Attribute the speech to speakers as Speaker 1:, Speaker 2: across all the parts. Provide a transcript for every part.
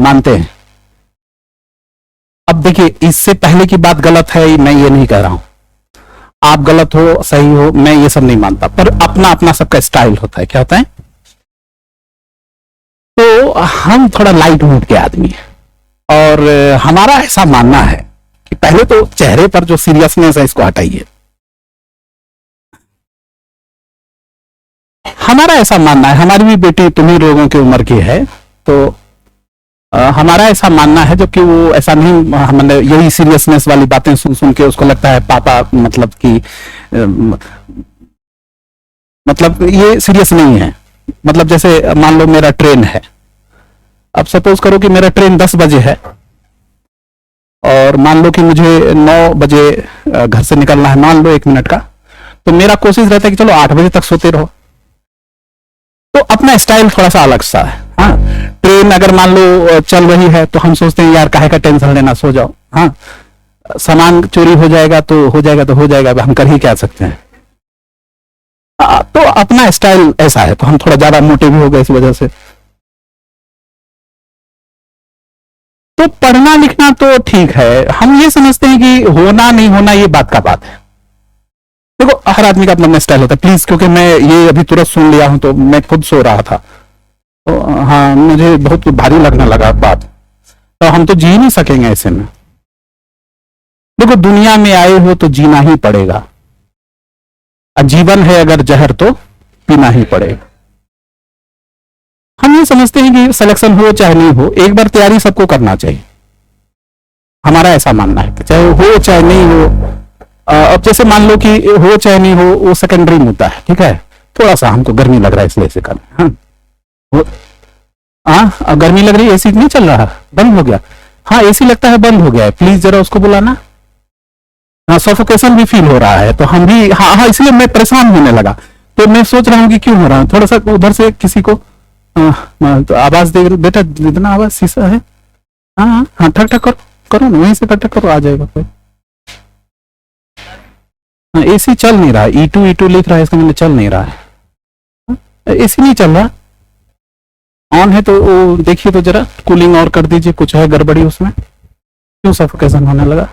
Speaker 1: मानते हैं। अब देखिए, इससे पहले की बात गलत है, मैं ये नहीं कह रहा हूं, आप गलत हो सही हो, मैं ये सब नहीं मानता, पर अपना अपना सबका स्टाइल होता है। क्या होता है? तो हम थोड़ा लाइट मूड के आदमी हैं, और हमारा ऐसा मानना है कि पहले तो चेहरे पर जो सीरियसनेस है इसको हटाइए। हमारा ऐसा मानना है, हमारी भी बेटी तुम्ही लोगों की उम्र की है, तो हमारा ऐसा मानना है, जो कि वो ऐसा नहीं, हमने यही सीरियसनेस वाली बातें सुन सुन के उसको लगता है पापा मतलब कि मतलब ये सीरियस नहीं है। मतलब जैसे मान लो मेरा ट्रेन है, अब सपोज करो कि मेरा ट्रेन 10 बजे है, और मान लो कि मुझे 9 बजे घर से निकलना है, मान लो 1 मिनट का, तो मेरा कोशिश रहता है कि चलो 8 बजे तक सोते रहो। तो अपना स्टाइल थोड़ा सा अलग सा है। हाँ, ट्रेन अगर मान लो चल रही है तो हम सोचते हैं यार काहे का टेंशन लेना, सो जाओ। हाँ, सामान चोरी हो जाएगा तो हो जाएगा, तो हो जाएगा, हम कर ही क्या सकते हैं। तो अपना स्टाइल ऐसा है, तो हम थोड़ा ज्यादा मोटे भी हो गए इस वजह से। तो पढ़ना लिखना तो ठीक है, हम ये समझते हैं कि होना नहीं होना ये बात का बात है। देखो, हर आदमी का अपना स्टाइल होता है। प्लीज, क्योंकि मैं ये अभी तुरंत सुन लिया हूं, तो मैं खुद सो रहा था, तो हाँ मुझे बहुत भारी लगने लगा बात। तो हम तो जी ही नहीं सकेंगे ऐसे में। देखो, दुनिया में आए हो तो जीना ही पड़ेगा, जीवन है अगर जहर तो पीना ही पड़ेगा। हम ये समझते हैं कि सिलेक्शन हो चाहे नहीं हो, एक बार तैयारी सबको करना चाहिए। हमारा ऐसा मानना है कि चाहे हो चाहे नहीं हो। अब जैसे मान लो कि हो चाहे नहीं हो, वो सेकेंडरी मुद्दा है, ठीक है। थोड़ा सा हमको गर्मी लग रहा है इसलिए ऐसे करना। हाँ, गर्मी लग रही है, एसी नहीं चल रहा, बंद हो गया। हाँ, एसी लगता है बंद हो गया है, प्लीज जरा उसको बुलाना। हाँ, सफोकेशन भी फील हो रहा है, तो हम भी, हाँ हाँ, इसलिए मैं परेशान होने लगा। तो मैं सोच रहा हूँ कि क्यों हो रहा है, थोड़ा सा उधर से किसी को तो आवाज दे, बेटा जितना आवाज शीशा है। हाँ हाँ हाँ, ठक ठक करो, करो ना, वहीं से ठक ठक करो, आ जाएगा कोई। हाँ, एसी चल नहीं रहा है, E2 E2 लिख रहा है, इसका मतलब चल नहीं रहा है। एसी नहीं चल रहा, ऑन है तो वो देखिए तो जरा, कूलिंग और कर दीजिए, कुछ है गड़बड़ी उसमें, क्यों सफोकेशन होने लगा।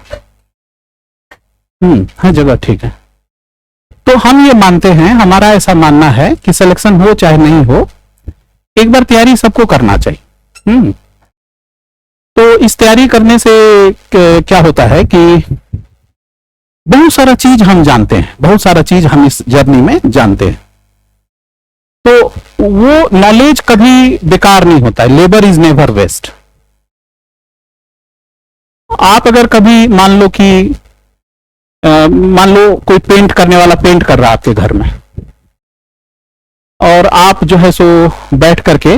Speaker 1: है जगह ठीक है। तो हम ये मानते हैं, हमारा ऐसा मानना है कि सिलेक्शन हो चाहे नहीं हो, एक बार तैयारी सबको करना चाहिए। तो इस तैयारी करने से क्या होता है कि बहुत सारा चीज हम जानते हैं, बहुत सारा चीज हम इस जर्नी में जानते हैं। तो वो नॉलेज कभी बेकार नहीं होता है, लेबर इज नेवर वेस्ट। आप अगर कभी मान लो कि मान लो कोई पेंट करने वाला पेंट कर रहा है आपके घर में, और आप जो है सो बैठ करके,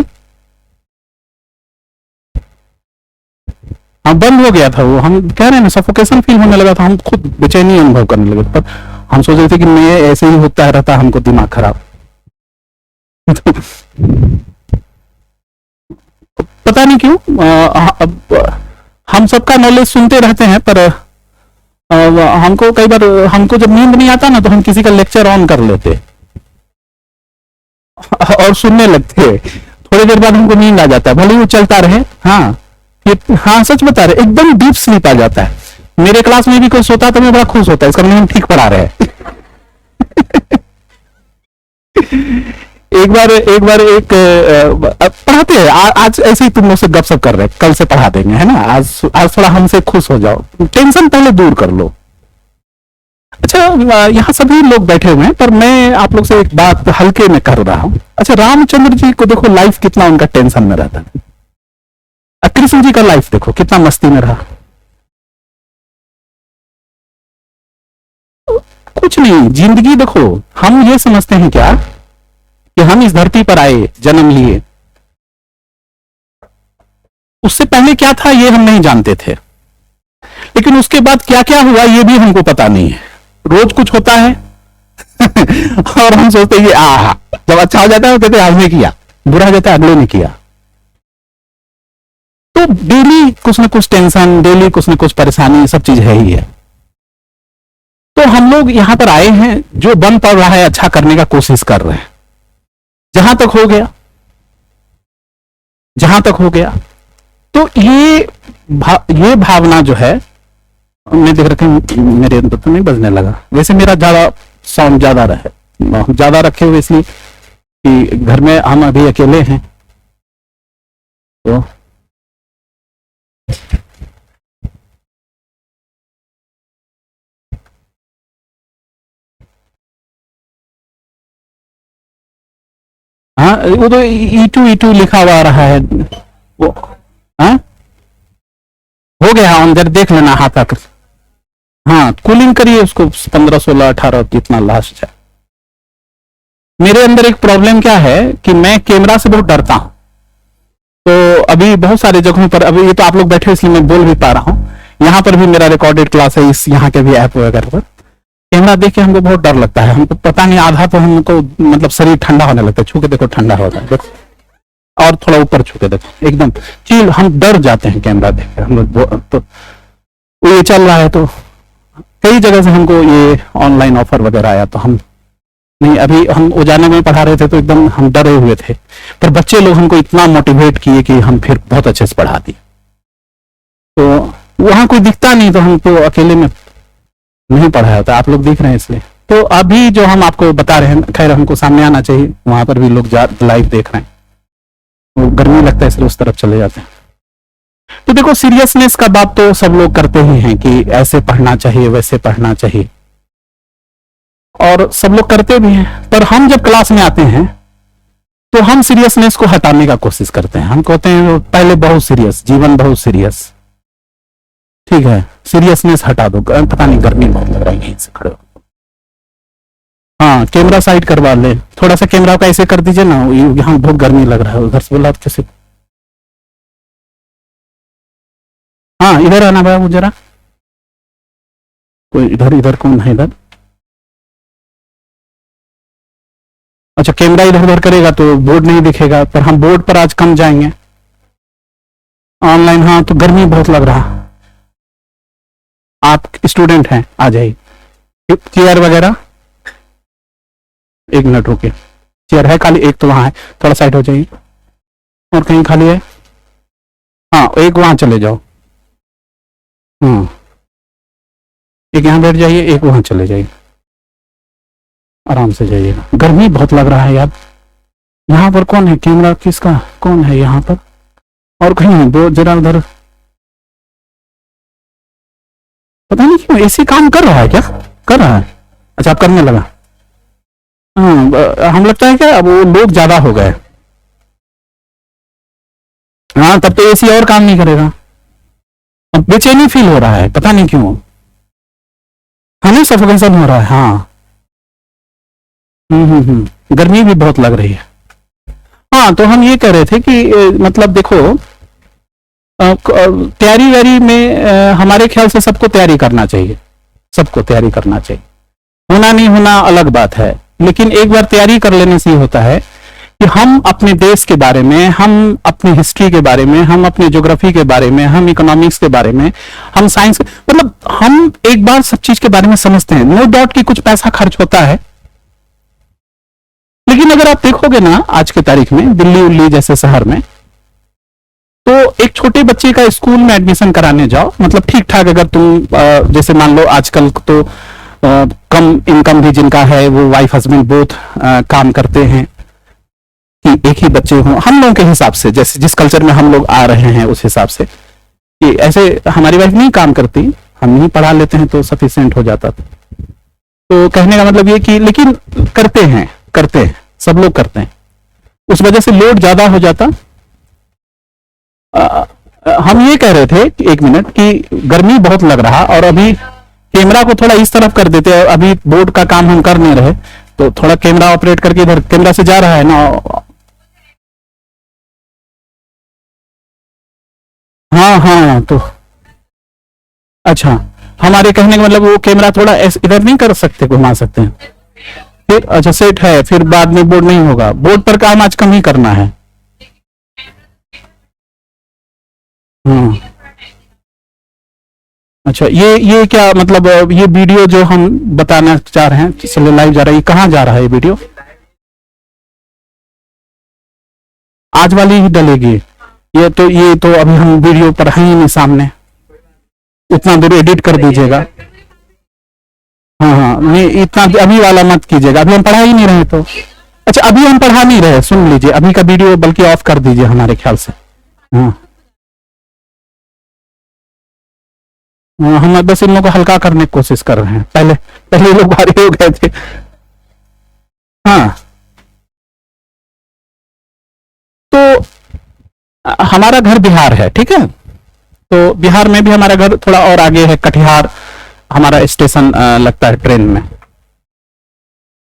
Speaker 1: हाँ बंद हो गया था वो, हम कह रहे हैं ना सफोकेशन फील होने लगा था, हम खुद बेचैनी अनुभव करने लगे, पर हम सोच रहे थे कि मैं ऐसे ही होता रहता, हमको दिमाग खराब। पता नहीं क्यों हम सबका नॉलेज सुनते रहते हैं, पर हमको कई बार, हमको जब नींद नहीं आता ना, तो हम किसी का लेक्चर ऑन कर लेते और सुनने लगते। थोड़ी देर बाद हमको नींद आ जाता है, भले ही वो चलता रहे। हाँ, हाँ सच बता रहे, एकदम डीप स्लीप आ जाता है। मेरे क्लास में भी कोई सोता तो मैं बड़ा खुश होता है, इसका मतलब हम ठीक पढ़ा रहे हैं। एक बार एक पढ़ाते हैं, आज ऐसे ही तुम लोग से गपशप कर रहे हैं, कल से पढ़ा देंगे, है ना। आज थोड़ा हमसे खुश हो जाओ, टेंशन पहले दूर कर लो। अच्छा, यहाँ सभी लोग बैठे हुए हैं, पर मैं आप लोग से एक बात हल्के में कर रहा हूं। अच्छा, रामचंद्र जी को देखो, लाइफ कितना उनका टेंशन में रहता है। कृष्ण जी का लाइफ देखो कितना मस्ती में रहा। कुछ नहीं, जिंदगी देखो, हम ये समझते हैं क्या कि हम इस धरती पर आए, जन्म लिए, उससे पहले क्या था ये हम नहीं जानते थे, लेकिन उसके बाद क्या क्या हुआ ये भी हमको पता नहीं है। रोज कुछ होता है और हम सोचते हैं कि जब अच्छा हो जाता है कहते आज ने किया, बुरा हो जाता है अगले ने किया। तो डेली कुछ ना कुछ टेंशन, डेली कुछ ना कुछ परेशानी, सब चीज है ही है। तो हम लोग यहां पर आए हैं, जो बन पड़ रहा है अच्छा करने का कोशिश कर रहे हैं, जहां तक हो गया, जहां तक हो गया। तो ये भावना जो है, मैं देख रखा मेरे अंदर तो नहीं बजने लगा। वैसे मेरा ज्यादा साउंड ज्यादा रहे, ज्यादा रखे हुए इसलिए कि घर में हम अभी अकेले हैं। तो हाँ, वो तो E2 लिखा हुआ रहा है वो। हाँ, हो गया ऑन, जरा देख लेना हाथ आकर। हाँ, कूलिंग करिए उसको 15, 16, 18 जितना लास्ट है। मेरे अंदर एक प्रॉब्लम क्या है कि मैं कैमरा से बहुत डरता हूं। तो अभी बहुत सारे जगहों पर, अभी ये तो आप लोग बैठे इसलिए मैं बोल भी पा रहा हूँ, यहाँ पर भी मेरा रिकॉर्डेड क्लास है, इस यहाँ के भी ऐप वगैरह पर कैमरा देख के हमको बहुत डर लगता है। हमको पता नहीं, आधा तो हमको मतलब शरीर ठंडा होने लगता है, छू के देखो ठंडा होता है, देखो और थोड़ा ऊपर छू के देखो एकदम चिल, हम डर जाते हैं कैमरा देख के। हम लोग तो ये चल रहा है, तो कई जगह से हमको ये ऑनलाइन ऑफर वगैरह आया, तो हम नहीं, अभी हम उजाने में पढ़ा रहे थे तो एकदम हम डरे हुए थे, पर बच्चे लोग हमको इतना मोटिवेट किए कि हम फिर बहुत अच्छे से पढ़ा दिए। तो वहां कोई दिखता नहीं, तो हम तो अकेले में नहीं पढ़ाया होता, आप लोग दिख रहे हैं इसलिए। तो अभी जो हम आपको बता रहे हैं, खैर हमको सामने आना चाहिए, वहां पर भी लोग लाइव देख रहे हैं, तो गर्मी लगता है इसलिए उस तरफ चले जाते हैं। तो देखो, सीरियसनेस का बात तो सब लोग करते ही हैं कि ऐसे पढ़ना चाहिए, वैसे पढ़ना चाहिए, और सब लोग करते भी हैं। पर हम जब क्लास में आते हैं तो हम सीरियसनेस को हटाने का कोशिश करते हैं। हम कहते हैं पहले बहुत सीरियस, जीवन बहुत सीरियस, ठीक है, सीरियसनेस हटा दो, पता नहीं गर्मी बहुत लग रही है, यहीं से खड़े हो। हाँ, कैमरा साइड करवा ले, थोड़ा सा कैमरा का ऐसे कर दीजिए ना, यहाँ बहुत गर्मी लग रहा है, उधर से बोला कैसे। हाँ, इधर आना बाबू जरा, कोई इधर, इधर कौन है इधर? अच्छा, कैमरा इधर उधर करेगा तो बोर्ड नहीं दिखेगा, पर हम बोर्ड पर आज कम जाएंगे ऑनलाइन। हाँ, तो गर्मी बहुत लग रहा। आप स्टूडेंट हैं, आ जाइए। चेयर वगैरह, एक मिनट रुकिए, चेयर है खाली एक, तो वहां है, थोड़ा साइड हो जाइए। और कहीं खाली है? हाँ, एक वहां चले जाओ। एक यहाँ बैठ जाइए, एक वहां चले जाइए, आराम से जाइएगा। गर्मी बहुत लग रहा है यार। यहाँ पर कौन है? कैमरा किसका, कौन है यहाँ पर? और कहीं है? दो जरा उधर, पता नहीं क्यों एसी काम कर रहा है, क्या कर रहा है? अच्छा, आप करने लगा। हाँ, हम लगता है क्या अब वो लोग ज्यादा हो गए। हाँ, तब तो एसी और काम नहीं करेगा। अब बेचैनी फील हो रहा है, पता नहीं क्यों, हमें सफोकेशन हो रहा है। हाँ, गर्मी भी बहुत लग रही है। हाँ, तो हम ये कह रहे थे कि मतलब देखो, तैयारी वैयारी में हमारे ख्याल से सबको तैयारी करना चाहिए, सबको तैयारी करना चाहिए, होना नहीं होना अलग बात है, लेकिन एक बार तैयारी कर लेने से ये होता है कि हम अपने देश के बारे में, हम अपनी हिस्ट्री के बारे में, हम अपने ज्योग्राफी के बारे में, हम इकोनॉमिक्स के बारे में, हम साइंस, मतलब हम एक बार सब चीज के बारे में समझते हैं। नो डाउट कि कुछ पैसा खर्च होता है, लेकिन अगर आप देखोगे ना आज के तारीख में दिल्ली उल्ली जैसे शहर में, तो एक छोटे बच्चे का स्कूल में एडमिशन कराने जाओ, मतलब ठीक ठाक, अगर तुम जैसे मान लो आजकल तो कम इनकम भी जिनका है, वो वाइफ हस्बैंड बोथ काम करते हैं, कि एक ही बच्चे हों, हम लोगों के हिसाब से, जैसे जिस कल्चर में हम लोग आ रहे हैं उस हिसाब से, कि ऐसे हमारी वाइफ नहीं काम करती, हम ही पढ़ा लेते हैं तो सफिशिएंट हो जाता था। तो कहने का मतलब ये कि लेकिन करते हैं, सब लोग करते हैं, उस वजह से लोड ज्यादा हो जाता। हम ये कह रहे थे कि एक मिनट, कि गर्मी बहुत लग रहा, और अभी कैमरा को थोड़ा इस तरफ कर देते हैं, अभी बोर्ड का काम हम कर नहीं रहे, तो थोड़ा कैमरा ऑपरेट करके इधर, कैमरा से जा रहा है ना। हाँ हाँ, तो अच्छा, हमारे कहने का मतलब वो कैमरा थोड़ा इधर नहीं कर सकते, घुमा सकते हैं फिर? अच्छा, सेट है, फिर बाद में बोर्ड नहीं होगा, बोर्ड पर काम आज कम ही करना है। हाँ, अच्छा, ये क्या मतलब, ये वीडियो जो हम बताना चाह रहे हैं, चलिए लाइव जा रहा है, ये कहाँ जा रहा है ये वीडियो? आज वाली ही डलेगी? ये तो अभी हम वीडियो पर हैं ही नहीं सामने, इतना दूर एडिट कर दीजिएगा। हाँ हाँ, नहीं इतना अभी वाला मत कीजिएगा, अभी हम पढ़ा ही नहीं रहे तो। अच्छा अभी हम पढ़ा नहीं रहे, सुन लीजिए अभी का वीडियो बल्कि ऑफ कर दीजिए हमारे ख्याल से। हाँ हम बस इन लोगों को हल्का करने की कोशिश कर रहे हैं, पहले पहले लोग भारी हो गए थे। हाँ तो हमारा घर बिहार है, ठीक है, तो बिहार में भी हमारा घर थोड़ा और आगे है, कटिहार हमारा स्टेशन लगता है ट्रेन में।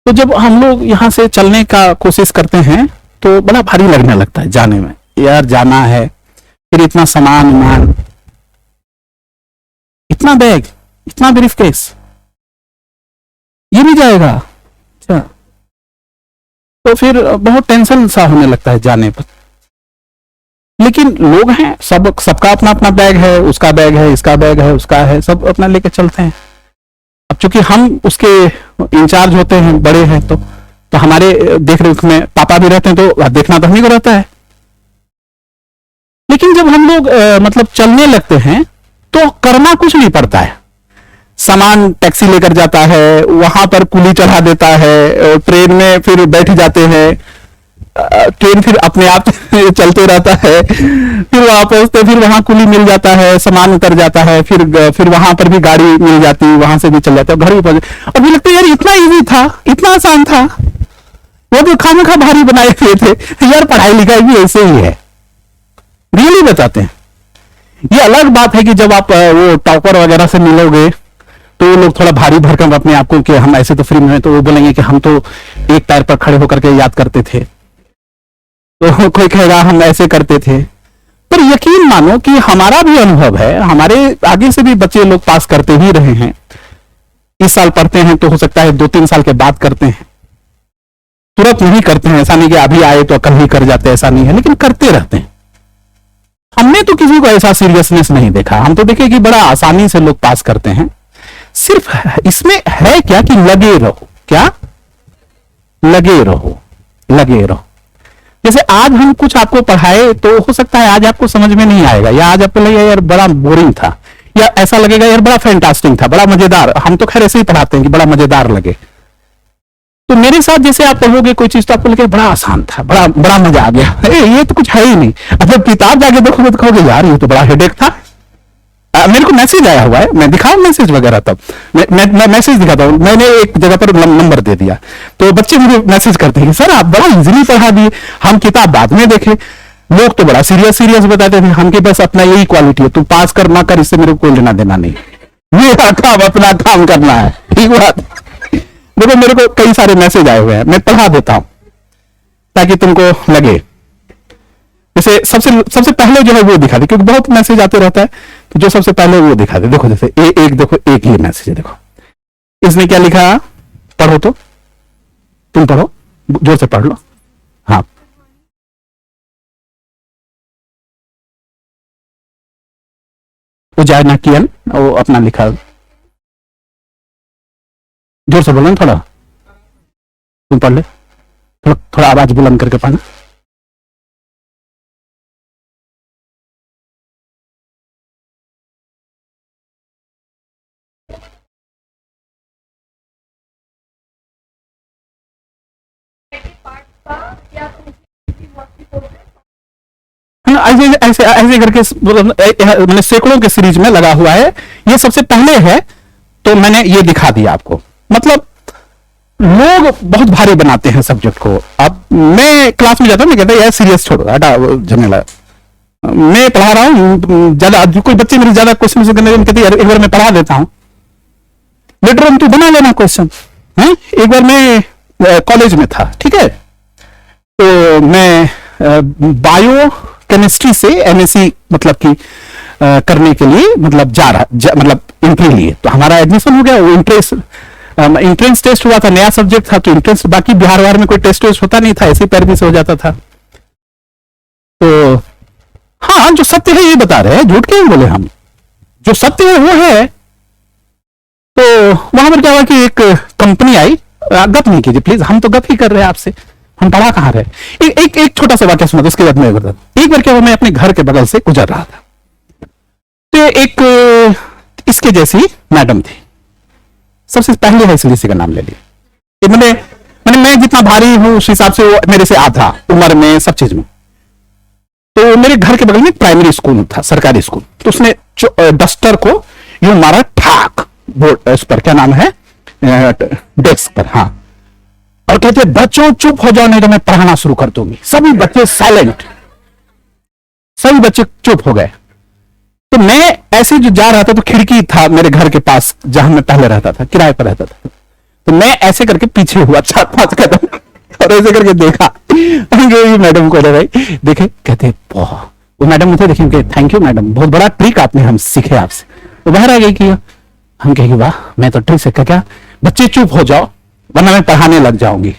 Speaker 1: तो जब हम लोग यहाँ से चलने का कोशिश करते हैं तो बड़ा भारी लगने लगता है जाने में, यार जाना है, फिर इतना सामान वामान, इतना बैग, इतना ब्रीफकेस, ये भी जाएगा। अच्छा तो फिर बहुत टेंशन सा होने लगता है जाने पर। लेकिन लोग हैं, सबका अपना अपना बैग है, उसका बैग है, इसका बैग है, उसका है, सब अपना लेके चलते हैं। अब चूंकि हम उसके इंचार्ज होते हैं, बड़े हैं, तो हमारे देख रेख में पापा भी रहते हैं, तो देखना तो हम ही को रहता है। लेकिन जब हम लोग मतलब चलने लगते हैं तो करना कुछ नहीं पड़ता है, सामान टैक्सी लेकर जाता है, वहां पर कुली चढ़ा देता है, ट्रेन में फिर बैठ जाते हैं, ट्रेन फिर अपने आप चलते रहता है, फिर वहां पहुंचते, फिर वहां कुली मिल जाता है, सामान उतर जाता है, फिर वहां पर भी गाड़ी मिल जाती, वहां से भी चल जाते, घर भी पहुंचे। और मुझे लगता है यार इतना इजी था, इतना आसान था, वो तो खामखा भारी बनाए हुए थे। यार पढ़ाई लिखाई भी ऐसे ही है, रियली बताते हैं। ये अलग बात है कि जब आप वो टॉपर वगैरह से मिलोगे तो वो लोग थोड़ा भारी भरकम अपने आप को कि हम ऐसे तो फ्री में हैं, तो वो बोलेंगे कि हम तो एक पैर पर खड़े होकर के याद करते थे, तो कोई कहेगा हम ऐसे करते थे। पर यकीन मानो कि हमारा भी अनुभव है, हमारे आगे से भी बच्चे लोग पास करते ही रहे हैं। इस साल पढ़ते हैं तो हो सकता है 2-3 साल के बाद करते हैं, तुरंत नहीं करते हैं। ऐसा नहीं कि अभी आए तो कल ही कर जाते, ऐसा नहीं है, लेकिन करते रहते हैं। हमने तो किसी को ऐसा सीरियसनेस नहीं देखा, हम तो देखे कि बड़ा आसानी से लोग पास करते हैं। सिर्फ इसमें है क्या कि लगे रहो, क्या लगे रहो, लगे रहो। जैसे आज हम कुछ आपको पढ़ाए तो हो सकता है आज आपको समझ में नहीं आएगा, या आज आपको लगेगा यार बड़ा बोरिंग था, या ऐसा लगेगा यार बड़ा फैंटास्टिक था, बड़ा मजेदार। हम तो खैर ऐसे ही पढ़ाते हैं कि बड़ा मजेदार लगे। तो मेरे साथ जैसे आप पढ़ोगे कोई चीज तो आपको लगे बड़ा आसान था, बड़ा बड़ा मजा आ गया, ये तो कुछ है ही नहीं। अब जब किताब जाके देखोगे तो कहोगे यार ये तो बड़ा हेडेक था। मेरे को मैसेज आया हुआ है, मैं दिखाऊं मैसेज वगैरह, तब मैं मैसेज दिखाता हूँ। मैंने एक जगह पर नंबर दे दिया तो बच्चे मुझे मैसेज करते हैं सर आप बड़ा इजीली पढ़ा दिए, हम किताब बाद में देखे। लोग तो बड़ा सीरियस सीरियस बताते थे, हमके पास अपना यही क्वालिटी है, तू पास कर ना कर इससे मेरे को कोई लेना देना नहीं, मेरा काम अपना काम करना है, ठीक बात। देखो मेरे को कई सारे मैसेज आए हुए हैं, मैं पढ़ा देता हूं ताकि तुमको लगे। जैसे सबसे पहले जो है वो दिखा दे, क्योंकि बहुत मैसेज आते रहता है, तो जो सबसे पहले वो दिखा दे। देखो जैसे देखो एक ही मैसेज है, देखो इसने क्या लिखा, पढ़ो तो, तुम पढ़ो, जोर से पढ़ लो। हाँ उजायनाकियन वो अपना लिखा, जोर से बोलो ना थोड़ा, तुम पढ़ ले, थोड़ा आवाज बुलंद करके पढ़ना। ऐसे ऐसे ऐसे करके मैंने सैकड़ों के सीरीज में लगा हुआ है, ये सबसे पहले है तो मैंने ये दिखा दिया आपको। मतलब लोग बहुत भारी बनाते हैं सब्जेक्ट को। अब मैं क्लास में जाता हूँ, मैं कहता यार सीरियस छोड़ो, हटा झमेला, मैं पढ़ा रहा हूँ। ज्यादा कोई बच्चे मेरे ज्यादा क्वेश्चन करने कहते यार एक बार मैं पढ़ा देता हूँ, लेटर ऑन तू बना लेना क्वेश्चन है। एक बार मैं कॉलेज में था, ठीक है, तो मैं बायो केमिस्ट्री से एमएससी मतलब कि करने के लिए मतलब जा रहा मतलब एंट्री लिए, तो हमारा एडमिशन हो गया। वो इंट्रेंस टेस्ट हुआ था, नया सब्जेक्ट था, तो इंट्रेंस, बाकी बिहार वार में कोई टेस्ट वेस्ट होता नहीं था, ऐसे पैरवी से हो जाता था। तो हाँ जो सत्य है ये बता रहे हैं, झूठ क्यों बोले हम, जो सत्य है वो है। तो वहां पर क्या हुआ कि एक कंपनी आई, गप नहीं कीजिए प्लीज, हम तो गप ही कर रहे हैं आपसे, हम पढ़ा कहां रहे। एक छोटा सा वाक्य सुना उसके बाद मैं बता। एक बार क्या हुआ, मैं अपने घर के बगल से गुजर रहा था, तो एक इसके जैसी मैडम थी, सबसे पहले है इसलिए इसी का नाम ले लिया। मैंने मैंने मैं जितना भारी हूं उस हिसाब से वो मेरे से आधा उम्र में, सब चीज में। तो मेरे घर के बगल में प्राइमरी स्कूल था, सरकारी स्कूल, तो उसने डस्टर को यूं मारा ठाक बोर्ड उस पर, क्या नाम है, डेस्क पर, हाँ, और कहते बच्चों चुप हो जाओ नहीं तो मैं पढ़ाना शुरू कर दूंगी। सभी बच्चे साइलेंट, सभी बच्चे चुप हो गए। तो मैं ऐसे जो जा रहा था, तो खिड़की था मेरे घर के पास जहां मैं पहले रहता था, किराए पर रहता था, तो मैं ऐसे करके पीछे हुआ 4-5 कदम और ऐसे करके देखा मैडम को, भाई देखे, कहते वो मैडम मुझे देखेंगे, थैंक यू मैडम, बहुत बड़ा ट्रिक आपने हम सीखे आपसे। वो बाहर आ गई कि हम कहेंगे वाह मैं तो ट्रिक सीखा, क्या बच्चे चुप हो जाओ वरना मैं पढ़ाने लग जाऊंगी।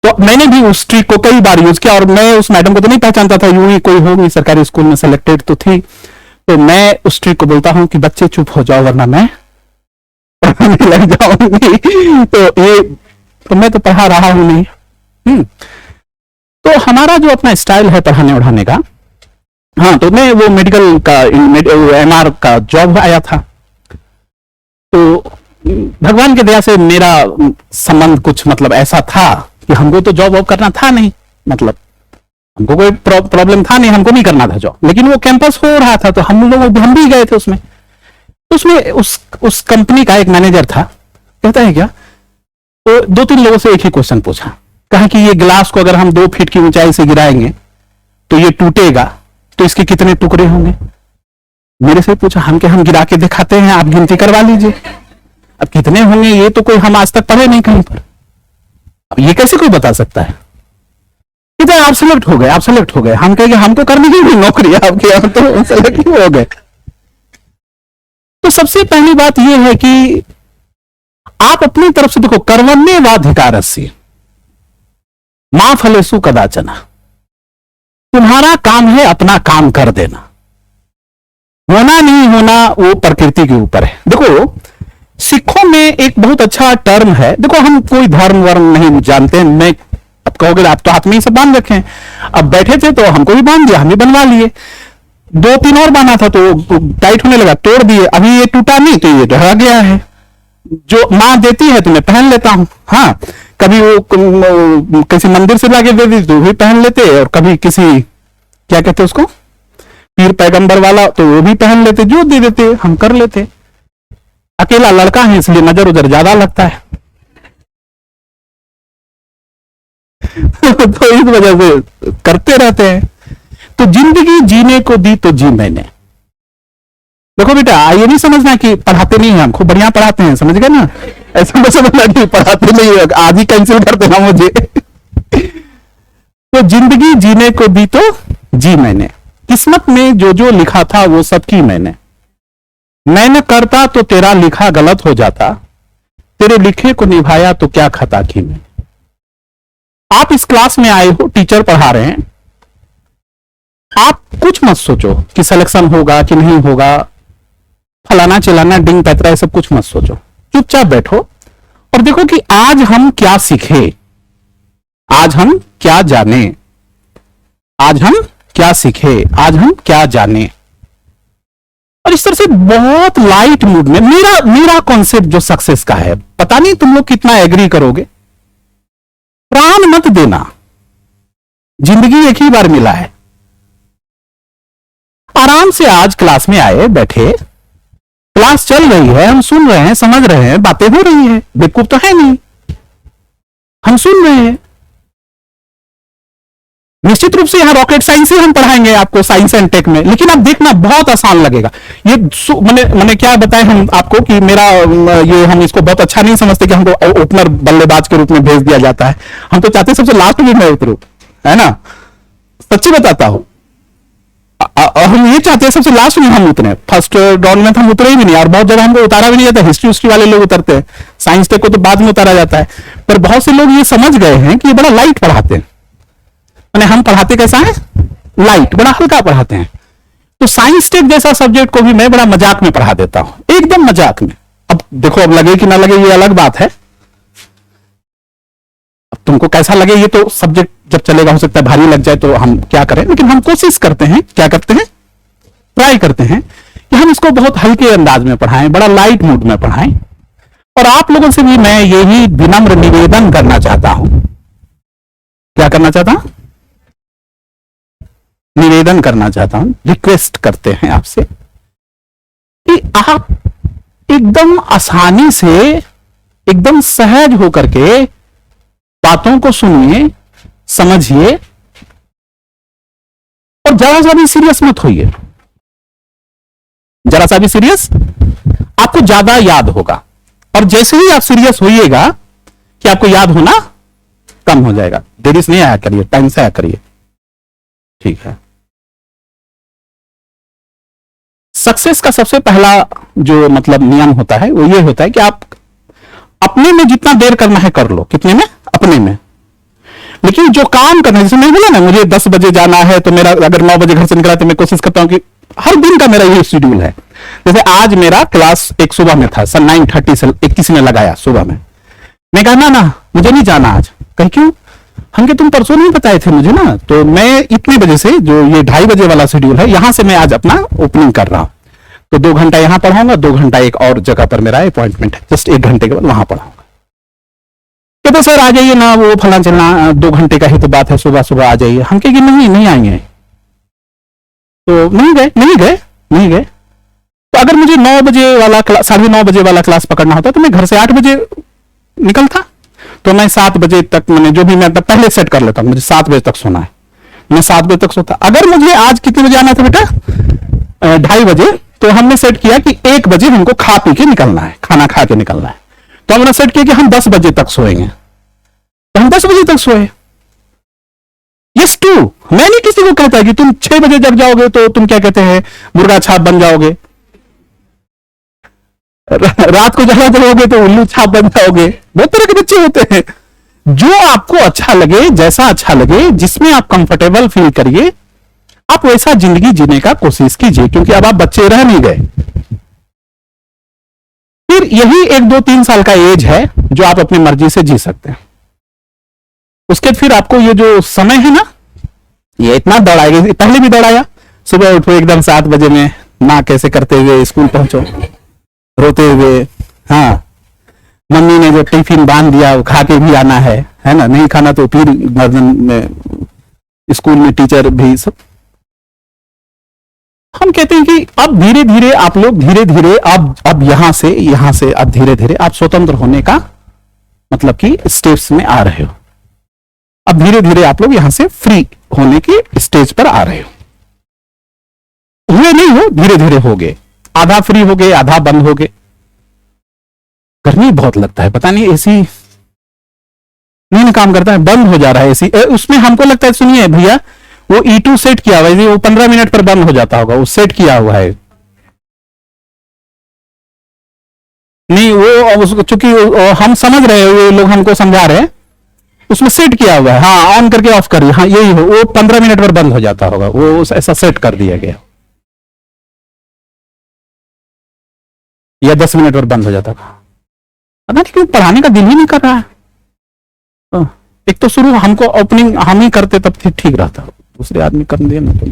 Speaker 1: तो मैंने भी उस ट्रिक को कई बार यूज किया, और मैं उस मैडम को तो नहीं पहचानता था, यूं ही कोई होगी सरकारी स्कूल में सेलेक्टेड तो थी, तो मैं उस ट्रिक को बोलता हूं कि बच्चे चुप हो जाओ वरना मैं पढ़ाने लग जाऊंगी। तो मैं तो पढ़ा रहा हूं नहीं। तो हमारा जो अपना स्टाइल है पढ़ाने उढ़ाने का, हाँ, तो मैं वो मेडिकल का एमआर का जॉब आया था, तो भगवान की दया से मेरा संबंध कुछ मतलब ऐसा था कि हमको तो जॉब वॉब करना था नहीं, मतलब हमको कोई प्रॉब्लम था नहीं, हमको नहीं करना था जॉब, लेकिन वो कैंपस हो रहा था तो हम भी गए थे उसमें। तो उसमें उस कंपनी का एक मैनेजर था, कहता है क्या, तो 2-3 लोगों से एक ही क्वेश्चन पूछा, कहा कि ये गिलास को अगर हम 2 फीट की ऊंचाई से गिराएंगे तो ये टूटेगा, तो इसके कितने टुकड़े होंगे। मेरे से पूछा, हम गिरा के दिखाते हैं, आप गिनती करवा लीजिए, अब कितने होंगे ये तो कोई हम आज तक पढ़े नहीं कहीं पर, अब ये कैसे कोई बता सकता है। कितने आप सेलेक्ट हो गए, आप सेलेक्ट हो गए, हम कहेंगे हमको करनी ही नहीं नौकरी आपके, हम तो सेलेक्ट ही हो गए। तो सबसे पहली बात यह है कि आप अपनी तरफ से देखो, कर्मण्येवाधिकारस्य मा फलेषु कदाचन, तुम्हारा काम है अपना काम कर देना, होना नहीं होना वो प्रकृति के ऊपर है। देखो सिखों में एक बहुत अच्छा टर्म है, देखो हम कोई धर्म वर्म नहीं जानते, मैं अब कहोगे आप तो हाथ में ही सब बांध रखे हैं, अब बैठे थे तो हमको भी बांध दिया, हम भी बनवा लिए, 2-3 और बांधा था तो टाइट होने लगा, तोड़ दिए, अभी ये टूटा नहीं तो ये रह गया है, जो मां देती है तो मैं पहन लेता हूं, हाँ, कभी वो किसी मंदिर से लाके दे दी तो भी पहन लेते, और कभी किसी क्या कहते उसको पीर पैगंबर वाला तो वो भी पहन लेते, जो दे देते हम कर लेते। अकेला लड़का है इसलिए नजर उधर ज्यादा लगता है तो इस वजह से करते रहते हैं। तो जिंदगी जीने को दी तो जी मैंने। देखो बेटा ये नहीं समझना कि पढ़ाते नहीं है, हम खूब बढ़िया पढ़ाते हैं, समझ गए ना, ऐसा मत समझना कि पढ़ाते नहीं है, आज ही कैंसिल कर देना मुझे तो जिंदगी जीने को दी तो जी मैंने, किस्मत में जो जो लिखा था वो सब की मैंने न करता तो तेरा लिखा गलत हो जाता, तेरे लिखे को निभाया तो क्या खता की मैं। आप इस क्लास में आए हो, टीचर पढ़ा रहे हैं, आप कुछ मत सोचो कि सिलेक्शन होगा कि नहीं होगा, फलाना चिलाना डिंग पैतरा ये सब कुछ मत सोचो, चुपचाप बैठो और देखो कि आज हम क्या सीखे, आज हम क्या जाने, आज हम क्या सीखे, आज हम क्या जाने। और इस तरह से बहुत लाइट मूड में मेरा कॉन्सेप्ट जो सक्सेस का है, पता नहीं तुम लोग कितना एग्री करोगे, प्राण मत देना, जिंदगी एक ही बार मिला है। आराम से आज क्लास में आए, बैठे, क्लास चल रही है, हम सुन रहे हैं, समझ रहे हैं, बातें हो रही हैं, बेवकूफ तो है नहीं, हम सुन रहे हैं। निश्चित रूप से यहां रॉकेट साइंस ही हम पढ़ाएंगे आपको साइंस एंड टेक में, लेकिन आप देखना बहुत आसान लगेगा। ये मैंने क्या बताया हम आपको कि मेरा ये हम इसको बहुत अच्छा नहीं समझते कि हमको ओपनर बल्लेबाज के रूप में भेज दिया जाता है, हम तो चाहते सबसे लास्ट में मैं उतरूं, है ना, सच्ची बताता हूं, हम ये चाहते हैं सबसे लास्ट में हम उतरे, फर्स्ट राउंड में हम उतरे भी नहीं, और बहुत जगह हमको उतारा भी नहीं जाता, हिस्ट्री वाले लोग उतरते हैं, साइंस टेक को तो बाद में उतारा जाता है, पर बहुत से लोग ये समझ गए हैं कि ये बड़ा लाइट पढ़ाते हैं, मैंने हम पढ़ाते कैसा है, लाइट, बड़ा हल्का पढ़ाते हैं। तो साइंस टेक जैसा सब्जेक्ट को भी मैं बड़ा मजाक में पढ़ा देता हूं, एकदम मजाक में। अब देखो अब लगे कि ना लगे ये अलग बात है, अब तुमको कैसा लगे ये तो सब्जेक्ट जब चलेगा, हो सकता है भारी लग जाए तो हम क्या करें, लेकिन हम कोशिश करते हैं, क्या करते हैं, ट्राई करते हैं कि हम इसको बहुत हल्के अंदाज में पढ़ाएं, बड़ा लाइट मूड में पढ़ाएं। और आप लोगों से भी मैं यही विनम्र निवेदन करना चाहता हूं। क्या करना चाहता हूं? निवेदन करना चाहता हूं, रिक्वेस्ट करते हैं आपसे कि आप एकदम आसानी से, एकदम सहज होकर के बातों को सुनिए, समझिए और जरा सा भी सीरियस मत होइए। जरा सा भी सीरियस, आपको ज्यादा याद होगा। और जैसे ही आप सीरियस होइएगा कि आपको याद होना कम हो जाएगा। देरी से नहीं आया करिए, टाइम से आया करिए, ठीक है। सक्सेस का सबसे पहला जो मतलब नियम होता है वो ये होता है कि आप अपने में जितना देर करना है कर लो। कितने में? अपने में। लेकिन जो काम करना है, जैसे मैं बोला ना मुझे 10 बजे जाना है, तो मेरा अगर 9 बजे घर से निकला तो मैं कोशिश करता हूं कि हर दिन का मेरा ये शेड्यूल है। जैसे आज मेरा क्लास एक सुबह में था, सर 9:30 से एक किसी ने लगाया सुबह में। मैं कहा ना मुझे नहीं जाना आज। कहीं क्यों? हम के तुम परसों नहीं बताए थे मुझे ना, तो मैं इतने बजे से जो ये 2:30 बजे वाला शेड्यूल है, यहां से मैं आज अपना ओपनिंग कर रहा हूं। तो 2 घंटा यहां पढ़ाऊंगा, 2 घंटा एक और जगह पर मेरा अपॉइंटमेंट है, जस्ट 1 घंटे के बाद वहां पढ़ाऊंगा। तो सर आ जाइए ना, वो फला चलना 2 घंटे का ही तो बात है, सुबह सुबह आ जाइए। हम कहेंगे नहीं आएंगे, तो नहीं गए। तो अगर मुझे 9 बजे वाला क्लास, 9:30 बजे वाला क्लास पकड़ना होता तो मैं घर से 8 बजे निकलता। तो मैं 7 बजे तक, मैंने जो भी मैं पहले सेट कर लेता, मुझे 7 बजे तक सोना है, मैं 7 बजे तक सोता। अगर मुझे आज कितने बजे आना था बेटा? 2:30 बजे। तो हमने सेट किया कि 1 बजे हमको खा पी के निकलना है, खाना खा के निकलना है। तो हमने सेट किया कि हम 10 बजे तक सोएंगे, तो हम 10 बजे तक सोए। यस टू, मैं नहीं किसी को कहता कि तुम 6 बजे जग जाओगे तो तुम क्या कहते हैं मुर्गा छाप बन जाओगे, रात को ज्यादा रहोगे तो उल्लू छाप बन जाओगे। बहुत तरह के बच्चे होते हैं। जो आपको अच्छा लगे, जैसा अच्छा लगे, जिसमें आप कंफर्टेबल फील करिए, आप वैसा जिंदगी जीने का कोशिश कीजिए, क्योंकि अब आप बच्चे रह नहीं गए। फिर यही 1, 2, 3 साल का एज है जो आप अपनी मर्जी से जी सकते हैं। उसके फिर आपको ये जो समय है ना, ये इतना दौड़ाएगा। पहले भी दौड़ाया, सुबह उठो एकदम 7 बजे में, माँ कैसे करते हुए स्कूल पहुंचो रोते हुए। हाँ, मम्मी ने जो टिफिन बांध दिया वो खा के भी आना है ना, नहीं खाना तो फिर गर्दन में, स्कूल में टीचर भी सब। हम कहते हैं कि अब धीरे धीरे आप लोग अब यहां से अब धीरे धीरे आप स्वतंत्र होने का मतलब कि स्टेप्स में आ रहे हो। अब धीरे धीरे आप लोग यहां से फ्री होने की स्टेज पर आ रहे हो। हुए नहीं हो, धीरे धीरे हो गए। आधा फ्री हो गए, आधा बंद हो गए। गर्मी बहुत लगता है, पता नहीं एसी नहीं काम करता है, बंद हो जा रहा है एसी। उसमें हमको लगता है, सुनिए भैया, वो E2 सेट किया हुआ है, वो 15 मिनट पर बंद हो जाता होगा, वो सेट किया हुआ है। नहीं वो चूंकि हम समझ रहे हैं, वो लोग हमको समझा रहे हैं, उसमें सेट किया हुआ है। हाँ, ऑन करके ऑफ करिए, हाँ यही हो, वो 15 मिनट पर बंद हो जाता होगा, वो ऐसा सेट कर दिया गया, या 10 मिनट पर बंद हो जाता होगा। पता नहीं क्यों पढ़ाने का दिल ही नहीं कर रहा है। एक तो शुरू हमको ओपनिंग हम ही करते तब ठीक रहता, दूसरे आदमी कर दिए ना तो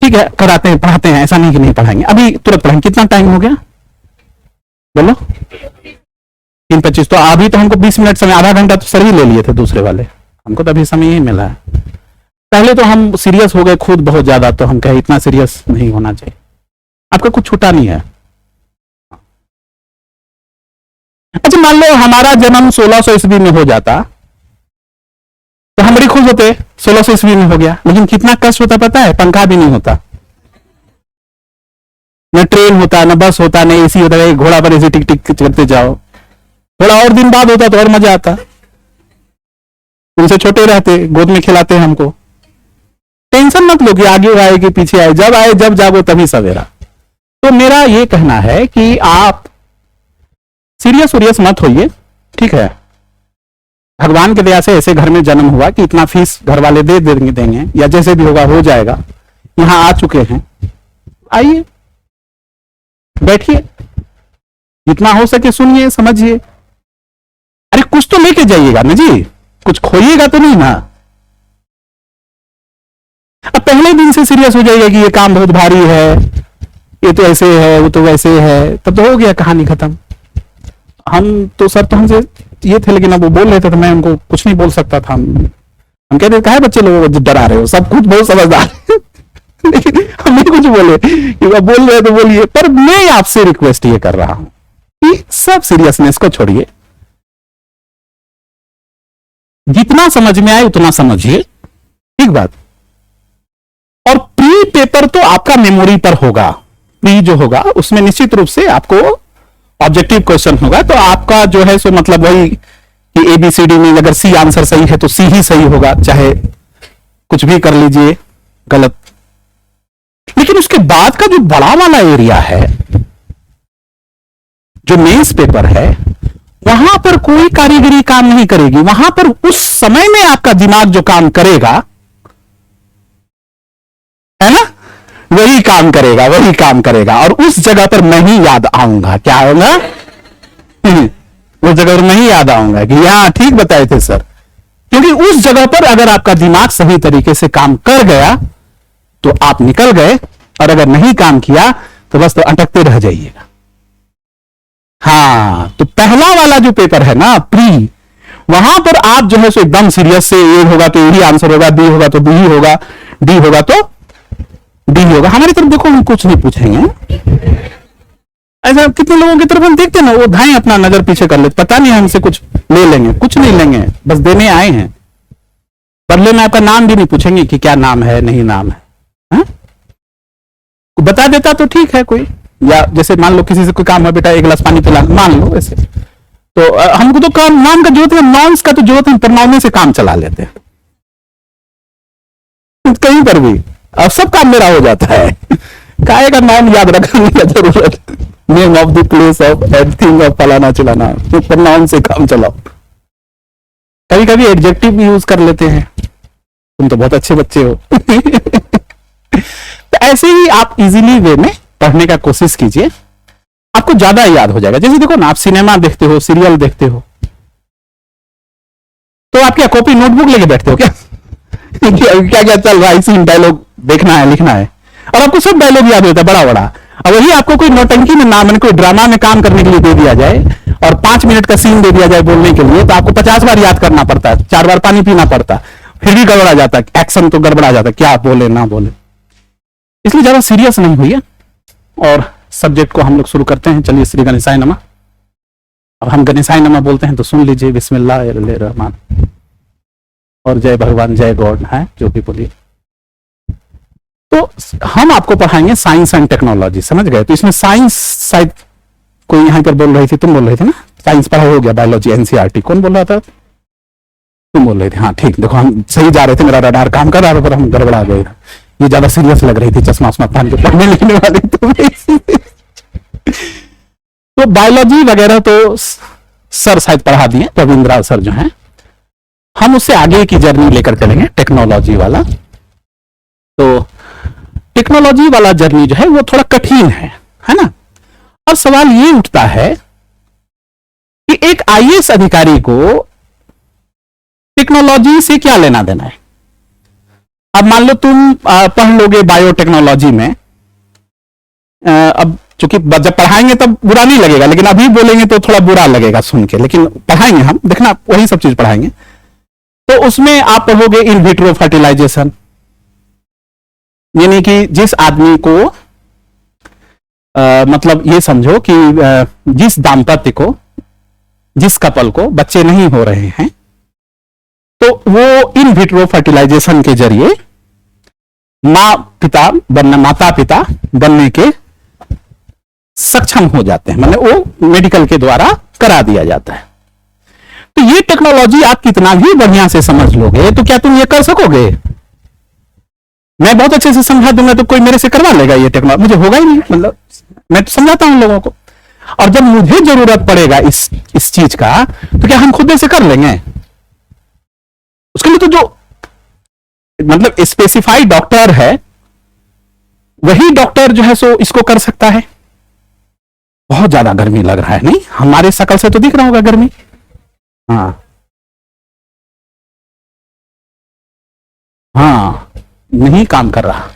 Speaker 1: ठीक है, कराते हैं, पढ़ाते हैं, ऐसा नहीं कि नहीं पढ़ाएंगे। अभी तुरंत पढ़ाएंगे। कितना टाइम हो गया बोलो? 3:25। तो अभी तो हमको 20 मिनट समय, आधा घंटा तो सर ही ले लिए थे दूसरे वाले, हमको तो अभी समय ही मिला है। पहले तो हम सीरियस हो गए खुद बहुत ज्यादा, तो हम कहे इतना सीरियस नहीं होना चाहिए। आपका कुछ छूटा नहीं है। अच्छा, मान लो हमारा जन्म 1600 ईस्वी में हो जाता तो हम बड़ी खुश होते, 1600 ईस्वी में हो गया। लेकिन कितना कष्ट होता पता है? पंखा भी नहीं होता, न ट्रेन होता, न बस होता, न एसी होता, घोड़ा पर ऐसे टिक टिक करते जाओ। थोड़ा और दिन बाद होता तो और मजा आता, उनसे छोटे रहते, गोद में खिलाते हमको। टेंशन मत लो कि आगे आए कि पीछे आए, जब आए जब जागो तभी सवेरा। तो मेरा ये कहना है कि आप सीरियस मत होइए, ठीक है। भगवान के दया से ऐसे घर में जन्म हुआ कि इतना फीस घर वाले दे देंगे, या जैसे भी होगा हो जाएगा। यहां आ चुके हैं, आइए बैठिए, जितना हो सके सुनिए, समझिए, कुछ तो लेके जाइएगा ना जी, कुछ खोइएगा तो नहीं ना। अब पहले दिन से सीरियस हो जाएगा कि ये काम बहुत भारी है, ये तो ऐसे है, वो तो वैसे है, तब तो हो गया, कहानी खत्म। हम तो सर तो हमसे ये थे, लेकिन अब वो बोल रहे थे तो मैं उनको कुछ नहीं बोल सकता था। हम कहते कहा बच्चे लोगों को डरा रहे हो, सब कुछ बहुत समझदार लेकिन हम नहीं कुछ बोले कि वो बोल रहे तो बोलिए। पर मैं आपसे रिक्वेस्ट ये कर रहा हूं कि सब सीरियसनेस को छोड़िए, जितना समझ में आए उतना समझिए, ठीक बात। और प्री पेपर तो आपका मेमोरी पर होगा, प्री जो होगा उसमें निश्चित रूप से आपको ऑब्जेक्टिव क्वेश्चन होगा, तो आपका जो है सो मतलब वही कि एबीसीडी में अगर सी आंसर सही है तो सी ही सही होगा, चाहे कुछ भी कर लीजिए गलत। लेकिन उसके बाद का जो बड़ा वाला एरिया है, जो मेंस पेपर है, वहां पर कोई कारीगरी काम नहीं करेगी। वहां पर उस समय में आपका दिमाग जो काम करेगा, है ना, वही काम करेगा, वही काम करेगा। और उस जगह पर मैं ही याद आऊंगा। क्या आऊंगा? उस जगह पर मैं ही याद आऊंगा कि यहां ठीक बताए थे सर। क्योंकि उस जगह पर अगर आपका दिमाग सही तरीके से काम कर गया तो आप निकल गए, और अगर नहीं काम किया तो बस तो अटकते रह जाइएगा। हाँ, तो पहला वाला जो पेपर है ना प्री, वहां पर आप जो है सो एकदम सीरियस से, ए होगा तो यही आंसर होगा, बी होगा तो बी होगा, डी होगा तो डी होगा। हमारी तरफ देखो, हम कुछ नहीं पूछेंगे। ऐसा कितने लोगों की तरफ हम देखते ना, वो भाई अपना नजर पीछे कर लेते, पता नहीं हमसे कुछ ले लेंगे, कुछ नहीं लेंगे, बस देने आए हैं। बदले में आपका नाम भी नहीं पूछेंगे कि क्या नाम है, नहीं नाम है, हा? बता देता तो ठीक है कोई, या जैसे मान लो किसी से कोई काम है, बेटा एक गिलास पानी पिला, मान लो ऐसे, तो हमको तो काम नाम का जरूरत है, नॉन्स का तो जरूरत है, प्रनाउन से काम चला लेते हैं कहीं पर भी। अब सब काम मेरा हो जाता है, काहे का नाम याद रखने की जरूरत, name of the place of everything of फलाना चिलाना, तो प्रनाउन से काम चलाओ। कभी कभी एडजेक्टिव भी यूज कर लेते हैं, तुम तो बहुत अच्छे बच्चे हो तो ऐसे ही आप इजीली वे में पढ़ने का कोशिश कीजिए, आपको ज्यादा याद हो जाएगा। जैसे देखो ना, आप सिनेमा देखते हो, सीरियल देखते हो, तो आप क्या कॉपी नोटबुक लेके बैठते हो क्या क्या क्या चल रहा है, इसी डायलॉग देखना है, लिखना है, और आपको सब डायलॉग याद होता है बड़ा बड़ा। अब वही आपको कोई नौटंकी में नाम, कोई ड्रामा में काम करने के लिए दे दिया जाए और 5 मिनट का सीन दे दिया जाए बोलने के लिए, तो आपको 50 बार याद करना पड़ता है, 4 बार पानी पीना पड़ता है, फिर भी गड़बड़ा जाता है, एक्शन तो गड़बड़ा जाता है, क्या बोले ना बोले। इसलिए ज्यादा सीरियस नहीं हुई है, और सब्जेक्ट को हम लोग शुरू करते हैं। चलिए, श्री गणेशाय नमः। अब हम गणेशाय नमः बोलते हैं तो सुन लीजिए, बिस्मिल्लाहिर्रहमान और जय भगवान, जय गॉड है, जो भी बोलिए। तो हम आपको पढ़ाएंगे साइंस एंड टेक्नोलॉजी, समझ गए? तो इसमें साइंस शायद कोई यहां पर बोल रही थी, तुम बोल रहे थे ना, साइंस पढ़ा हो गया, बायोलॉजी एनसीईआरटी कौन बोल रहा था? तुम बोल रहे थे, हाँ ठीक। देखो हम सही जा रहे थे, मेरा रडार काम कर रहा था, पर हम गड़बड़ा गए। ये ज्यादा सीरियस लग रही थी, चश्मा उस्मा पहन के पढ़ने लिखने वाली तो बायोलॉजी वगैरह तो सर शायद पढ़ा दिए, रविंद्रा सर जो हैं। हम उससे आगे की जर्नी लेकर चलेंगे, टेक्नोलॉजी वाला। तो टेक्नोलॉजी वाला जर्नी जो है वो थोड़ा कठिन है ना। और सवाल ये उठता है कि एक आईएएस अधिकारी को टेक्नोलॉजी से क्या लेना देना है। अब मान लो तुम पढ़ लोगे बायोटेक्नोलॉजी में, अब चूंकि जब पढ़ाएंगे तब बुरा नहीं लगेगा, लेकिन अभी बोलेंगे तो थोड़ा बुरा लगेगा सुन के, लेकिन पढ़ाएंगे हम, देखना वही सब चीज पढ़ाएंगे। तो उसमें आप पढ़ोगे इन विट्रो फर्टिलाइजेशन, यानी कि जिस आदमी को मतलब ये समझो कि जिस दाम्पत्य को, जिस कपल को बच्चे नहीं हो रहे हैं, तो वो इन विट्रो फर्टिलाइजेशन के जरिए माता पिता बनने के सक्षम हो जाते हैं, मतलब वो मेडिकल के द्वारा करा दिया जाता है। तो ये टेक्नोलॉजी आप कितना भी बढ़िया से समझ लोगे तो क्या तुम ये कर सकोगे? मैं बहुत अच्छे से समझा दूंगा तो कोई मेरे से करवा लेगा ये टेक्नोलॉजी? मुझे होगा ही नहीं। मतलब मैं तो समझाता हूं लोगों को, और जब मुझे जरूरत पड़ेगा इस चीज का, तो क्या हम खुद से कर लेंगे? उसके लिए तो जो मतलब स्पेसिफाइड डॉक्टर है, वही डॉक्टर जो है सो इसको कर सकता है। बहुत ज्यादा गर्मी लग रहा है, नहीं? हमारे शकल से तो दिख रहा होगा गर्मी। हाँ हाँ, नहीं काम कर रहा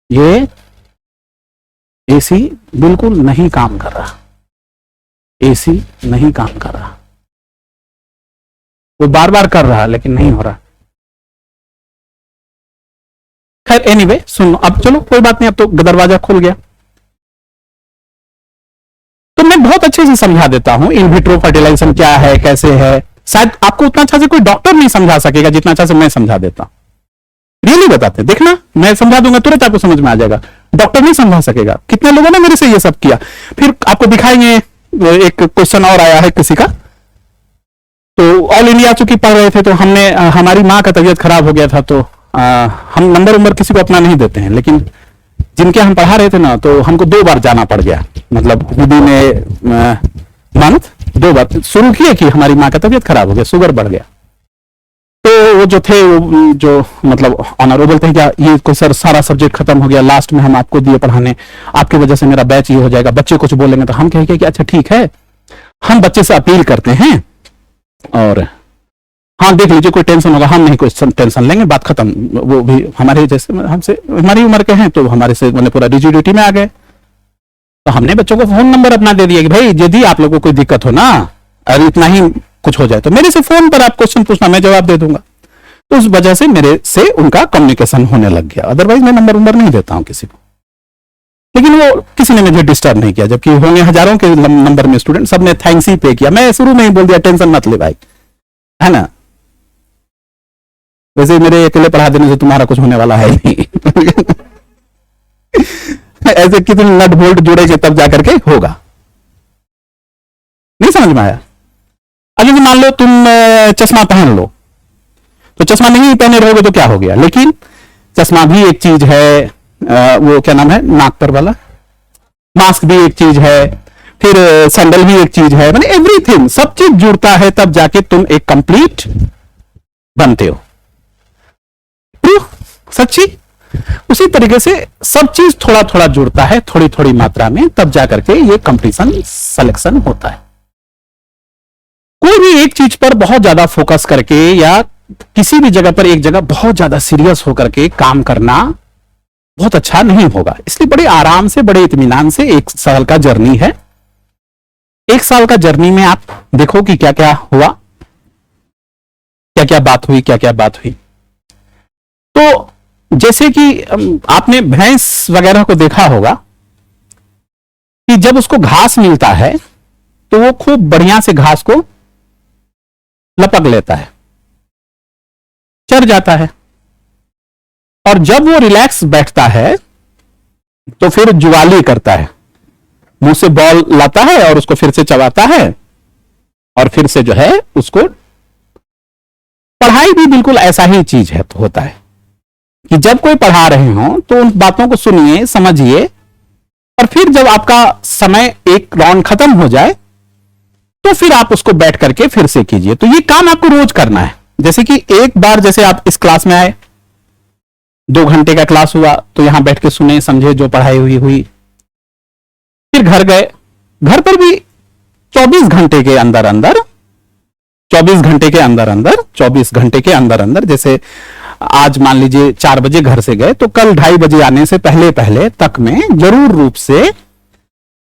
Speaker 1: ये एसी, बिल्कुल नहीं काम कर रहा, एसी नहीं काम कर रहा। वो बार बार कर रहा लेकिन नहीं हो रहा। खैर एनीवे सुनो, अब चलो कोई बात नहीं, अब तो दरवाजा खुल गया। तो मैं बहुत अच्छे से समझा देता हूं इन विट्रो फर्टिलाइजेशन क्या है, कैसे है। शायद आपको उतना अच्छा से कोई डॉक्टर नहीं समझा सकेगा जितना अच्छा से मैं समझा देता हूं। रियली बताते, देखना मैं समझा दूंगा तुरंत आपको समझ में आ जाएगा। डॉक्टर नहीं समझा सकेगा। कितने लोगों ने मेरे से ये सब किया। फिर आपको दिखाएंगे, एक क्वेश्चन और आया है किसी का, तो ऑल इंडिया चूंकि पढ़ रहे थे तो हमने, हमारी माँ का तबीयत खराब हो गया था, तो हम नंबर किसी को अपना नहीं देते हैं, लेकिन जिनके हम पढ़ा रहे थे ना, तो हमको 2 बार जाना पड़ गया, मतलब विधि में मंथ 2 बार शुरू किए कि हमारी माँ का तबीयत खराब हो गया, शुगर बढ़ गया। तो वो जो थे, वो जो मतलब ऑनरेबल थे, क्या ये कोई सर सारा सब्जेक्ट खत्म हो गया, लास्ट में हम आपको दिए पढ़ाने, आपकी वजह से मेरा बैच ये हो जाएगा, बच्चे कुछ बोलेंगे। तो हम कहेंगे कि अच्छा ठीक है, हम बच्चे से अपील करते हैं और हाँ देख लीजिए, कोई टेंशन होगा, हम नहीं कोई टेंशन लेंगे, बात खत्म। वो भी हमारे जैसे, हमसे हमारी उम्र के हैं, तो हमारे से मैंने पूरा रिजिडिटी में आ गए। तो हमने बच्चों को फोन नंबर अपना दे दिया कि भाई यदि आप लोगों को कोई दिक्कत हो ना, अगर इतना ही कुछ हो जाए तो मेरे से फोन पर आप क्वेश्चन पूछना, मैं जवाब दे दूंगा। तो उस वजह से मेरे से उनका कम्युनिकेशन होने लग गया। अदरवाइज मैं नंबर नहीं देता हूं किसी को। लेकिन वो किसी ने मुझे डिस्टर्ब नहीं किया, जबकि होंगे हजारों के नंबर में स्टूडेंट, सबने थैंक्स ही पे किया। मैं शुरू में ही बोल दिया टेंशन मत ले भाई, है ना। वैसे मेरे अकेले पढ़ा देने से तुम्हारा कुछ होने वाला है नहीं। ऐसे कितने नट बोल्ट जुड़ेंगे तब जाकर के होगा। नहीं समझ में आया। अगर मान लो तुम चश्मा पहन लो, तो चश्मा नहीं पहने रहोगे तो क्या हो गया। लेकिन चश्मा भी एक चीज है, वो क्या नाम है, नाक पर वाला मास्क भी एक चीज है, फिर सैंडल भी एक चीज है, मतलब एवरीथिंग, सब चीज जुड़ता है तब जाके तुम एक कंप्लीट बनते हो। सच्ची उसी तरीके से सब चीज थोड़ा थोड़ा जुड़ता है, थोड़ी थोड़ी मात्रा में, तब जाकर के ये कंपटीशन सिलेक्शन होता है। कोई भी एक चीज पर बहुत ज्यादा फोकस करके या किसी भी जगह पर एक जगह बहुत ज्यादा सीरियस होकर के काम करना बहुत अच्छा नहीं होगा। इसलिए बड़े आराम से, बड़े इत्मीनान से 1 साल का जर्नी है। 1 साल का जर्नी में आप देखो कि क्या क्या हुआ, क्या क्या बात हुई, क्या क्या बात हुई। तो जैसे कि आपने भैंस वगैरह को देखा होगा कि जब उसको घास मिलता है तो वो खूब बढ़िया से घास को लपक लेता है, चर जाता है, और जब वो रिलैक्स बैठता है तो फिर जुगाली करता है, मुंह से बॉल लाता है और उसको फिर से चबाता है, और फिर से जो है उसको। पढ़ाई भी बिल्कुल ऐसा ही चीज है, तो होता है कि जब कोई पढ़ा रहे हो तो उन बातों को सुनिए, समझिए, और फिर जब आपका समय एक राउंड खत्म हो जाए तो फिर आप उसको बैठ करके फिर से कीजिए। तो ये काम आपको रोज करना है। जैसे कि एक बार जैसे आप इस क्लास में आए, 2 घंटे का क्लास हुआ, तो यहां बैठ के सुने, समझे, जो पढ़ाई हुई हुई। फिर घर गए, घर पर भी 24 घंटे के अंदर अंदर 24 घंटे के अंदर अंदर 24 घंटे के अंदर अंदर, जैसे आज मान लीजिए 4 बजे घर से गए, तो कल 2:30 बजे आने से पहले पहले तक में जरूर रूप से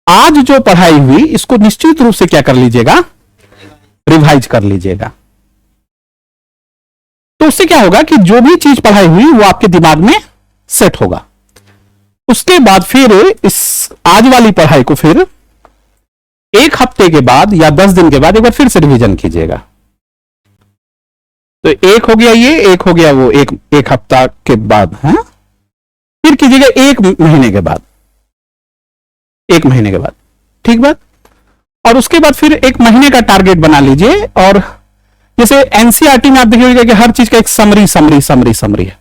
Speaker 1: आज जो पढ़ाई हुई इसको निश्चित रूप से क्या कर लीजिएगा, रिवाइज कर लीजिएगा। तो उससे क्या होगा कि जो भी चीज पढ़ाई हुई वो आपके दिमाग में सेट होगा। उसके बाद फिर इस आज वाली पढ़ाई को फिर 1 हफ्ते के बाद या 10 दिन के बाद एक बार फिर से रिवीजन कीजिएगा। तो एक हो गया ये, एक हो गया वो, एक हफ्ता के बाद है, फिर कीजिएगा 1 महीने के बाद, 1 महीने के बाद, ठीक बात। और उसके बाद फिर 1 महीने का टारगेट बना लीजिए। और जैसे एनसीईआरटी में आप देखिएगा कि हर चीज का एक समरी है।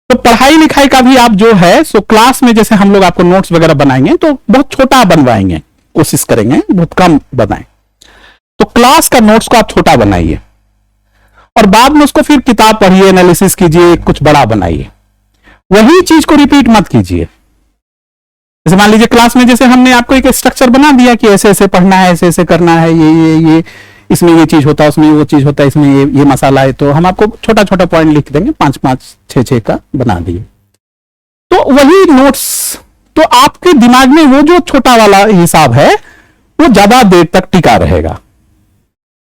Speaker 1: तो पढ़ाई लिखाई का भी आप जो है सो क्लास में जैसे हम लोग आपको नोट्स वगैरह बनाएंगे तो बहुत छोटा बनवाएंगे, कोशिश करेंगे बहुत कम बनाएं। तो क्लास का नोट्स को आप छोटा बनाइए और बाद में उसको फिर किताब पढ़िए, एनालिसिस कीजिए, कुछ बड़ा बनाइए। वही चीज को रिपीट मत कीजिए। जैसे मान लीजिए क्लास में जैसे हमने आपको एक स्ट्रक्चर बना दिया कि ऐसे ऐसे पढ़ना है, ऐसे ऐसे करना है, ये इसमें ये चीज होता है, उसमें वो चीज होता है, इसमें ये मसाला है, तो हम आपको छोटा छोटा पॉइंट लिख देंगे, 5-5, 6-6 का बना दिए। तो वही नोट्स, तो आपके दिमाग में वो जो छोटा वाला हिसाब है वो ज्यादा देर तक टिका रहेगा,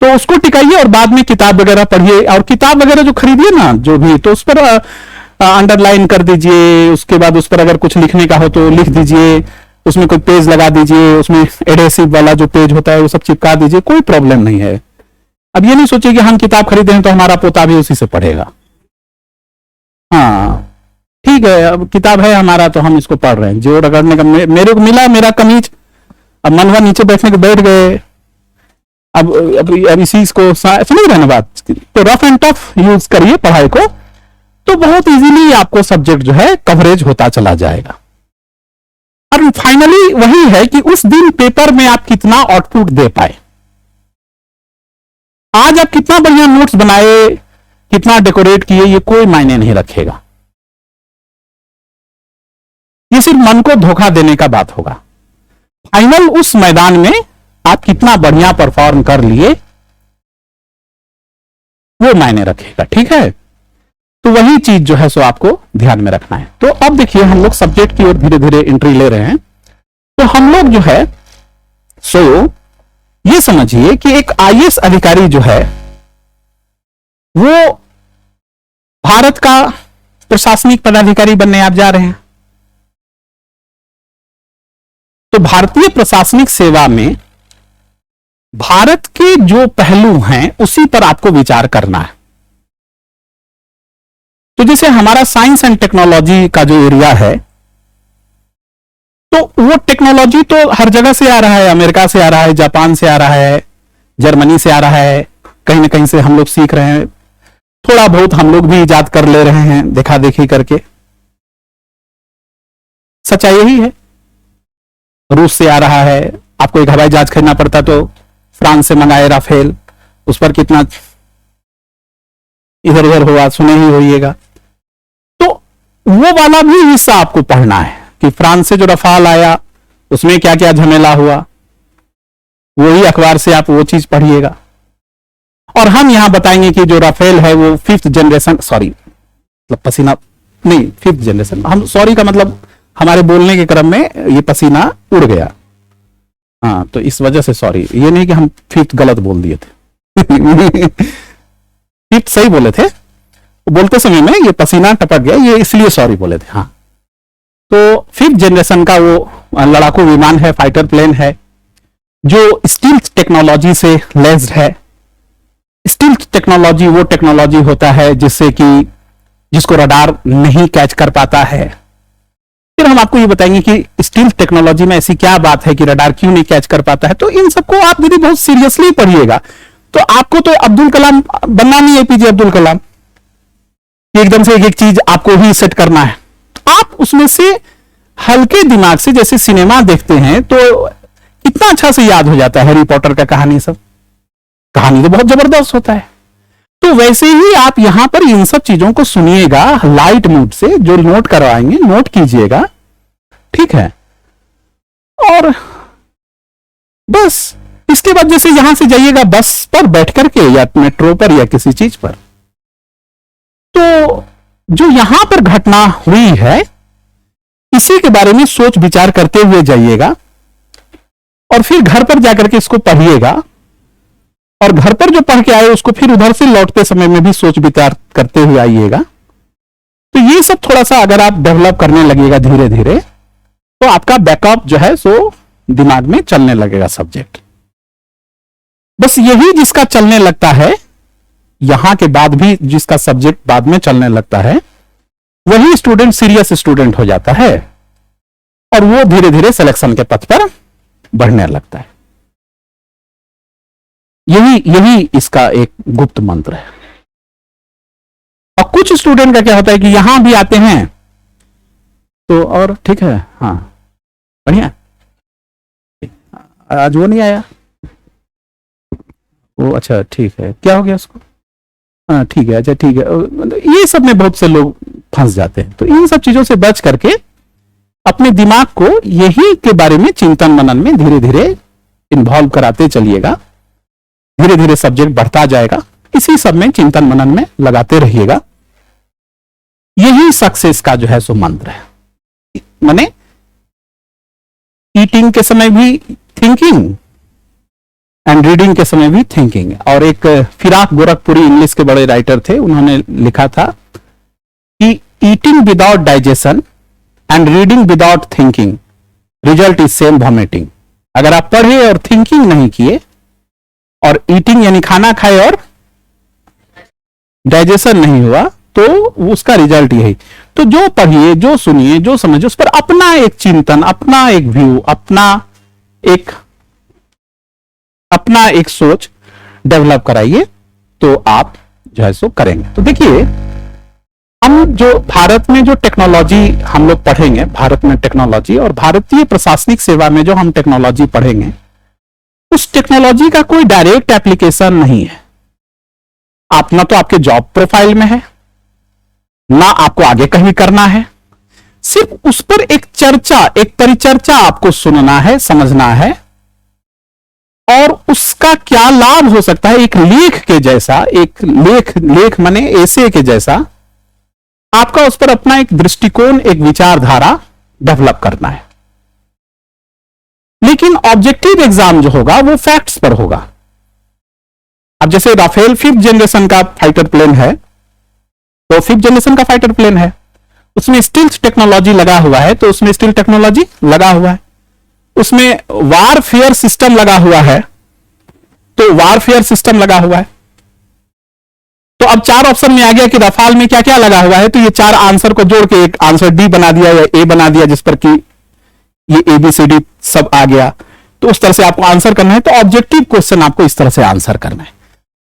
Speaker 1: तो उसको टिकाइए और बाद में किताब वगैरह पढ़िए। और किताब वगैरह जो खरीदिए ना जो भी, तो उस पर अंडरलाइन कर दीजिए, उसके बाद उस पर अगर कुछ लिखने का हो तो लिख दीजिए, उसमें कोई पेज लगा दीजिए, उसमें एडेसिव वाला जो पेज होता है वो सब चिपका दीजिए, कोई प्रॉब्लम नहीं है। अब ये नहीं सोचिए कि हम किताब खरीदे हैं तो हमारा पोता भी उसी से पढ़ेगा। हाँ ठीक है, अब किताब है हमारा तो हम इसको पढ़ रहे हैं, जो रगड़ने का मेरे को मिला मेरा कमीज, अब मनवा नीचे बैठने को बैठ गए, अब इसी को समझ रहे ना बात। तो रफ एंड टफ यूज करिए पढ़ाई को, तो बहुत इजीली आपको सब्जेक्ट जो है कवरेज होता चला जाएगा। और फाइनली वही है कि उस दिन पेपर में आप कितना आउटपुट दे पाए। आज आप कितना बढ़िया नोट्स बनाए, कितना डेकोरेट किए, ये कोई मायने नहीं रखेगा, ये सिर्फ मन को धोखा देने का बात होगा। फाइनल उस मैदान में आप कितना बढ़िया परफॉर्म कर लिए वो मायने रखेगा, ठीक है। तो वही चीज जो है सो आपको ध्यान में रखना है। तो अब देखिए हम लोग सब्जेक्ट की ओर धीरे धीरे एंट्री ले रहे हैं। तो हम लोग जो है सो ये समझिए कि एक आईएएस अधिकारी जो है वो भारत का प्रशासनिक पदाधिकारी बनने आप जा रहे हैं। तो भारतीय प्रशासनिक सेवा में भारत के जो पहलू हैं उसी पर आपको विचार करना है। तो जैसे हमारा साइंस एंड टेक्नोलॉजी का जो एरिया है, तो वो टेक्नोलॉजी तो हर जगह से आ रहा है, अमेरिका से आ रहा है, जापान से आ रहा है, जर्मनी से आ रहा है, कहीं ना कहीं से हम लोग सीख रहे हैं, थोड़ा बहुत हम लोग भी इजाद कर ले रहे हैं देखा देखी करके। सच्चाई यही है। रूस से आ रहा है, आपको एक हवाई जहाज खरीदना पड़ता तो फ्रांस से मंगाए राफेल, उस पर कितना इधर उधर हुआ सुने ही होइएगा। तो वो वाला भी हिस्सा आपको पढ़ना है कि फ्रांस से जो रफाल आया उसमें क्या क्या झमेला हुआ, वही अखबार से आप वो चीज पढ़िएगा। और हम यहां बताएंगे कि जो राफेल है वो 5th जनरेशन, सॉरी मतलब पसीना नहीं, 5th जनरेशन, हम सॉरी का मतलब हमारे बोलने के क्रम में ये पसीना उड़ गया, हाँ तो इस वजह से सॉरी, ये नहीं कि हम 5th गलत बोल दिए थे 5th सही बोले थे, बोलते समय में ये पसीना टपक गया, ये इसलिए सॉरी बोले थे। हाँ तो 5th जनरेशन का वो लड़ाकू विमान है, फाइटर प्लेन है, जो स्टील्थ टेक्नोलॉजी से लेस्ड है। स्टील्थ टेक्नोलॉजी वो टेक्नोलॉजी होता है जिससे कि जिसको रडार नहीं कैच कर पाता है। फिर हम आपको ये बताएंगे कि स्टील्थ टेक्नोलॉजी में ऐसी क्या बात है कि रडार क्यों नहीं कैच कर पाता है। तो इन सबको आप दीदी बहुत सीरियसली पढ़िएगा। तो आपको तो अब्दुल कलाम बनना नहीं है, एपीजे अब्दुल कलाम, एकदम से एक एक चीज आपको ही सेट करना है। आप उसमें से हल्के दिमाग से, जैसे सिनेमा देखते हैं तो कितना अच्छा से याद हो जाता है, हैरी पॉटर का कहानी, सब कहानी तो बहुत जबरदस्त होता है। तो वैसे ही आप यहां पर इन सब चीजों को सुनिएगा लाइट मूड से, जो नोट करवाएंगे नोट कीजिएगा, ठीक है। और बस इसके बाद जैसे यहां से जाइएगा बस पर बैठ करके या मेट्रो पर या किसी चीज पर, तो जो यहां पर घटना हुई है इसी के बारे में सोच विचार करते हुए जाइएगा और फिर घर पर जाकर के इसको पढ़िएगा। और घर पर जो पढ़ के आए उसको फिर उधर से लौटते समय में भी सोच विचार करते हुए आइएगा। तो ये सब थोड़ा सा अगर आप डेवलप करने लगेगा धीरे धीरे, तो आपका बैकअप जो है सो दिमाग में चलने लगेगा सब्जेक्ट। बस यही जिसका चलने लगता है, यहां के बाद भी जिसका सब्जेक्ट बाद में चलने लगता है, वही स्टूडेंट सीरियस स्टूडेंट हो जाता है और वो धीरे धीरे सिलेक्शन के पथ पर बढ़ने लगता है। यही इसका एक गुप्त मंत्र है। और कुछ स्टूडेंट का क्या होता है कि यहां भी आते हैं तो और ठीक है, हाँ बढ़िया, आज वो नहीं आया, वो अच्छा ठीक है, क्या हो गया उसको, हाँ ठीक है, अच्छा ठीक है। ये सब में बहुत से लोग फंस जाते हैं। तो इन सब चीजों से बच करके अपने दिमाग को यही के बारे में चिंतन मनन में धीरे धीरे इन्वॉल्व कराते चलिएगा। धीरे धीरे सब्जेक्ट बढ़ता जाएगा, इसी सब में चिंतन मनन में लगाते रहिएगा। यही सक्सेस का जो है सो मंत्र है। माने ईटिंग के समय भी थिंकिंग एंड रीडिंग के समय भी थिंकिंग। और एक फिराक गोरखपुरी इंग्लिश के बड़े राइटर थे, उन्होंने लिखा था कि eating without digestion and reading without thinking result is same vomiting. अगर आप पढ़े और थिंकिंग नहीं किए और ईटिंग यानी खाना खाए और डाइजेशन नहीं हुआ तो उसका रिजल्ट यही। तो जो पढ़िए, जो सुनिए, जो समझिए, उस पर अपना एक चिंतन, अपना एक व्यू, अपना एक सोच डेवलप कराइए, तो आप जो है सो करेंगे। तो देखिए, हम जो भारत में जो टेक्नोलॉजी हम लोग पढ़ेंगे, भारत में टेक्नोलॉजी और भारतीय प्रशासनिक सेवा में जो हम टेक्नोलॉजी पढ़ेंगे, उस टेक्नोलॉजी का कोई डायरेक्ट एप्लीकेशन नहीं है। आप ना तो आपके जॉब प्रोफाइल में है, ना आपको आगे कहीं करना है, सिर्फ उस पर एक चर्चा, एक परिचर्चा आपको सुनना है, समझना है, और उसका क्या लाभ हो सकता है, एक लेख के जैसा, एक लेख माने ऐसे के जैसा आपका उस पर अपना एक दृष्टिकोण, एक विचारधारा डेवलप करना है। लेकिन ऑब्जेक्टिव एग्जाम जो होगा वो फैक्ट्स पर होगा। अब जैसे राफेल 5th जनरेशन का फाइटर प्लेन है, तो 5th जनरेशन का फाइटर प्लेन है, उसमें स्टील्थ टेक्नोलॉजी लगा हुआ है, तो उसमें स्टील टेक्नोलॉजी लगा हुआ है, उसमें वारफेयर सिस्टम लगा हुआ है, तो वारफेयर सिस्टम लगा हुआ है। तो अब 4 ऑप्शन में आ गया कि रफाल में क्या क्या लगा हुआ है, तो ये 4 आंसर को जोड़ के एक आंसर डी बना दिया या ए बना दिया, जिस पर कि ये ABCD सब आ गया। तो उस तरह से आपको आंसर करना है। तो ऑब्जेक्टिव क्वेश्चन आपको इस तरह से आंसर करना है।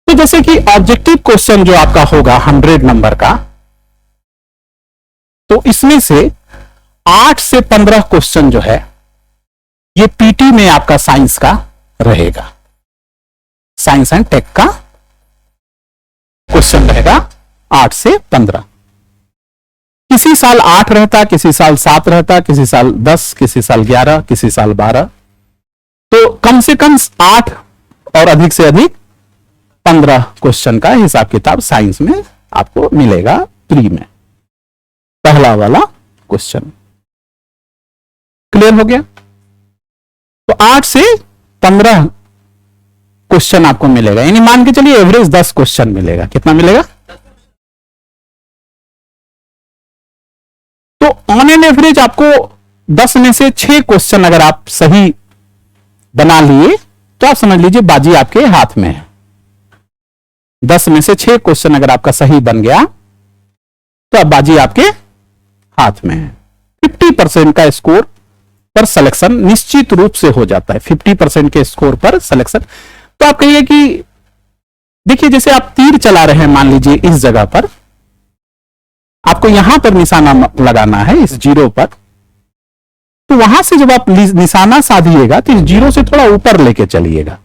Speaker 1: तो जैसे कि ऑब्जेक्टिव क्वेश्चन जो आपका होगा 100 नंबर का, तो इसमें से 8 से 15 क्वेश्चन जो है ये पीटी में आपका साइंस का रहेगा, साइंस एंड टेक का क्वेश्चन रहेगा 8 से 15। किसी साल 8 रहता, किसी साल 7 रहता, किसी साल 10, किसी साल 11, किसी साल 12। तो कम से कम 8 और अधिक से अधिक 15 क्वेश्चन का हिसाब किताब साइंस में आपको मिलेगा प्री में, पहला वाला क्वेश्चन। क्लियर हो गया? तो 8 से 15 क्वेश्चन आपको मिलेगा, यानी मान के चलिए एवरेज 10 क्वेश्चन मिलेगा। कितना मिलेगा? तो ऑन एन एवरेज आपको 10 में से 6 क्वेश्चन अगर आप सही बना लिए तो आप समझ लीजिए बाजी आपके हाथ में है। 10 में से 6 क्वेश्चन अगर आपका सही बन गया तो अब बाजी आपके हाथ में है। 50% का स्कोर पर सिलेक्शन निश्चित रूप से हो जाता है। 50% के स्कोर पर सिलेक्शन। तो आप कहिए कि देखिए, जैसे आप तीर चला रहे हैं, मान लीजिए इस जगह पर आपको यहां पर निशाना लगाना है, इस जीरो पर। तो वहां से जब आप निशाना साधिएगा तो इस जीरो से थोड़ा ऊपर लेके चलिएगा,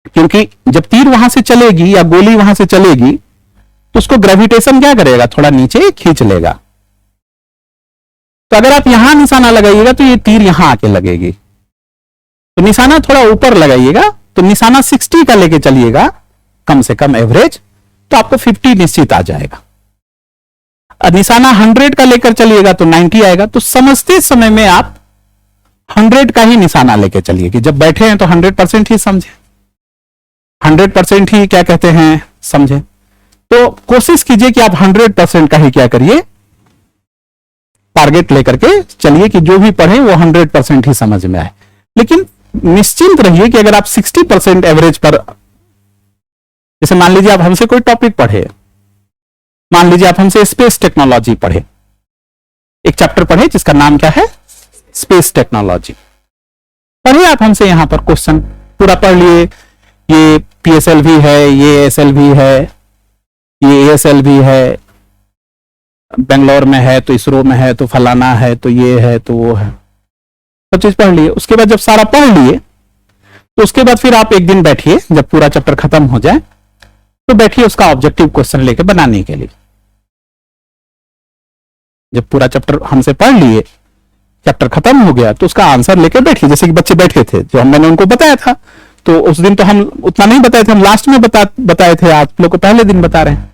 Speaker 1: क्योंकि जब तीर वहां से चलेगी या गोली वहां से चलेगी तो उसको ग्रेविटेशन क्या करेगा, थोड़ा नीचे खींच लेगा। तो अगर आप यहां निशाना लगाइएगा तो ये तीर यहां आके लगेगी। तो निशाना थोड़ा ऊपर लगाइएगा, तो निशाना 60 का लेके चलिएगा कम से कम एवरेज, तो आपको 50 निश्चित आ जाएगा। निशाना 100 का लेकर चलिएगा तो 90 आएगा। तो समझते समय में आप 100 का ही निशाना लेके चलिए कि जब बैठे हैं तो 100% ही समझे, 100% ही क्या कहते हैं समझे। तो कोशिश कीजिए कि आप 100% का ही क्या करिए, टारगेट लेकर के चलिए कि जो भी पढ़े वो 100% ही समझ में आए। लेकिन निश्चिंत रहिए कि अगर आप 60% एवरेज पर, जैसे मान लीजिए आप हमसे कोई टॉपिक पढ़े, मान लीजिए आप हमसे स्पेस टेक्नोलॉजी पढ़े, एक चैप्टर पढ़े जिसका नाम क्या है, स्पेस टेक्नोलॉजी। पढ़े आप हमसे यहां पर, क्वेश्चन पूरा पढ़ लिए, ये PSLV है, ये SLV है, ये ASLV है, बेंगलोर में है तो इसरो में है तो फलाना है तो ये है तो वो है, सब चीज पढ़ लिए। उसके बाद जब सारा पढ़ लिए तो उसके बाद फिर आप एक दिन बैठिए, जब पूरा चैप्टर खत्म हो जाए तो बैठिए उसका ऑब्जेक्टिव क्वेश्चन लेके बनाने के लिए। जब पूरा चैप्टर हमसे पढ़ लिए, चैप्टर खत्म हो गया, तो उसका आंसर लेके बैठिए, जैसे कि बच्चे बैठे थे जो मैंने उनको बताया था। तो उस दिन तो हम उतना नहीं बताए थे, हम लास्ट में बताए थे, आप लोग को पहले दिन बता रहे हैं।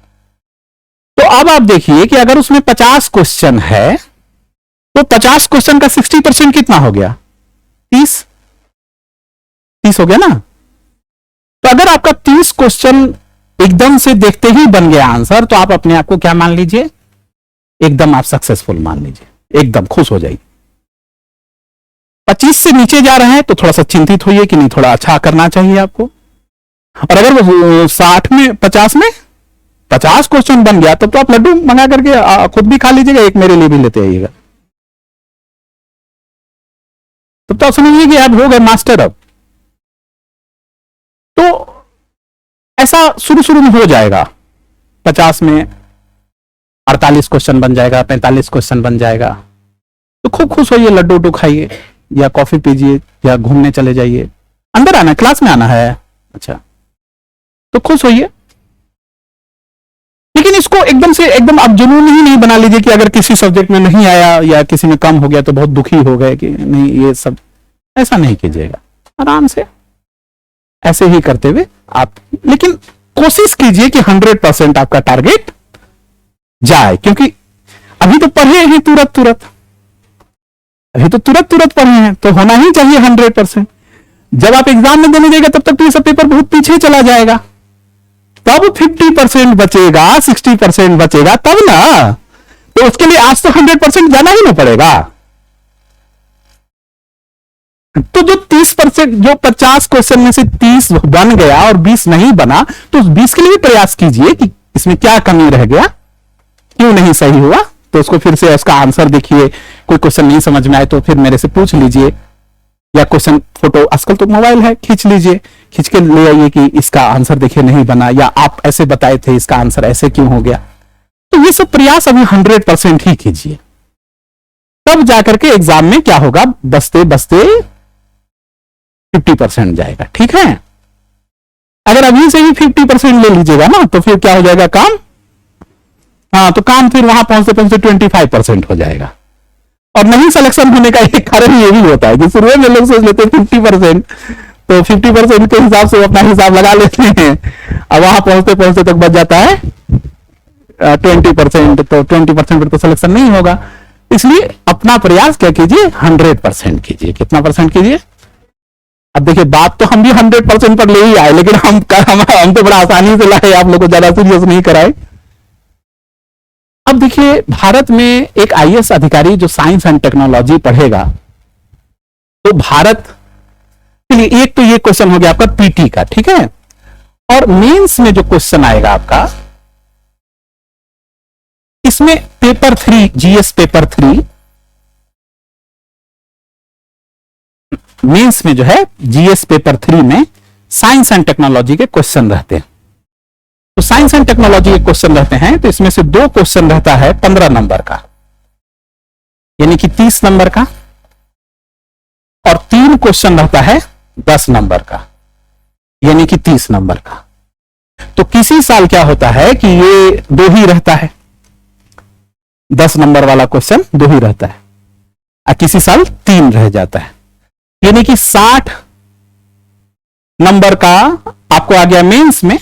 Speaker 1: तो अब आप देखिए कि अगर उसमें 50 क्वेश्चन है तो 50 क्वेश्चन का 60% कितना हो गया? 30 हो गया ना। तो अगर आपका 30 क्वेश्चन एकदम से देखते ही बन गया आंसर, तो आप अपने आप को क्या मान लीजिए? एकदम आप सक्सेसफुल मान लीजिए, एकदम खुश हो जाइए। 25 से नीचे जा रहे हैं तो थोड़ा सा चिंतित होइए कि नहीं, थोड़ा अच्छा करना चाहिए आपको। और अगर वो 60 में 50 में 50 क्वेश्चन बन गया तब तो आप लड्डू मंगा करके खुद भी खा लीजिएगा, एक मेरे लिए भी लेते आइएगा। तब तो आप समझिए कि आप हो गए मास्टर। अब तो ऐसा शुरू में हो जाएगा, 50 में 48 क्वेश्चन बन जाएगा, 45 क्वेश्चन बन जाएगा, तो खूब खुश होइए, लड्डू उड्डू खाइए या कॉफी पीजिए या घूमने चले जाइए। अंदर आना, क्लास में आना है, अच्छा तो खुश होइए। लेकिन इसको एकदम से एकदम आप जुनून ही नहीं बना लीजिए कि अगर किसी सब्जेक्ट में नहीं आया या किसी में कम हो गया तो बहुत दुखी हो गए कि नहीं, ये सब ऐसा नहीं कीजिएगा। आराम से ऐसे ही करते हुए आप, लेकिन कोशिश कीजिए कि 100% आपका टारगेट जाए, क्योंकि अभी तो पढ़े हैं तुरंत पढ़े हैं, तो होना ही चाहिए 100%। जब आप एग्जाम में देने जाएगा तब तक तो ये सब पेपर बहुत पीछे चला जाएगा, तब 50% बचेगा, 60% बचेगा तब ना। तो उसके लिए आज तो 100% जाना ही ना पड़ेगा। तो जो 30%, जो 50 क्वेश्चन में से 30 बन गया और 20 नहीं बना, तो उस 20 के लिए भी प्रयास कीजिए कि इसमें क्या कमी रह गया, क्यों नहीं सही हुआ। तो उसको फिर से उसका आंसर देखिए, कोई क्वेश्चन नहीं समझ में आए तो फिर मेरे से पूछ लीजिए, या क्वेश्चन फोटो आजकल तो मोबाइल है, खींच लीजिए, खींच के ले आइए कि इसका आंसर देखिए नहीं बना, या आप ऐसे बताए थे इसका आंसर ऐसे क्यों हो गया। तो ये सब प्रयास अभी 100% ही कीजिए, तब जाकर के एग्जाम में क्या होगा, बसते बसते 50% जाएगा। ठीक है, अगर अभी से ही 50% ले लीजिएगा ना तो फिर क्या हो जाएगा काम, हाँ तो काम फिर वहां पहुंचते पहुंचते 25% हो जाएगा। और नहीं सिलेक्शन होने का एक कारण ये भी होता है कि शुरू में लोग सोच लेते हैं 50%, तो 50% के हिसाब से अपना हिसाब लगा लेते हैं, अब वहां पहुंचते पहुंचते तक बच जाता है 20%, तो 20% पर तो सिलेक्शन नहीं होगा। इसलिए अपना प्रयास क्या कीजिए, 100% कीजिए। कितना परसेंट कीजिए? अब देखिए, बात तो हम भी 100% पर ले ही आए, लेकिन हम तो बड़ा आसानी से लाए, आप लोग को ज्यादा सीरियस नहीं कराए। अब देखिए, भारत में एक आईएएस अधिकारी जो साइंस एंड टेक्नोलॉजी पढ़ेगा, तो भारत के लिए एक तो ये क्वेश्चन हो गया आपका पीटी का, ठीक है। और मेंस में जो क्वेश्चन आएगा आपका, इसमें पेपर 3, जीएस पेपर 3 मेंस में जो है, जीएस पेपर 3 में साइंस एंड टेक्नोलॉजी के क्वेश्चन रहते हैं। तो साइंस एंड टेक्नोलॉजी के क्वेश्चन रहते हैं, तो इसमें से 2 क्वेश्चन रहता है 15 नंबर का, यानी कि 30 नंबर का, और 3 क्वेश्चन रहता है 10 नंबर का, यानी कि 30 नंबर का। तो किसी साल क्या होता है कि ये 2 ही रहता है, 10 नंबर वाला क्वेश्चन 2 ही रहता है, और किसी साल 3 रह जाता है, यानी कि 60 नंबर का आपको आ गया मेंस में,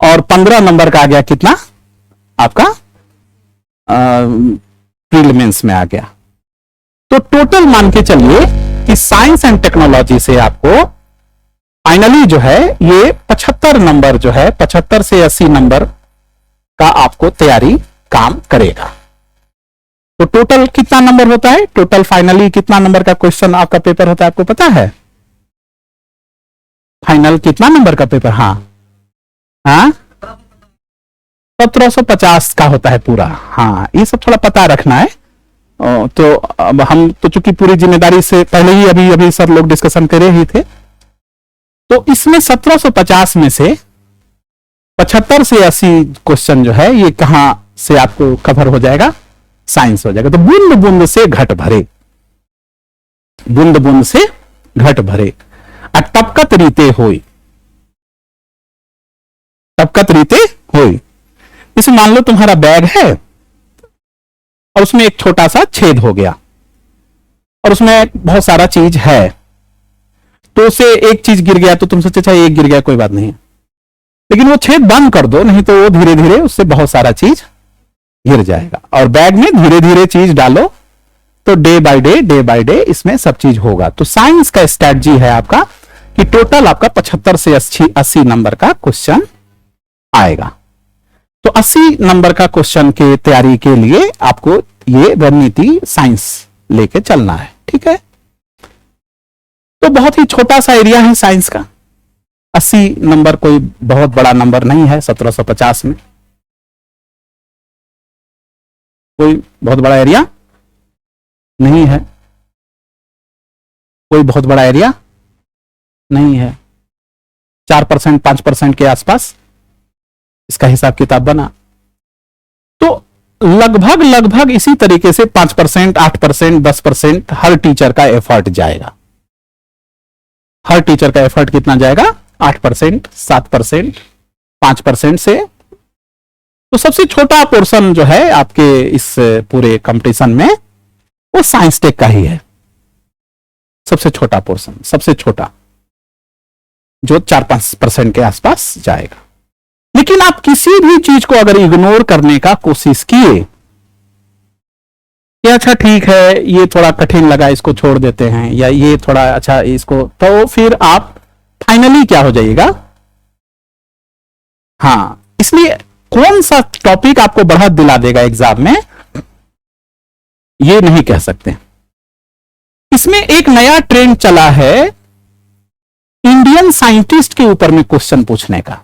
Speaker 1: और 15 नंबर का आ गया कितना आपका प्रीलिम्स में आ गया। तो टोटल मान के चलिए कि साइंस एंड टेक्नोलॉजी से आपको फाइनली जो है ये 75 नंबर जो है, 75 से 80 नंबर का आपको तैयारी काम करेगा। तो टोटल कितना नंबर होता है, टोटल फाइनली कितना नंबर का क्वेश्चन आपका पेपर होता है, आपको पता है? फाइनल कितना नंबर का पेपर? हाँ 1750 का होता है पूरा। हाँ, ये सब थोड़ा पता रखना है। तो अब हम तो चूंकि पूरी जिम्मेदारी से पहले ही अभी सर लोग डिस्कशन कर ही थे, तो इसमें 1750 में से 75 से 80 क्वेश्चन जो है ये कहां से आपको कवर हो जाएगा, साइंस हो जाएगा। तो बूंद बूंद से घट भरे, बूंद बूंद से घट भरे, टपकत रीते होई, टपकत रीते होई। इसे मान लो तुम्हारा बैग है और उसमें एक छोटा सा छेद हो गया और उसमें बहुत सारा चीज है, 2 से एक चीज गिर गया तो तुम सोचे अच्छा एक गिर गया कोई बात नहीं, लेकिन वो छेद बंद कर दो, नहीं तो वो धीरे धीरे उससे बहुत सारा चीज गिर जाएगा। और बैग में धीरे धीरे चीज डालो तो डे बाय डे इसमें सब चीज होगा। तो साइंस का स्ट्रैटेजी है आपका कि टोटल आपका 75 से 80 नंबर का क्वेश्चन आएगा। तो 80 नंबर का क्वेश्चन के तैयारी के लिए आपको ये रणनीति साइंस लेके चलना है, ठीक है। तो बहुत ही छोटा सा एरिया है साइंस का, 80 नंबर कोई बहुत बड़ा नंबर नहीं है 1750 में, कोई बहुत बड़ा एरिया नहीं है, कोई बहुत बड़ा एरिया नहीं है। 4% 5% के आसपास इसका हिसाब किताब बना। तो लगभग इसी तरीके से 5%, 8%, 10% हर टीचर का एफर्ट जाएगा। हर टीचर का एफर्ट कितना जाएगा? 8%, 7%, 5% से। तो सबसे छोटा पोर्शन जो है आपके इस पूरे कंपटीशन में वो साइंस टेक का ही है। सबसे छोटा पोर्शन, सबसे छोटा, जो 4-5% के आसपास जाएगा। लेकिन आप किसी भी चीज को अगर इग्नोर करने का कोशिश किए कि अच्छा ठीक है ये थोड़ा कठिन लगा इसको छोड़ देते हैं, या ये थोड़ा अच्छा इसको, तो फिर आप फाइनली क्या हो जाइएगा? हाँ, इसलिए कौन सा टॉपिक आपको बढ़त दिला देगा एग्जाम में ये नहीं कह सकते। इसमें एक नया ट्रेंड चला है इंडियन साइंटिस्ट के ऊपर में क्वेश्चन पूछने का,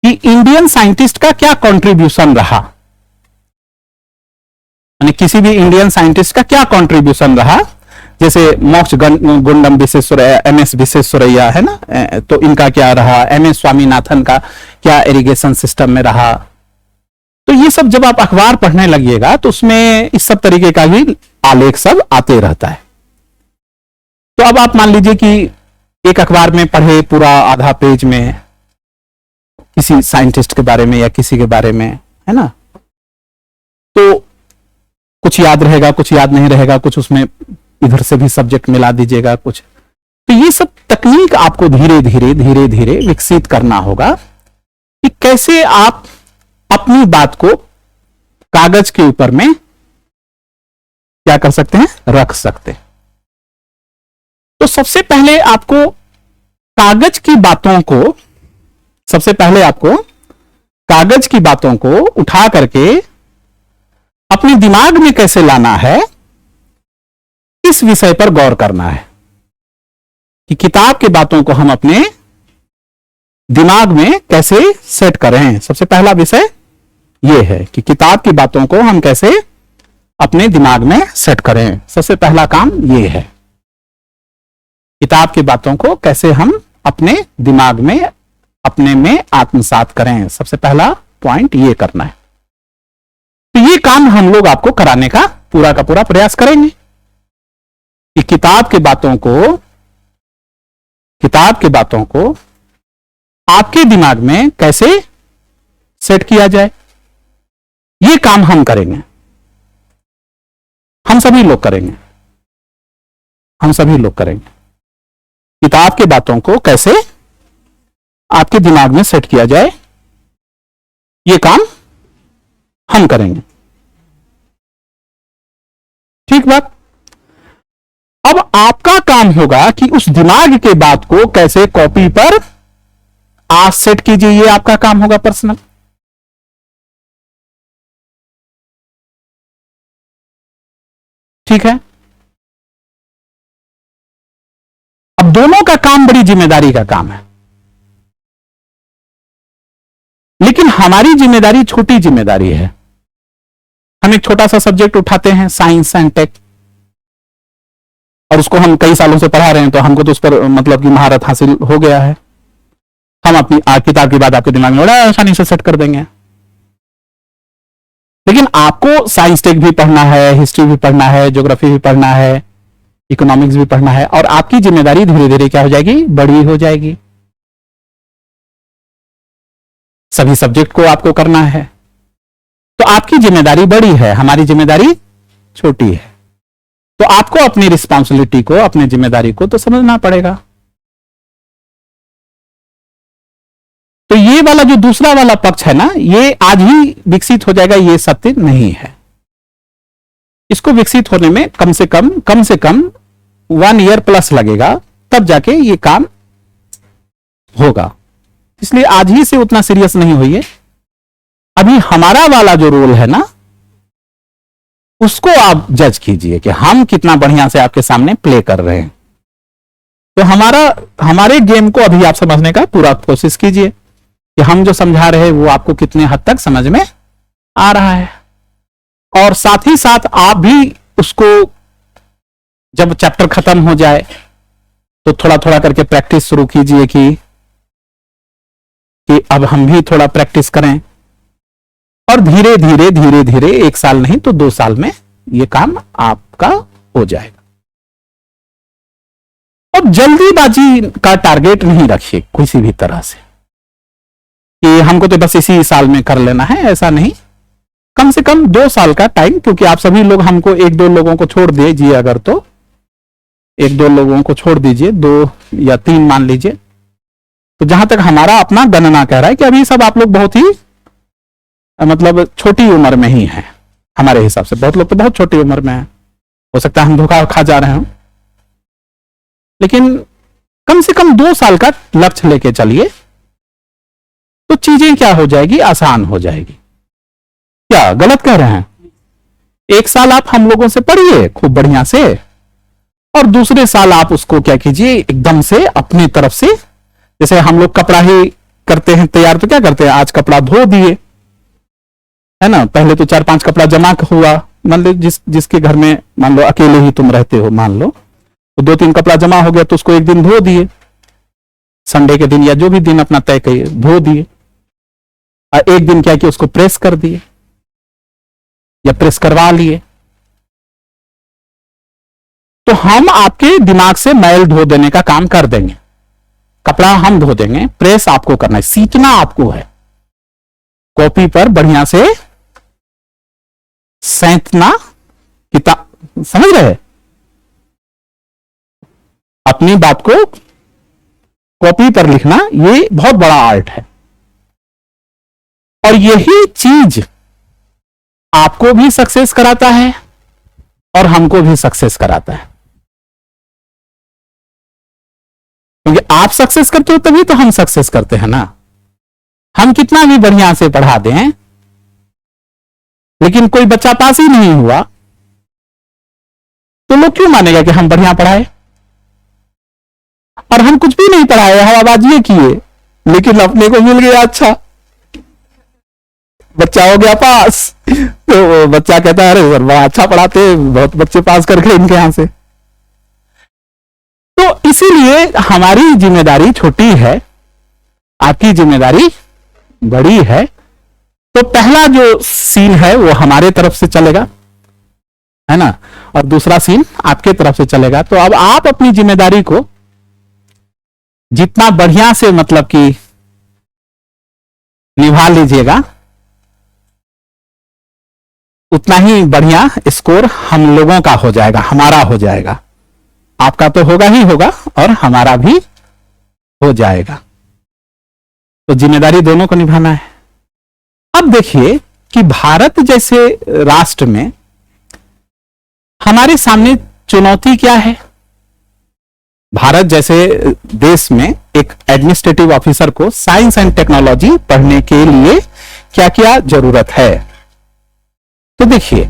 Speaker 1: कि इंडियन साइंटिस्ट का क्या कंट्रीब्यूशन रहा, यानी किसी भी इंडियन साइंटिस्ट का क्या कंट्रीब्यूशन रहा। जैसे मोक्ष गुंडम विश्वेश्वरैया, एमएस विश्वेश्वरैया है ना, तो इनका क्या रहा, एमएस स्वामीनाथन का क्या इरिगेशन सिस्टम में रहा। तो ये सब जब आप अखबार पढ़ने लगिएगा तो उसमें इस सब तरीके का भी आलेख सब आते रहता है। तो अब आप मान लीजिए कि एक अखबार में पढ़े पूरा आधा पेज में किसी साइंटिस्ट के बारे में या किसी के बारे में, है ना, तो कुछ याद रहेगा, कुछ याद नहीं रहेगा, कुछ उसमें इधर से भी सब्जेक्ट मिला दीजिएगा कुछ। तो ये सब तकनीक आपको धीरे धीरे विकसित करना होगा कि कैसे आप अपनी बात को कागज के ऊपर में क्या कर सकते हैं, रख सकते हैं। तो सबसे पहले आपको कागज की बातों को, सबसे पहले आपको कागज की बातों को उठा करके अपने दिमाग में कैसे लाना है, इस विषय पर गौर करना है कि किताब की बातों को हम अपने दिमाग में कैसे सेट करें। सबसे पहला विषय यह है कि किताब की बातों को हम कैसे अपने दिमाग में सेट करें। सबसे पहला काम यह है, किताब की बातों को कैसे हम अपने दिमाग में, अपने में आत्मसात करें। सबसे पहला पॉइंट ये करना है। तो ये काम हम लोग आपको कराने का पूरा प्रयास करेंगे कि किताब की बातों को आपके दिमाग में कैसे सेट किया जाए, ये काम हम करेंगे। हम सभी लोग करेंगे। किताब की बातों को कैसे आपके दिमाग में सेट किया जाए, ये काम हम करेंगे। ठीक बात। अब आपका काम होगा कि उस दिमाग के बात को कैसे कॉपी पर आप सेट कीजिए, ये आपका काम होगा पर्सनल। ठीक है। अब दोनों का काम बड़ी जिम्मेदारी का काम है, लेकिन हमारी जिम्मेदारी छोटी जिम्मेदारी है। हम एक छोटा सा सब्जेक्ट उठाते हैं, साइंस एंड टेक, और उसको हम कई सालों से पढ़ा रहे हैं, तो हमको तो उस पर मतलब की महारत हासिल हो गया है। हम अपनी किताब की बात आपके दिमाग में बड़ा आसानी से सेट कर देंगे। लेकिन आपको साइंस टेक भी पढ़ना है, हिस्ट्री भी पढ़ना है, ज्योग्राफी भी पढ़ना है, इकोनॉमिक्स भी पढ़ना है, और आपकी जिम्मेदारी धीरे धीरे क्या हो जाएगी, बड़ी हो जाएगी। सभी सब्जेक्ट को आपको करना है, तो आपकी जिम्मेदारी बड़ी है, हमारी जिम्मेदारी छोटी है। तो आपको अपनी रिस्पॉन्सिबिलिटी को, अपनी जिम्मेदारी को तो समझना पड़ेगा। तो ये वाला जो दूसरा वाला पक्ष है ना, ये आज ही विकसित हो जाएगा, ये सत्य नहीं है। इसको विकसित होने में कम से कम 1 ईयर प्लस लगेगा, तब जाके ये काम होगा। इसलिए आज ही से उतना सीरियस नहीं होइए। अभी हमारा वाला जो रोल है ना, उसको आप जज कीजिए कि हम कितना बढ़िया से आपके सामने प्ले कर रहे हैं। तो हमारे गेम को अभी आप समझने का पूरा कोशिश कीजिए कि हम जो समझा रहे हैं वो आपको कितने हद तक समझ में आ रहा है। और साथ ही साथ आप भी उसको, जब चैप्टर खत्म हो जाए तो थोड़ा थोड़ा करके प्रैक्टिस शुरू कीजिए कि अब हम भी थोड़ा प्रैक्टिस करें। और धीरे धीरे 1 साल नहीं तो 2 साल में ये काम आपका हो जाएगा। और जल्दीबाजी का टारगेट नहीं रखिए किसी भी तरह से कि हमको तो बस इसी साल में कर लेना है, ऐसा नहीं। कम से कम 2 साल का टाइम, क्योंकि आप सभी लोग हमको 1-2 लोगों को छोड़ दीजिए, अगर तो 1-2 लोगों को छोड़ दीजिए, 2 या 3 मान लीजिए। तो जहां तक हमारा अपना गणना कह रहा है कि अभी सब आप लोग बहुत ही मतलब छोटी उम्र में ही है हमारे हिसाब से। बहुत लोग तो बहुत छोटी उम्र में है, हो सकता है हम धोखा खा जा रहे हो, लेकिन कम से कम 2 साल का लक्ष्य लेके चलिए तो चीजें क्या हो जाएगी, आसान हो जाएगी। क्या गलत कह रहे हैं? 1 साल आप हम लोगों से पढ़िए खूब बढ़िया से, और दूसरे साल आप उसको क्या कीजिए, एकदम से अपनी तरफ से, जैसे हम लोग कपड़ा ही करते हैं तैयार, तो क्या करते हैं, आज कपड़ा धो दिए, है ना। पहले तो 4-5 कपड़ा जमा हुआ, मान लो जिसके घर में मान लो अकेले ही तुम रहते हो, मान लो तो 2-3 कपड़ा जमा हो गया, तो उसको एक दिन धो दिए, संडे के दिन या जो भी दिन अपना तय किए धो दिए। और एक दिन क्या किया, उसको प्रेस कर दिए या प्रेस करवा लिए। तो हम आपके दिमाग से मैल धो देने का काम कर देंगे, कपड़ा हम धो देंगे, प्रेस आपको करना है, सीखना आपको है। कॉपी पर बढ़िया से सैंतना, किताब, समझ रहे, अपनी बात को कॉपी पर लिखना, ये बहुत बड़ा आर्ट है। और यही चीज आपको भी सक्सेस कराता है और हमको भी सक्सेस कराता है, क्योंकि आप सक्सेस करते हो तभी तो हम सक्सेस करते हैं ना। हम कितना भी बढ़िया से पढ़ा दें, लेकिन कोई बच्चा पास ही नहीं हुआ तो लोग क्यों मानेगा कि हम बढ़िया पढ़ाए। और हम कुछ भी नहीं पढ़ाए, हवाबाजी किए, लेकिन अपने को मिल गया अच्छा, बच्चा हो गया पास। तो बच्चा कहता है अरे सर बड़ा अच्छा पढ़ाते, बहुत बच्चे पास करके इनके यहां से। तो इसीलिए हमारी जिम्मेदारी छोटी है, आपकी जिम्मेदारी बड़ी है। तो पहला जो सीन है वो हमारे तरफ से चलेगा, है ना, और दूसरा सीन आपके तरफ से चलेगा। तो अब आप अपनी जिम्मेदारी को जितना बढ़िया से मतलब कि निभा लीजिएगा, उतना ही बढ़िया स्कोर हम लोगों का हो जाएगा, हमारा हो जाएगा। आपका तो होगा ही होगा और हमारा भी हो जाएगा। तो जिम्मेदारी दोनों को निभाना है। अब देखिए कि भारत जैसे राष्ट्र में हमारे सामने चुनौती क्या है। भारत जैसे देश में एक एडमिनिस्ट्रेटिव ऑफिसर को साइंस एंड टेक्नोलॉजी पढ़ने के लिए क्या क्या जरूरत है। तो देखिए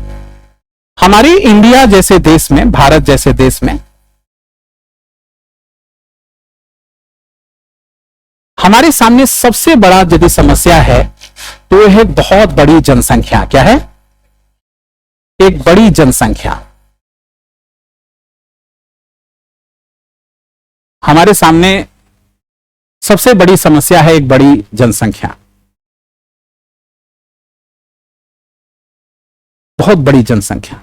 Speaker 1: हमारे इंडिया जैसे देश में, भारत जैसे देश में हमारे सामने सबसे बड़ा यदि समस्या है तो यह है बहुत बड़ी जनसंख्या। क्या है? एक बड़ी जनसंख्या। हमारे सामने सबसे बड़ी समस्या है एक बड़ी जनसंख्या, बहुत बड़ी जनसंख्या।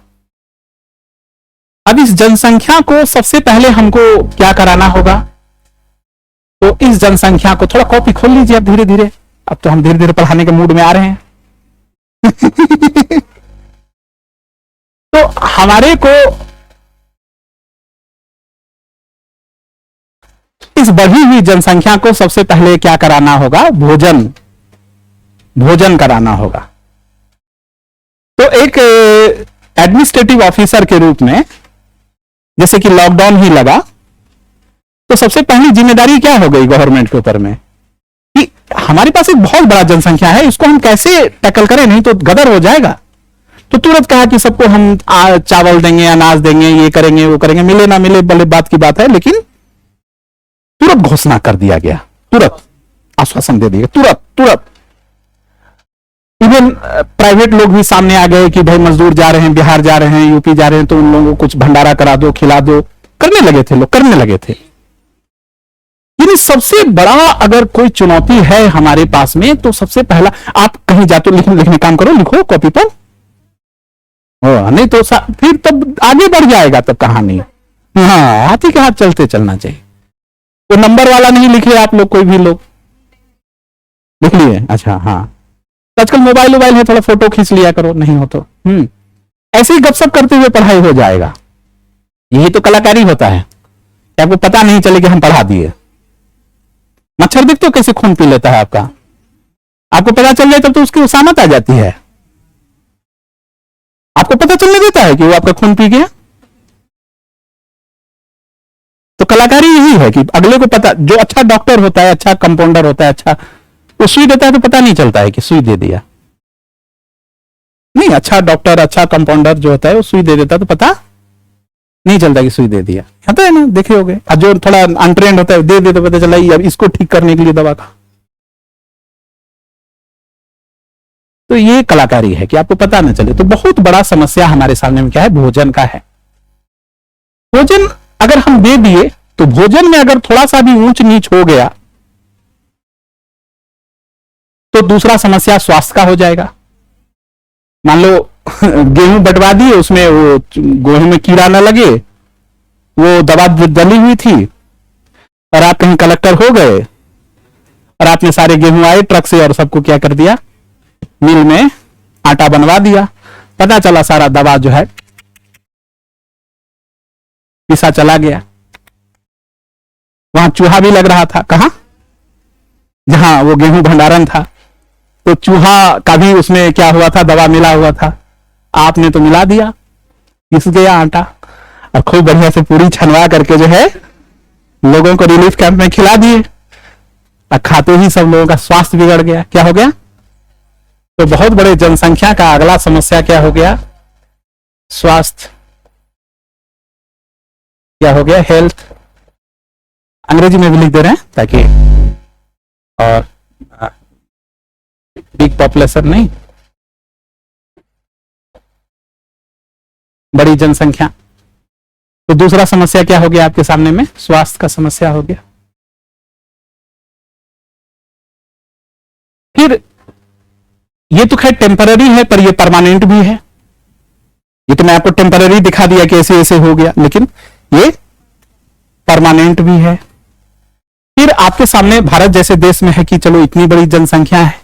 Speaker 1: अब इस जनसंख्या को सबसे पहले हमको क्या कराना होगा? तो इस जनसंख्या को थोड़ा कॉपी खोल लीजिए आप धीरे धीरे, अब तो हम धीरे धीरे पढ़ाने के मूड में आ रहे हैं। तो हमारे को इस बढ़ी हुई जनसंख्या को सबसे पहले क्या कराना होगा? भोजन कराना होगा। तो एक एडमिनिस्ट्रेटिव ऑफिसर के रूप में, जैसे कि लॉकडाउन ही लगा, तो सबसे पहली जिम्मेदारी क्या हो गई गवर्नमेंट के ऊपर में कि हमारे पास एक बहुत बड़ा जनसंख्या है, इसको हम कैसे टैकल करें, नहीं तो गदर हो जाएगा। तो तुरंत कहा कि सबको हम चावल देंगे, अनाज देंगे, ये करेंगे, वो करेंगे, मिले ना मिले भले बात की बात है, लेकिन तुरंत घोषणा कर दिया गया, तुरंत आश्वासन दे दिया, तुरंत। इवन प्राइवेट लोग भी सामने आ गए कि भाई मजदूर जा रहे हैं, बिहार जा रहे हैं, यूपी जा रहे हैं, तो उन लोगों को कुछ भंडारा करा दो, खिला दो, करने लगे थे लोग, करने लगे थे। यानी सबसे बड़ा अगर कोई चुनौती है हमारे पास में, तो सबसे पहला, आप कहीं जाते हो लिखने काम करो, लिखो कॉपी पर, नहीं तो फिर तब आगे बढ़ जाएगा, तब कहानी। हाँ, हाथी के हाथ चलते चलना चाहिए। वो नंबर वाला नहीं लिखे आप लोग, कोई भी लोग लिख लिए, अच्छा हाँ, आजकल मोबाइल है, थोड़ा फोटो खींच लिया करो, नहीं हो तो ऐसे ही गपशप करते हुए पढ़ाई हो जाएगा। यही तो कलाकारी होता है कि आपको पता नहीं चले कि हम पढ़ा दिए। मच्छर देख तो कैसे खून पी लेता है आपका, आपको पता चल जाए तब तो उसकी उसामत आ जाती है। आपको पता चलने देता है कि वो आपका खून पी गया। तो कलाकारी यही है कि अगले को पता, जो अच्छा डॉक्टर होता है, अच्छा कंपाउंडर होता है, अच्छा वो सुई देता है तो पता नहीं चलता है कि सुई दे दिया। नहीं, अच्छा डॉक्टर, अच्छा कंपाउंडर जो होता है वो सुई दे देता है तो पता नहीं चलता कि सुई दे दिया। होता है ना, देखे होगे। और जो थोड़ा अनट्रेंड होता है दे दे तो पता चला अब इसको ठीक करने के लिए दवा का। तो ये कलाकारी है कि आपको पता ना चले। तो बहुत बड़ा समस्या हमारे सामने में क्या है? भोजन का है। भोजन अगर हम दे दिए तो भोजन में अगर थोड़ा सा भी ऊंच नीच हो गया तो दूसरा समस्या स्वास्थ्य का हो जाएगा। मान लो गेहूं बंटवा दिए, उसमें वो गेहूं में कीड़ा ना लगे, वो दवा डली हुई थी, और आप कहीं कलेक्टर हो गए और आपने सारे गेहूं आए ट्रक से और सबको क्या कर दिया, मिल में आटा बनवा दिया। पता चला सारा दवा जो है पिसा चला गया। वहां चूहा भी लग रहा था। कहां? जहां वो गेहूं भंडारण था। तो चूहा का भी उसमें क्या हुआ था, दवा मिला हुआ था। आपने तो मिला दिया, पिस गया आटा, और खूब बढ़िया से पूरी छनवा करके जो है लोगों को रिलीफ कैंप में खिला दिए। और खाते ही सब लोगों का स्वास्थ्य बिगड़ गया। क्या हो गया? तो बहुत बड़े जनसंख्या का अगला समस्या क्या हो गया? स्वास्थ्य। क्या हो गया? हेल्थ। अंग्रेजी में भी लिख दे रहे हैं ताकि, और बिग पॉपुलेशन नहीं, बड़ी जनसंख्या। तो दूसरा समस्या क्या हो गया आपके सामने में? स्वास्थ्य का समस्या हो गया। फिर ये तो खैर टेम्पररी है, पर ये परमानेंट भी है। ये तो मैं आपको टेम्पररी दिखा दिया कि ऐसे ऐसे हो गया, लेकिन ये परमानेंट भी है। फिर आपके सामने भारत जैसे देश में है कि चलो इतनी बड़ी जनसंख्या है,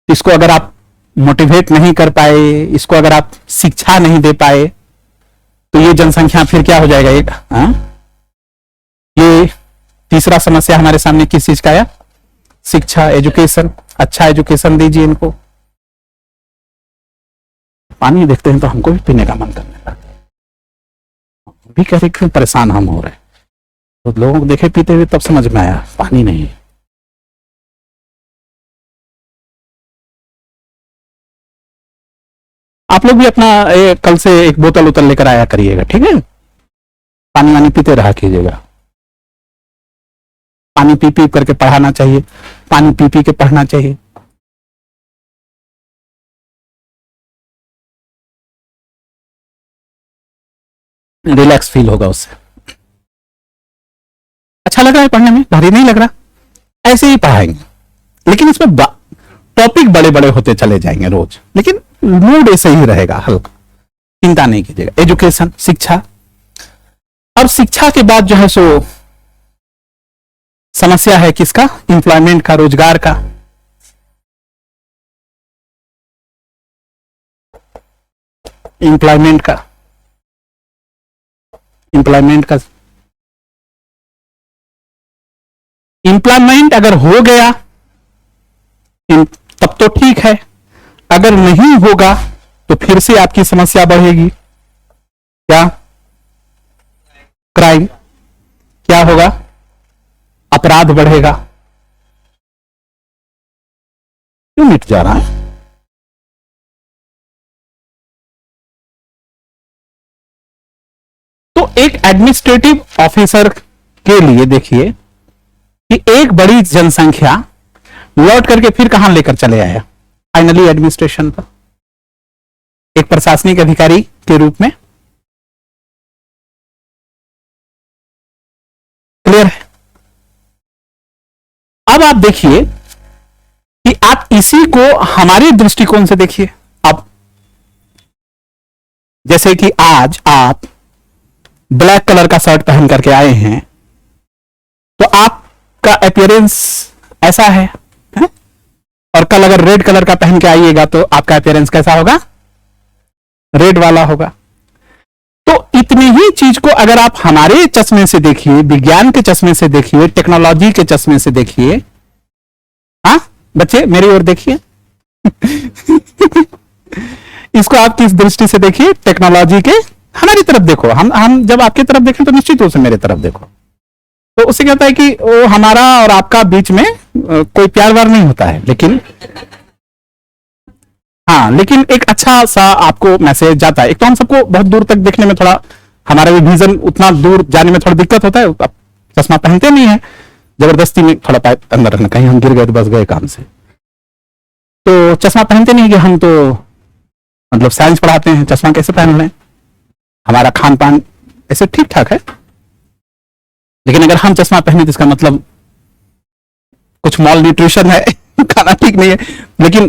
Speaker 1: इसको अगर आप मोटिवेट नहीं कर पाए, इसको अगर आप शिक्षा नहीं दे पाए, तो ये जनसंख्या फिर क्या हो जाएगा? एक ये तीसरा समस्या हमारे सामने किस चीज का है? शिक्षा, एजुकेशन। अच्छा एजुकेशन दीजिए इनको। पानी देखते हैं तो हमको भी पीने का मन करने लगता है। भी कह रहे परेशान हम हो रहे हैं, तो लोगों को देखे पीते हुए तब समझ में आया पानी नहीं है। आप लोग भी अपना कल से एक बोतल उतल लेकर आया करिएगा, ठीक है? पानी वानी पीते रहा कीजिएगा। पानी पी पी करके पढ़ाना चाहिए, पानी पी पी के पढ़ना चाहिए। रिलैक्स फील होगा उससे। अच्छा लग रहा है पढ़ने में, भारी नहीं लग रहा, ऐसे ही पढ़ाएंगे। लेकिन इसमें टॉपिक बड़े बड़े होते चले जाएंगे रोज, लेकिन मूड ऐसे ही रहेगा हल्का। चिंता नहीं कीजिएगा। एजुकेशन, शिक्षा। और शिक्षा के बाद जो है सो समस्या है किसका? एम्प्लॉयमेंट का, रोजगार का। एम्प्लॉयमेंट का, एम्प्लॉयमेंट का इंप्लायमेंट अगर हो गया तब तो ठीक है, अगर नहीं होगा तो फिर से आपकी समस्या बढ़ेगी। क्या? क्राइम। क्या होगा? अपराध बढ़ेगा। क्यों मिट जा रहा है? तो एक एडमिनिस्ट्रेटिव ऑफिसर के लिए देखिए कि एक बड़ी जनसंख्या लौट करके फिर कहां लेकर चले आया? फाइनली एडमिनिस्ट्रेशन पर, एक प्रशासनिक अधिकारी के रूप में। क्लियर है? अब आप देखिए कि आप इसी को हमारे दृष्टिकोण से देखिए। अब जैसे कि आज आप ब्लैक कलर का शर्ट पहन करके आए हैं तो आपका अपीयरेंस ऐसा है? और कल अगर रेड कलर का पहन के आइएगा तो आपका अपीयरेंस कैसा होगा? रेड वाला होगा। तो इतनी ही चीज को अगर आप हमारे चश्मे से देखिए, विज्ञान के चश्मे से देखिए, टेक्नोलॉजी के चश्मे से देखिए। हाँ बच्चे मेरी ओर देखिए। इसको आप किस दृष्टि से देखिए? टेक्नोलॉजी के, हमारी तरफ देखो। हम जब आपकी तरफ देखें तो निश्चित रूप से मेरे तरफ देखो। तो उससे क्या होता है कि वो हमारा और आपका बीच में कोई प्यार वार नहीं होता है, लेकिन हाँ, लेकिन एक अच्छा सा आपको मैसेज जाता है। एक तो हम सबको बहुत दूर तक देखने में थोड़ा, हमारा भी विजन उतना दूर जाने में थोड़ा दिक्कत होता है। अब चश्मा पहनते नहीं है, जबरदस्ती में थोड़ा पाइप अंदर रखना, कहीं हम गिर गए तो बस गए काम से। तो चश्मा पहनते नहीं कि हम तो मतलब साइंस पढ़ाते हैं, चश्मा कैसे पहन लें? हमारा खान पान ऐसे ठीक ठाक है, लेकिन अगर हम चश्मा पहने तो इसका मतलब कुछ मॉल न्यूट्रिशन है, खाना ठीक नहीं है। लेकिन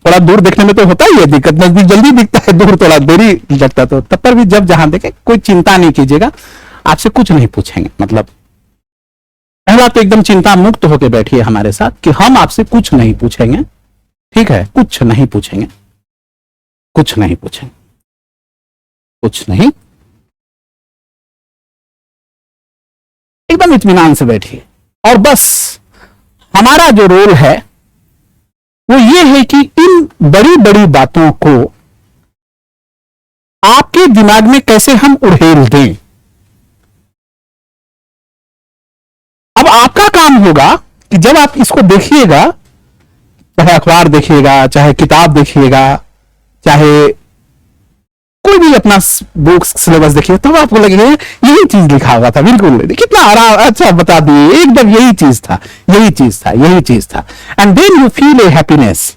Speaker 1: थोड़ा दूर देखने में तो होता ही है दिक्कत, नजदीक जल्दी दिखता है, दूर थोड़ा देरी लगता है। तो तब पर भी जब जहां देखे कोई चिंता नहीं कीजिएगा, आपसे कुछ नहीं पूछेंगे। मतलब पहला तो एकदम चिंता मुक्त होकर बैठिए हमारे साथ कि हम आपसे कुछ नहीं पूछेंगे, ठीक है? कुछ नहीं पूछेंगे, कुछ नहीं पूछेंगे, कुछ नहीं। एकदम इत्मीनान से बैठिए। और बस हमारा जो रोल है वो ये है कि इन बड़ी बड़ी बातों को आपके दिमाग में कैसे हम उड़ेल दें। अब आपका काम होगा कि जब आप इसको देखिएगा, चाहे अखबार देखिएगा, चाहे किताब देखिएगा, चाहे कोई भी अपना बुक सिलेबस देखिए, तब आपको लगेगा यही चीज लिखा हुआ था, बिल्कुल कितना आराम, अच्छा बता दिए, एकदम यही चीज था, यही चीज था, यही चीज था। And then you feel a happiness,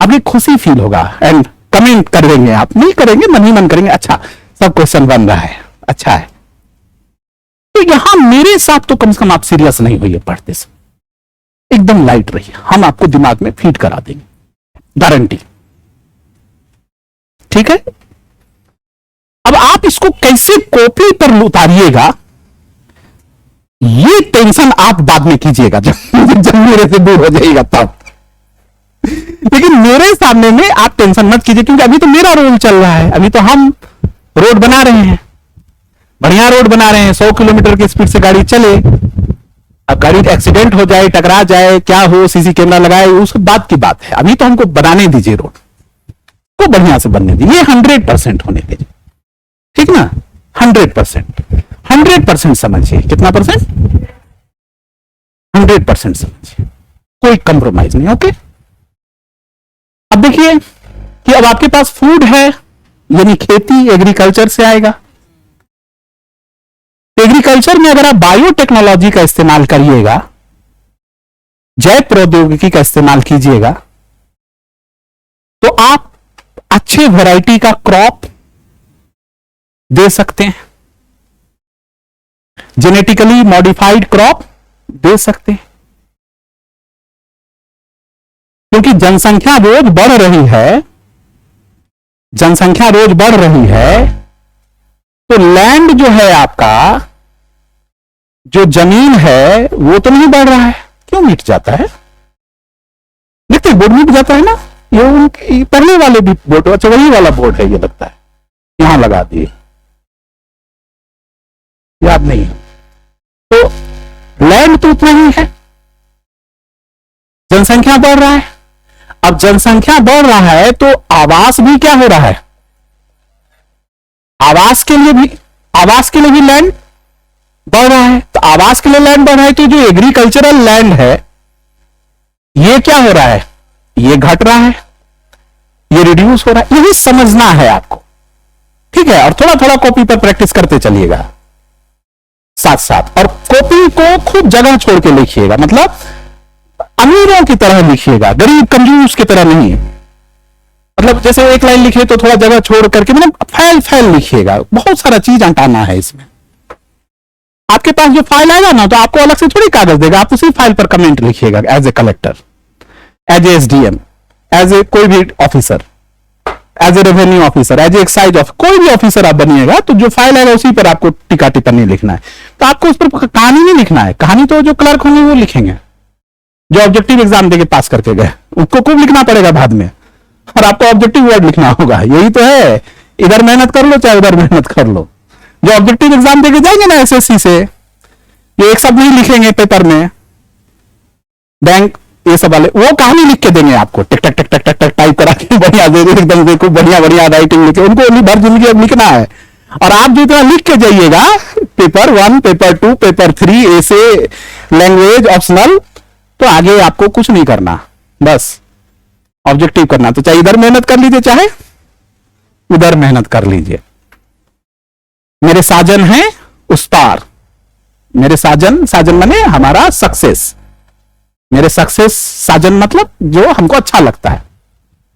Speaker 1: आपकी खुशी फील होगा। एंड कमेंट कर देंगे, आप नहीं करेंगे, मन ही मन करेंगे, अच्छा सब क्वेश्चन बन रहा है, अच्छा है। तो यहां मेरे साथ तो कम से कम आप सीरियस नहीं होइए पढ़ते समय, एकदम लाइट रहिए, हम आपको दिमाग में फीड करा देंगे, गारंटी। ठीक है? अब आप इसको कैसे कॉपी पर उतारिएगा, ये टेंशन आप बाद में कीजिएगा जब मेरे से दूर हो जाएगा तब। लेकिन मेरे सामने में आप टेंशन मत कीजिए, क्योंकि अभी तो मेरा रोल चल रहा है। अभी तो हम रोड बना रहे हैं, बढ़िया रोड बना रहे हैं, 100 किलोमीटर की स्पीड से गाड़ी चले। अब गाड़ी एक्सीडेंट हो जाए, टकरा जाए, क्या हो, सीसी कैमरा लगाए, उस बात की बात है। अभी तो हमको बनाने दीजिए, रोड को बढ़िया से बनने दीजिए, 100% होने दीजिए, ठीक ना? 100%, 100% समझिए। कितना परसेंट? 100% समझिए, कोई कंप्रोमाइज नहीं। ओके? अब देखिए कि अब आपके पास फूड है, यानी खेती, एग्रीकल्चर से आएगा। एग्रीकल्चर में अगर आप बायोटेक्नोलॉजी का इस्तेमाल करिएगा, जैव प्रौद्योगिकी का इस्तेमाल कीजिएगा, तो आप अच्छे वैरायटी का क्रॉप दे सकते हैं, जेनेटिकली मॉडिफाइड क्रॉप दे सकते हैं। क्योंकि जनसंख्या रोज बढ़ रही है, जनसंख्या रोज बढ़ रही है, तो लैंड जो है आपका, जो जमीन है, वो तो नहीं बढ़ रहा है। क्यों मिट जाता है? देखते बोर्ड मिट जाता है ना, ये उनकी पहले वाले भी बोर्ड, अच्छा वही वाला बोर्ड है, ये लगता है, यहां लगा दिए, याद नहीं। तो लैंड तो उतना ही है, जनसंख्या बढ़ रहा है। अब जनसंख्या बढ़ रहा है तो आवास भी क्या हो रहा है, आवास के लिए भी लैंड बढ़ रहा है। तो आवास के लिए लैंड बढ़ रहा है तो जो एग्रीकल्चरल लैंड है ये क्या हो रहा है, ये घट रहा है, ये रिड्यूस हो रहा है। यही समझना है आपको, ठीक है। और थोड़ा थोड़ा कॉपी पर प्रैक्टिस करते चलिएगा साथ साथ, और कॉपी को खूब जगह छोड़ के लिखिएगा, मतलब अमीरों की तरह लिखिएगा, गरीब कंजूस की तरह नहीं। मतलब जैसे एक लाइन लिखिए तो थोड़ा जगह छोड़ करके, मतलब फैल फैल लिखिएगा, बहुत सारा चीज अंटाना है इसमें। आपके पास जो फाइल आएगा ना तो आपको अलग से थोड़ी कागज देगा, आप उसी फाइल पर कमेंट लिखिएगा as a collector, as a SDM, as a कोई भी officer, as a revenue officer, as a excise officer, कोई भी ऑफिसर आप बनिएगा तो जो फाइल आएगा उसी पर आपको टीका टिप्पणी लिखना है। तो आपको उस पर कहानी नहीं लिखना है, कहानी तो जो क्लर्क होंगे वो लिखेंगे, जो ऑब्जेक्टिव एग्जाम देके पास करके गए, उसको खूब लिखना पड़ेगा बाद में, और आपको ऑब्जेक्टिव वर्ड लिखना होगा। यही तो है, इधर मेहनत कर लो चाहे उधर मेहनत कर लो। जो ऑब्जेक्टिव एग्जाम देके जाएंगे ना एसएससी से, ये एक शब्द नहीं लिखेंगे पेपर में, बैंक ये सब वाले वो कहानी लिख के देंगे आपको, टिक टक टक टक टक टक टाइप करा के बढ़िया दे दे, एकदम देखो बढ़िया बढ़िया राइटिंग लिखे, उनको भर जिंदगी अब लिखना है। और आप जितना लिख के जाइएगा, पेपर 1, पेपर 2, पेपर 3, ऐसे लैंग्वेज ऑप्शनल, तो आगे आपको कुछ नहीं करना, बस ऑब्जेक्टिव करना। तो चाहे इधर मेहनत कर लीजिए चाहे उधर मेहनत कर लीजिए। मेरे साजन हैं उस पार, मेरे साजन, साजन माने हमारा सक्सेस, मेरे सक्सेस साजन मतलब जो हमको अच्छा लगता है।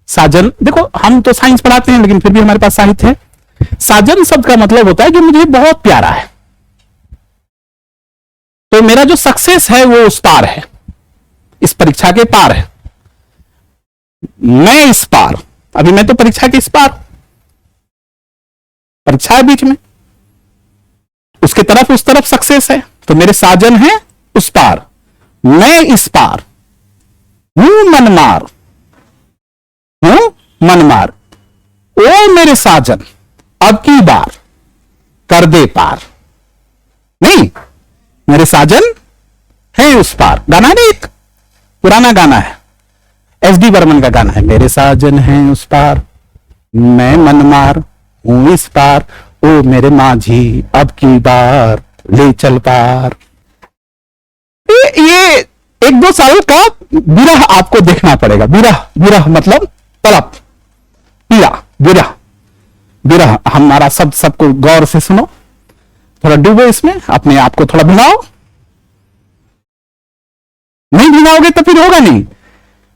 Speaker 1: साजन, देखो हम तो साइंस पढ़ाते हैं लेकिन फिर भी हमारे पास साहित्य है। साजन शब्द का मतलब होता है जो मुझे बहुत प्यारा है। तो मेरा जो सक्सेस है वो उस पार है, इस परीक्षा के पार है। मैं इस पार, अभी मैं तो परीक्षा के इस पार, परीक्षा है बीच में, उसके तरफ उस तरफ सक्सेस है। तो मेरे साजन हैं उस पार, मैं इस पार हूं मनमार, हूं मनमार। ओ मेरे साजन अब की बार कर दे पार। नहीं, मेरे साजन है उस पार, गाना नहीं, एक पुराना गाना है, एसडी बर्मन का गाना है, मेरे साजन हैं उस पार मैं मनमार हूं इस पार, ओ मेरे माझी अब की बार ले चल पार। ये 1-2 साल का विरह आपको देखना पड़ेगा। विरह, विरह मतलब तड़प, पीड़ा, विरह, विरह। हमारा सब सबको गौर से सुनो, थोड़ा डूबो इसमें, अपने आप को थोड़ा भिगाओ। नहीं भिगाओगे तो फिर होगा नहीं।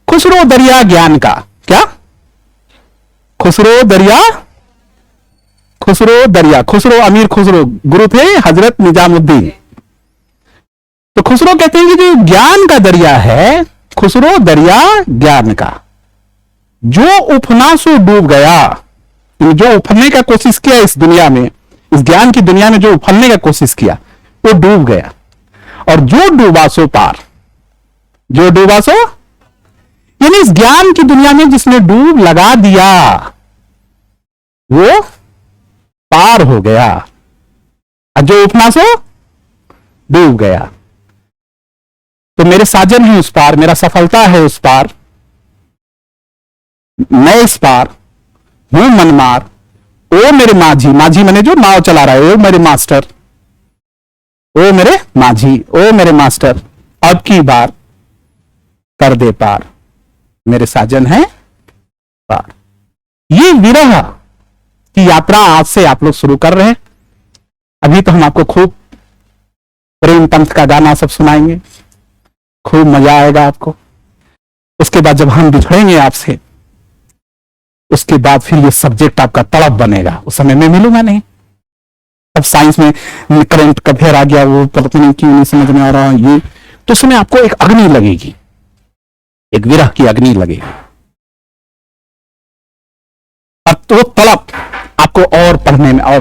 Speaker 1: खुसरो दरिया ज्ञान का, क्या खुसरो दरिया, खुसरो दरिया, खुसरो अमीर खुसरो, गुरु थे हजरत निजामुद्दीन। तो खुसरो कहते हैं कि जो ज्ञान का दरिया है, खुसरो दरिया ज्ञान का, जो उफना सो डूब गया, जो उफनने का कोशिश किया इस दुनिया में, इस ज्ञान की दुनिया में जो उफनने का कोशिश किया वो डूब गया। और जो डूबा सो पार, जो डूबा सो, यानी इस ज्ञान की दुनिया में जिसने डूब लगा दिया वो पार हो गया, और जो उफना सो डूब गया। तो मेरे साजन है उस पार, मेरा सफलता है उस पार, मैं इस पार हूं मनमार। ओ मेरे माझी, माझी मैंने जो नाव चला रहा है, ओ मेरे मास्टर, ओ मेरे माझी, ओ मेरे मास्टर अब की बार कर दे पार, मेरे साजन है पार। ये विरह की यात्रा आज से आप लोग शुरू कर रहे हैं। अभी तो हम आपको खूब प्रेम पंथ का गाना सब सुनाएंगे, खूब मजा आएगा आपको। उसके बाद जब हम बिछड़ेंगे आपसे, उसके बाद फिर ये सब्जेक्ट आपका तड़प बनेगा। उस समय मैं मिलूंगा नहीं। अब साइंस में करंट अफेयर आ गया, वो पता नहीं क्यों नहीं समझ में आ रहा ये, तो उस समय आपको एक अग्नि लगेगी, एक विरह की अग्नि लगेगी, और तो तड़प आपको और पढ़ने में, और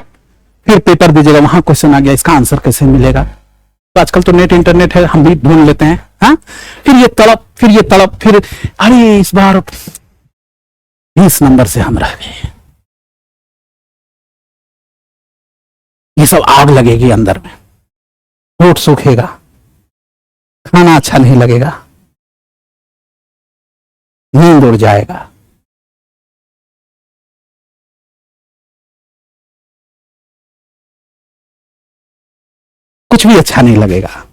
Speaker 1: फिर पेपर दीजिएगा, वहां क्वेश्चन आ गया, इसका आंसर कैसे मिलेगा। तो आजकल तो नेट इंटरनेट है, हम भी ढूंढ लेते हैं। हाँ, फिर ये तड़प, फिर ये तड़प, फिर अरे इस बार 20 नंबर से हम रह गए, ये सब आग लगेगी अंदर में, होठ सूखेगा, खाना अच्छा नहीं लगेगा, नींद उड़ जाएगा, कुछ भी अच्छा नहीं लगेगा।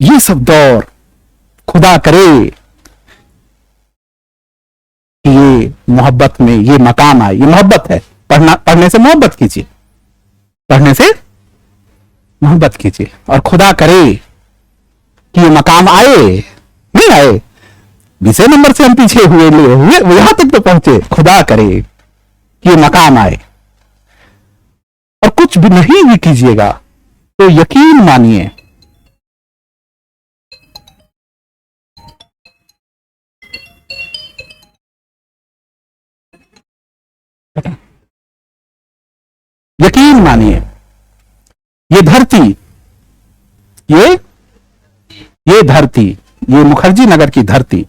Speaker 1: ये सब दौर, खुदा करे कि ये मोहब्बत में ये मकाम आए। ये मोहब्बत है, पढ़ने से मोहब्बत कीजिए, पढ़ने से मोहब्बत कीजिए, और खुदा करे कि ये मकाम आए। नहीं आए, 20 नंबर से हम पीछे हुए यहां तक तो पहुंचे। खुदा करे कि ये मकाम आए। और कुछ भी नहीं भी कीजिएगा तो यकीन मानिए यकीन मानिए ये धरती, ये धरती, ये मुखर्जी नगर की धरती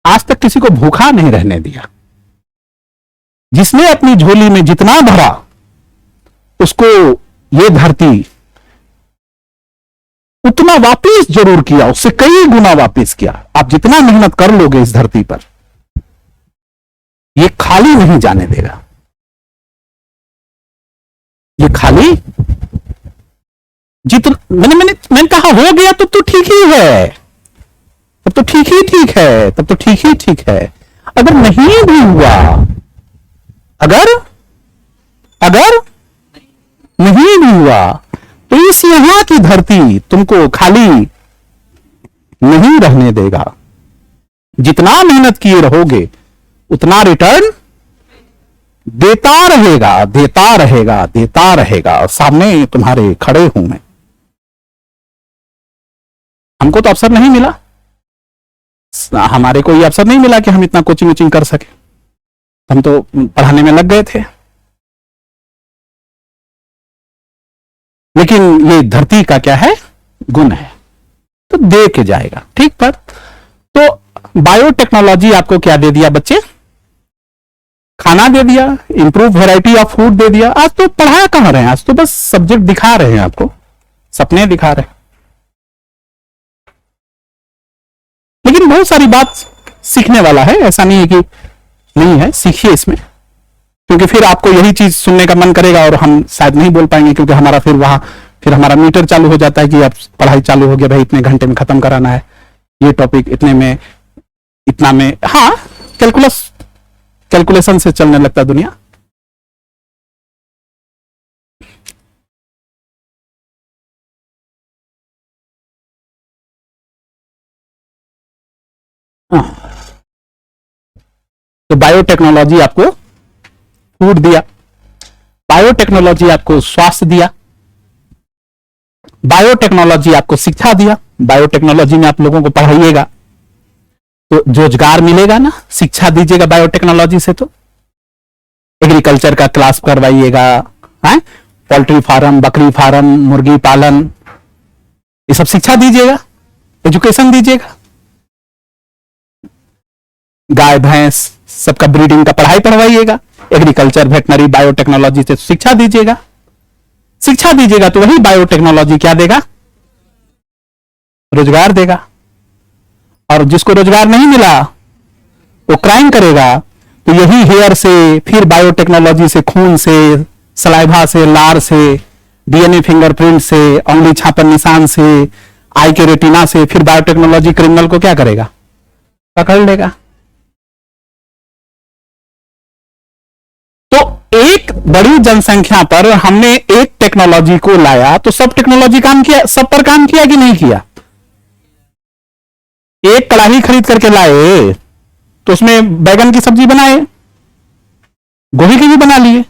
Speaker 1: आज तक किसी को भूखा नहीं रहने दिया। जिसने अपनी झोली में जितना भरा उसको ये धरती उतना वापिस जरूर किया, उससे कई गुना वापिस किया। आप जितना मेहनत कर लोगे इस धरती पर, ये खाली नहीं जाने देगा। ये खाली जितना मैंने कहा हो गया तो ठीक ही है, तब तो ठीक ही ठीक है, तब तो ठीक ही ठीक है। अगर नहीं भी हुआ, अगर नहीं भी हुआ तो इस यहां की धरती तुमको खाली नहीं रहने देगा। जितना मेहनत किए रहोगे उतना रिटर्न देता रहेगा, देता रहेगा, देता रहेगा। और सामने तुम्हारे खड़े हूं मैं। हमको तो अवसर नहीं मिला, हमारे को ये अवसर नहीं मिला कि हम इतना कोचिंग वोचिंग कर सके। हम तो पढ़ाने में लग गए थे। लेकिन ये धरती का क्या है, गुण है, तो दे के जाएगा। ठीक पर तो बायोटेक्नोलॉजी आपको क्या दे दिया बच्चे? खाना दे दिया, इंप्रूव वैरायटी ऑफ फूड दे दिया। आज तो पढ़ा कहां रहे हैं, आज तो बस सब्जेक्ट दिखा रहे हैं आपको, सपने दिखा रहे हैं। लेकिन बहुत सारी बात सीखने वाला है, ऐसा नहीं है कि नहीं है, सीखिए इसमें। क्योंकि फिर आपको यही चीज सुनने का मन करेगा और हम शायद नहीं बोल पाएंगे, क्योंकि हमारा फिर हमारा मीटर चालू हो जाता है कि अब पढ़ाई चालू हो गया भाई, इतने घंटे में खत्म कराना है ये टॉपिक, इतने में इतना में। हाँ, कैलकुलेशन से चलने लगता दुनिया। तो बायोटेक्नोलॉजी आपको फूड दिया, बायोटेक्नोलॉजी आपको स्वास्थ्य दिया, बायोटेक्नोलॉजी आपको शिक्षा दिया। बायोटेक्नोलॉजी में आप लोगों को पढ़ाइएगा तो रोजगार मिलेगा ना, शिक्षा दीजिएगा बायोटेक्नोलॉजी से। तो एग्रीकल्चर का क्लास करवाइएगा, पोल्ट्री फार्म, बकरी फार्म, मुर्गी पालन, ये सब शिक्षा दीजिएगा, एजुकेशन दीजिएगा। गाय भैंस सबका ब्रीडिंग का पढ़ाई पढ़वाइएगा। एग्रीकल्चर, वेटनरी, बायोटेक्नोलॉजी से शिक्षा दीजिएगा। शिक्षा दीजिएगा तो वही बायोटेक्नोलॉजी क्या देगा, रोजगार देगा। और जिसको रोजगार नहीं मिला वो क्राइम करेगा, तो यही हेयर से, फिर बायोटेक्नोलॉजी से, खून से, सलाइवा से, लार से, डीएनए फिंगरप्रिंट से, उंगली छापन निशान से, आई के रेटिना से, फिर बायोटेक्नोलॉजी क्रिमिनल को क्या करेगा, पकड़ लेगा। एक बड़ी जनसंख्या पर हमने एक टेक्नोलॉजी को लाया तो सब टेक्नोलॉजी काम किया, सब पर काम किया कि नहीं किया? एक कड़ाही खरीद करके लाए तो उसमें बैगन की सब्जी बनाए, गोभी की भी बना लिए,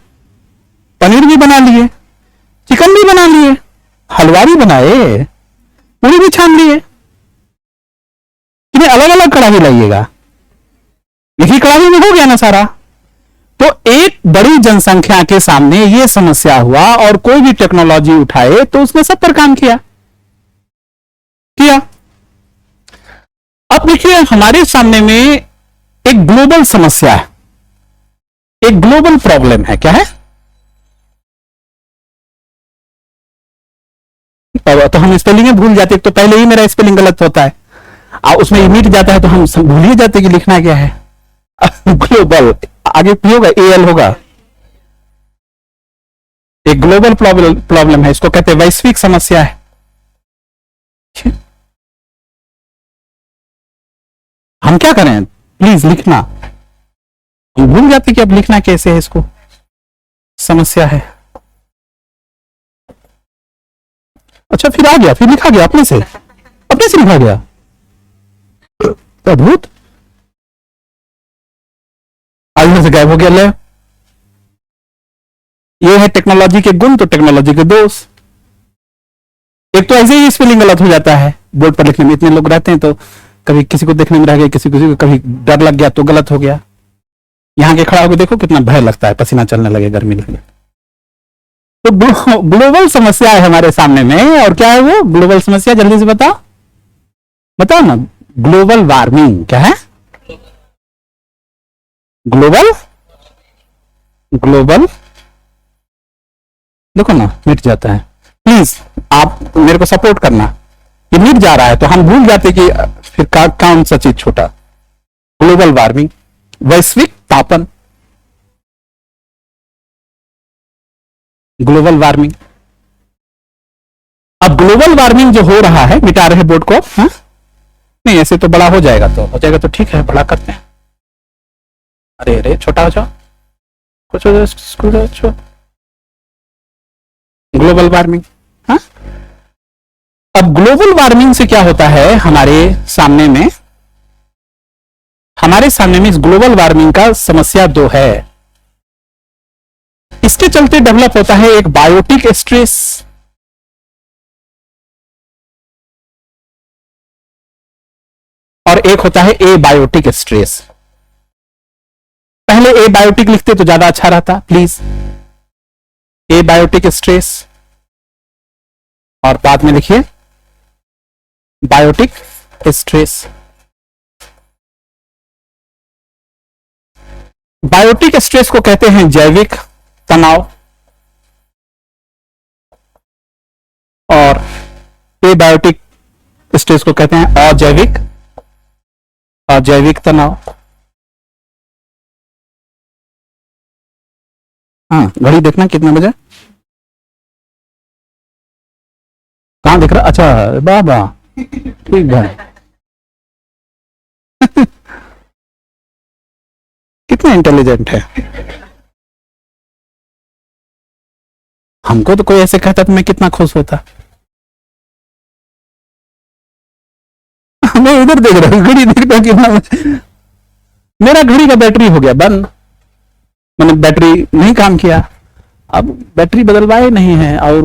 Speaker 1: पनीर भी बना लिए, चिकन भी बना लिए, हलवा भी बनाए, पूरी भी छान लिए। कितने अलग अलग कड़ाही लाइएगा, एक ही कड़ाही में हो गया ना सारा। तो एक बड़ी जनसंख्या के सामने यह समस्या हुआ और कोई भी टेक्नोलॉजी उठाए तो उसने सब पर काम किया। अब देखिए हमारे सामने में एक ग्लोबल समस्या है, एक ग्लोबल प्रॉब्लम है। क्या है? तो हम स्पेलिंग भूल जाते, तो पहले ही मेरा स्पेलिंग गलत होता है और उसमें मिट जाता है, तो हम भूल ही जाते कि लिखना क्या है। ग्लोबल आगे पी होगा, एल होगा। एक ग्लोबल प्रॉब्लम है, इसको कहते हैं वैश्विक समस्या है। हम क्या करें, प्लीज लिखना, हम भूल जाते कि अब लिखना कैसे है, इसको समस्या है। अच्छा फिर आ गया, फिर लिखा गया अपने से लिखा गया, अद्भुत। आज से गायब हो गया। ले ये है टेक्नोलॉजी के गुण, तो टेक्नोलॉजी के दोष। एक तो ऐसे ही स्पेलिंग गलत हो जाता है बोर्ड पर लिखने में, इतने लोग रहते हैं तो कभी किसी को देखने में रह गया, किसी को कभी डर लग गया तो गलत हो गया। यहां के खड़ा होकर देखो कितना भय लगता है, पसीना चलने लगे, गर्मी लगे। तो ग्लोबल समस्या है हमारे सामने में, और क्या है वो ग्लोबल समस्या, जल्दी से बताओ ना। ग्लोबल वार्मिंग क्या है? ग्लोबल देखो ना, मिट जाता है। प्लीज आप मेरे को सपोर्ट करना, ये मिट जा रहा है तो हम भूल जाते कि फिर कौन सा चीज छोटा। ग्लोबल वार्मिंग, वैश्विक तापन, ग्लोबल वार्मिंग। अब ग्लोबल वार्मिंग जो हो रहा है, मिटा रहे बोर्ड को, हा? नहीं ऐसे तो बड़ा हो जाएगा, तो ठीक है, बड़ा करते हैं। अरे छोटा हो जाओ, कुछ ग्लोबल वार्मिंग। हाँ, अब ग्लोबल वार्मिंग से क्या होता है हमारे सामने में इस ग्लोबल वार्मिंग का समस्या दो है। इसके चलते डेवलप होता है एक बायोटिक स्ट्रेस, और एक होता है एबायोटिक स्ट्रेस। पहले एबायोटिक लिखते तो ज्यादा अच्छा रहता, प्लीज। एबायोटिक स्ट्रेस, और बाद में लिखिए बायोटिक स्ट्रेस। बायोटिक स्ट्रेस को कहते हैं जैविक तनाव, और एबायोटिक स्ट्रेस को कहते हैं अजैविक तनाव। हाँ, घड़ी देखना कितना बजे, कहां दिख रहा? अच्छा वाह ठीक है। कितना इंटेलिजेंट है। हमको तो कोई ऐसे कहता तो मैं कितना खुश होता। मैं इधर देख रहा हूं, घड़ी देख रहा हूं कितना, मेरा घड़ी का बैटरी हो गया बंद, मैंने बैटरी नहीं काम किया। अब बैटरी बदलवाए नहीं है, और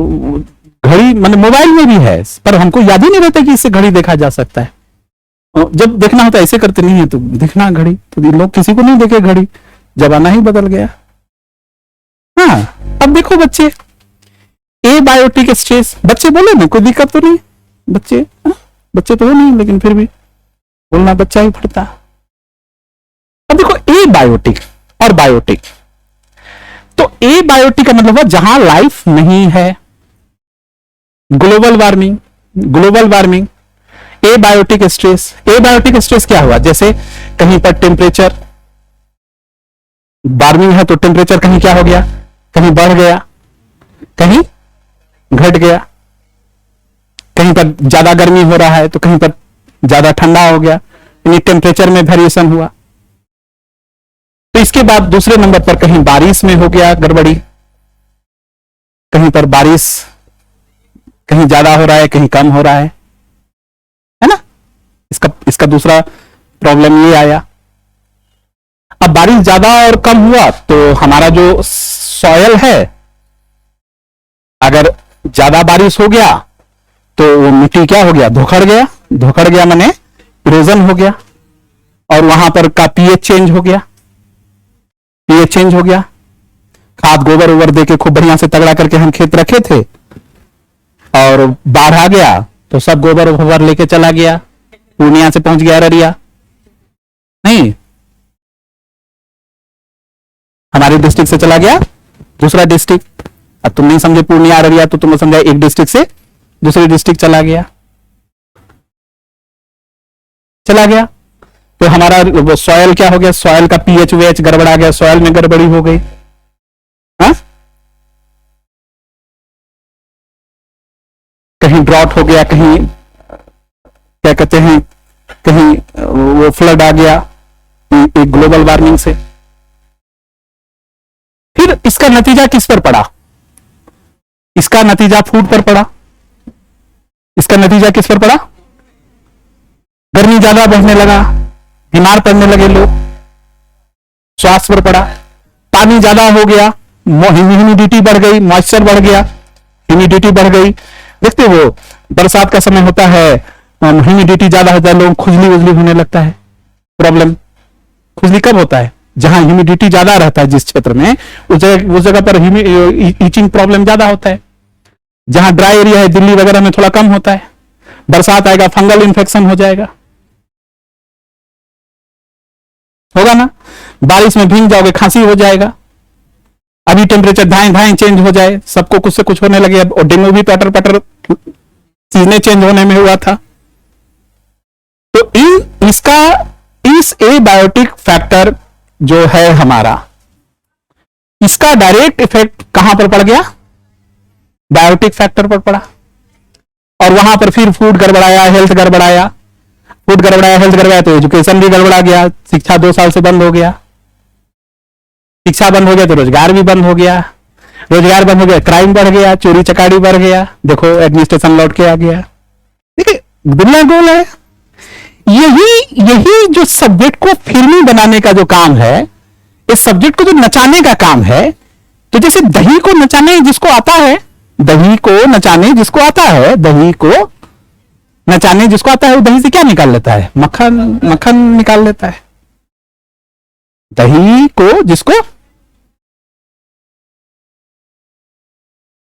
Speaker 1: घड़ी मैंने मोबाइल में भी है, पर हमको याद ही नहीं रहता कि इससे घड़ी देखा जा सकता है। जब देखना होता है ऐसे करते नहीं है, तो देखना घड़ी, तो लोग किसी को नहीं देखे घड़ी, जमाना ही बदल गया। हाँ, अब देखो बच्चे, एबायोटिक स्ट्रेस, बच्चे बोले ना, कोई दिक्कत तो नहीं, बच्चे तो हो नहीं, लेकिन फिर भी बोलना बच्चा ही पड़ता। अब देखो एबायोटिक और बायोटिक, तो एबायोटिक का मतलब है जहां लाइफ नहीं है। ग्लोबल वार्मिंग, एबायोटिक स्ट्रेस क्या हुआ, जैसे कहीं पर टेम्परेचर वार्मिंग है, तो टेम्परेचर कहीं क्या हो गया, कहीं बढ़ गया, कहीं घट गया, कहीं पर ज्यादा गर्मी हो रहा है तो कहीं पर ज्यादा ठंडा हो गया, यानी टेम्परेचर में वेरिएशन हुआ। तो इसके बाद दूसरे नंबर पर कहीं बारिश में हो गया गड़बड़ी, कहीं पर बारिश कहीं ज्यादा हो रहा है, कहीं कम हो रहा है ना। इसका दूसरा प्रॉब्लम ये आया। अब बारिश ज्यादा और कम हुआ तो हमारा जो सॉयल है, अगर ज्यादा बारिश हो गया तो वो मिट्टी क्या हो गया, धोखड़ गया माने इरोजन हो गया, और वहां पर का पीएच चेंज हो गया। खाद गोबर ओबर देके खूब बढ़िया से तगड़ा करके हम खेत रखे थे, और बाढ़ आ गया तो सब गोबर ओबर लेके चला गया, पूर्णिया से पहुंच गया अररिया, नहीं हमारे डिस्ट्रिक्ट से चला गया दूसरा डिस्ट्रिक्ट। अब तुम नहीं समझे पूर्णिया अररिया, तो तुम समझा एक डिस्ट्रिक्ट से दूसरे डिस्ट्रिक्ट चला गया, तो हमारा वो सॉयल क्या हो गया, सॉयल का पीएच वेच गड़बड़ा गया, सॉयल में गड़बड़ी हो गई। हाँ, कहीं ड्रॉट हो गया, कहीं क्या कहते हैं, कहीं वो फ्लड आ गया एक ग्लोबल वार्मिंग से। फिर इसका नतीजा किस पर पड़ा? इसका नतीजा फूड पर पड़ा। इसका नतीजा किस पर पड़ा? गर्मी ज्यादा बढ़ने लगा, बीमार पड़ने लगे लोग, स्वास्थ्य पर पड़ा। पानी ज्यादा हो गया, ह्यूमिडिटी बढ़ गई, मॉइस्चर बढ़ गया, ह्यूमिडिटी बढ़ गई। देखते हो बरसात का समय होता है, ह्यूमिडिटी ज्यादा होता है, लोग खुजली उजली होने लगता है। प्रॉब्लम खुजली कब होता है? जहां ह्यूमिडिटी ज्यादा रहता है, जिस क्षेत्र में, उस जगह पर ईचिंग प्रॉब्लम ज्यादा होता है। जहां ड्राई एरिया है, दिल्ली वगैरह में थोड़ा कम होता है। बरसात आएगा, फंगल इन्फेक्शन हो जाएगा, होगा ना। बारिश में भीग जाओगे, खांसी हो जाएगा। अभी टेम्परेचर धाए धाए चेंज हो जाए, सबको कुछ से कुछ होने लगे। और डेंगू भी पटर पटर सीजने चेंज होने में हुआ था। तो इसका इस एबायोटिक फैक्टर जो है हमारा, इसका डायरेक्ट इफेक्ट कहां पर पड़ गया? बायोटिक फैक्टर पर पड़ा। और वहां पर फिर फूड गड़बड़ाया, हेल्थ गड़बड़ाया, फूड गड़बड़ाया, हेल्थ गड़बड़ाया, तो एजुकेशन भी गड़बड़ा गया। शिक्षा 2 साल से बंद हो गया, शिक्षा बंद हो गया तो रोजगार भी बंद हो गया, रोजगार बंद हो गया, क्राइम बढ़ गया, चोरी चकारी बढ़ गया। देखो एडमिनिस्ट्रेशन लौट के आ गया। देखिए दुनिया गोल है। यही जो सब्जेक्ट को फिल्मी बनाने का जो काम है, इस सब्जेक्ट को जो नचाने का काम है, तो जैसे दही को नचाने जिसको आता है, दही को नचाने जिसको आता है, दही को नचाने जिसको आता है, वो दही से क्या निकाल लेता है? मक्खन, मक्खन निकाल लेता है। दही को जिसको